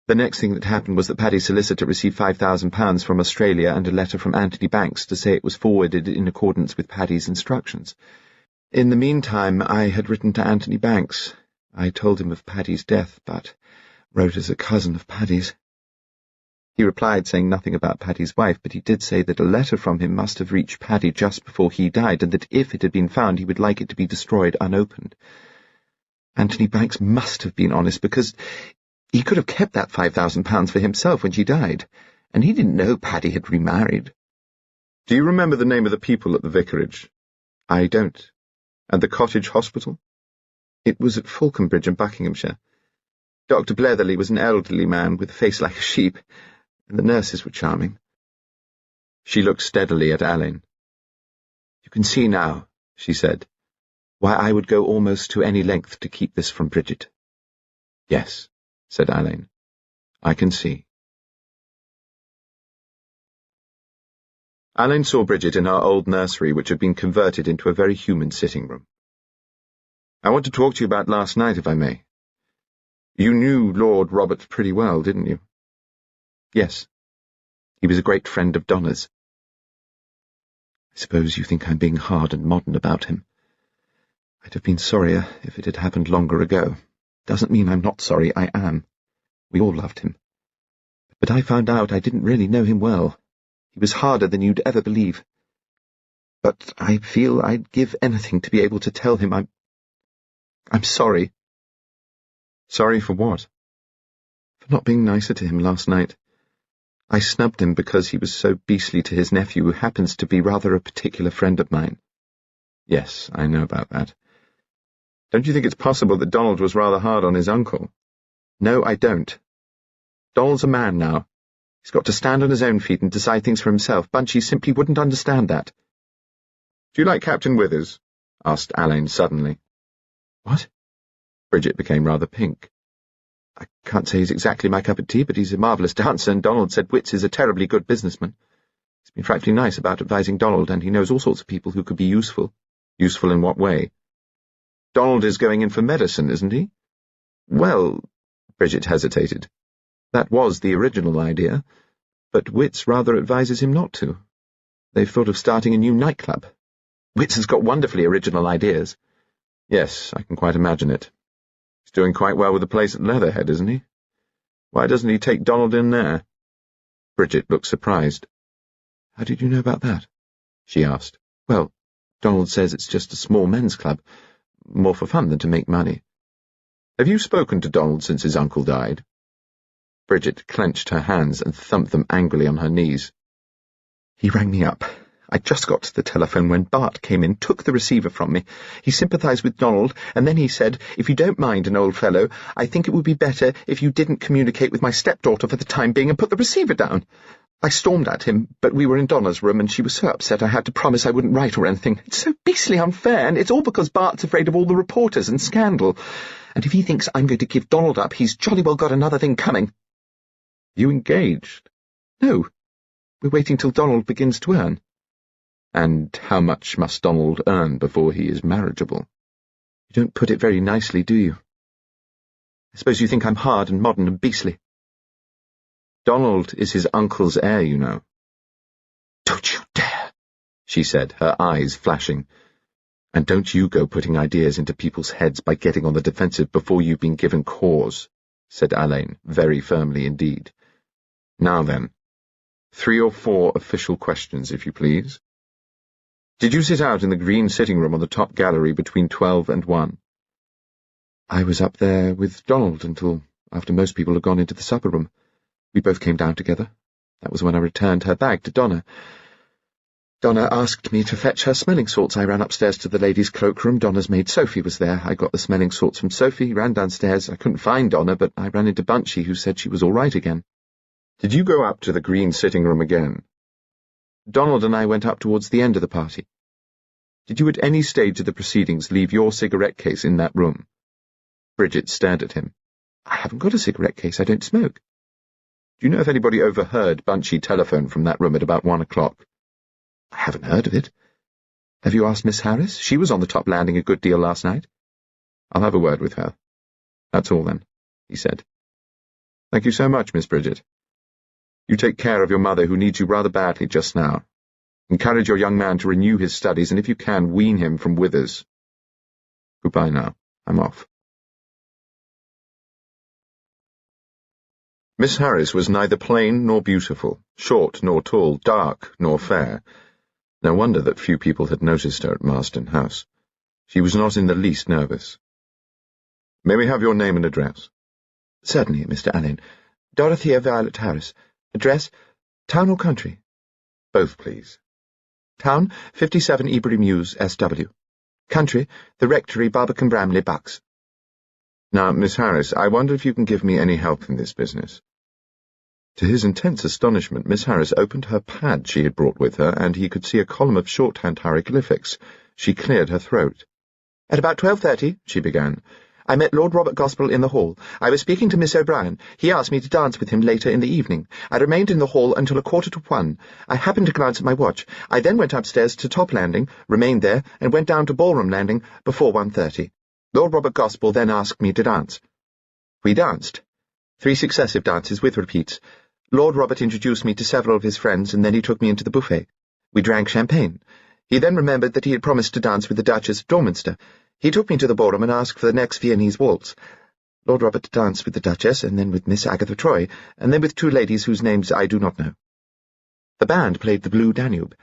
The next thing that happened was that Paddy's solicitor received £5,000 from Australia and a letter from Anthony Banks to say it was forwarded in accordance with Paddy's instructions. In the meantime, I had written to Anthony Banks. I told him of Paddy's death, but wrote as a cousin of Paddy's. He replied saying nothing about Paddy's wife, but he did say that a letter from him must have reached Paddy just before he died, and that if it had been found he would like it to be destroyed unopened. Anthony Banks must have been honest, because he could have kept that £5,000 for himself when she died, and he didn't know Paddy had remarried. Do you remember the name of the people at the vicarage? I don't. And the cottage hospital? It was at Falconbridge in Buckinghamshire. Dr. Bletherley was an elderly man with a face like a sheep, and the nurses were charming. She looked steadily at Alleyn. "You can see now," she said, "why I would go almost to any length to keep this from Bridget." "Yes," said Alleyn. "I can see." Alleyn saw Bridget in her old nursery, which had been converted into a very human sitting room. "I want to talk to you about last night, if I may. You knew Lord Robert pretty well, didn't you?" "Yes. He was a great friend of Donna's." "I suppose you think I'm being hard and modern about him. I'd have been sorrier if it had happened longer ago. Doesn't mean I'm not sorry, I am. We all loved him. But I found out I didn't really know him well. He was harder than you'd ever believe. But I feel I'd give anything to be able to tell him I'm sorry." "Sorry for what?" "For not being nicer to him last night. I snubbed him because he was so beastly to his nephew, who happens to be rather a particular friend of mine." "Yes, I know about that. Don't you think it's possible that Donald was rather hard on his uncle?" "No, I don't. Donald's a man now. He's got to stand on his own feet and decide things for himself. Bunchy simply wouldn't understand that." "Do you like Captain Withers?" asked Alleyn suddenly. "What?" Bridget became rather pink. "I can't say he's exactly my cup of tea, but he's a marvellous dancer, and Donald said Wits is a terribly good businessman. He's been frightfully nice about advising Donald, and he knows all sorts of people who could be useful." "Useful in what way?" "Donald is going in for medicine, isn't he?" "Well—" Bridget hesitated. "That was the original idea, but Wits rather advises him not to. They've thought of starting a new nightclub. Wits has got wonderfully original ideas." "Yes, I can quite imagine it. He's doing quite well with the place at Leatherhead, isn't he? Why doesn't he take Donald in there?" Bridget looked surprised. "How did you know about that?" she asked. "Well, Donald says it's just a small men's club, more for fun than to make money." "Have you spoken to Donald since his uncle died?" Bridget clenched her hands and thumped them angrily on her knees. He rang me up. I just got to the telephone when Bart came in, took the receiver from me. He sympathised with Donald, and then he said, "If you don't mind, an old fellow, I think it would be better if you didn't communicate with my stepdaughter for the time being and put the receiver down." I stormed at him, but we were in Donna's room, and she was so upset I had to promise I wouldn't write or anything. It's so beastly unfair, and it's all because Bart's afraid of all the reporters and scandal. And if he thinks I'm going to give Donald up, he's jolly well got another thing coming. You engaged? No. We're waiting till Donald begins to earn. And how much must Donald earn before he is marriageable? You don't put it very nicely, do you? I suppose you think I'm hard and modern and beastly. Donald is his uncle's heir, you know. Don't you dare, she said, her eyes flashing. And don't you go putting ideas into people's heads by getting on the defensive before you've been given cause, said Alleyn, very firmly indeed. Now then, 3 or 4 official questions, if you please. Did you sit out in the green sitting room on the top gallery between 12 and 1? I was up there with Donald until after most people had gone into the supper room. We both came down together. That was when I returned her bag to Donna. Donna asked me to fetch her smelling salts. I ran upstairs to the ladies' cloakroom. Donna's maid Sophie was there. I got the smelling salts from Sophie, ran downstairs. I couldn't find Donna, but I ran into Bunchy, who said she was all right again. Did you go up to the green sitting room again? Donald and I went up towards the end of the party. Did you at any stage of the proceedings leave your cigarette case in that room? Bridget stared at him. I haven't got a cigarette case. I don't smoke. Do you know if anybody overheard Bunchy telephone from that room at about 1 o'clock? I haven't heard of it. Have you asked Miss Harris? She was on the top landing a good deal last night. I'll have a word with her. That's all then, he said. Thank you so much, Miss Bridget. You take care of your mother, who needs you rather badly just now. Encourage your young man to renew his studies, and if you can, wean him from Withers. Goodbye now. I'm off. Miss Harris was neither plain nor beautiful, short nor tall, dark nor fair. No wonder that few people had noticed her at Marston House. She was not in the least nervous. May we have your name and address? Certainly, Mr. Alleyn. Dorothea Violet Harris. Address, town or country? Both, please. Town, 57 Ebury Mews, SW. Country, the Rectory, Barbican Bramley, Bucks. Now, Miss Harris, I wonder if you can give me any help in this business. To his intense astonishment, Miss Harris opened her pad she had brought with her, and he could see a column of shorthand hieroglyphics. She cleared her throat. At about 12:30, she began, I met Lord Robert Gospell in the hall. I was speaking to Miss O'Brien. He asked me to dance with him later in the evening. I remained in the hall until 1:45. I happened to glance at my watch. I then went upstairs to top landing, remained there, and went down to ballroom landing before 1:30. Lord Robert Gospell then asked me to dance. We danced. 3 successive dances with repeats. Lord Robert introduced me to several of his friends, and then he took me into the buffet. We drank champagne. He then remembered that he had promised to dance with the Duchess of Dorminster. He took me to the ballroom and asked for the next Viennese waltz. Lord Robert danced with the Duchess, and then with Miss Agatha Troy, and then with 2 ladies whose names I do not know. The band played the Blue Danube.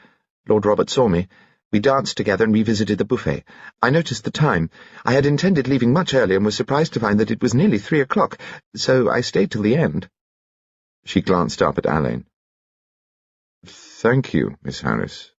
Lord Robert saw me. We danced together and revisited the buffet. I noticed the time. I had intended leaving much earlier and was surprised to find that it was nearly 3 o'clock, so I stayed till the end. She glanced up at Alleyn. Thank you, Miss Harris.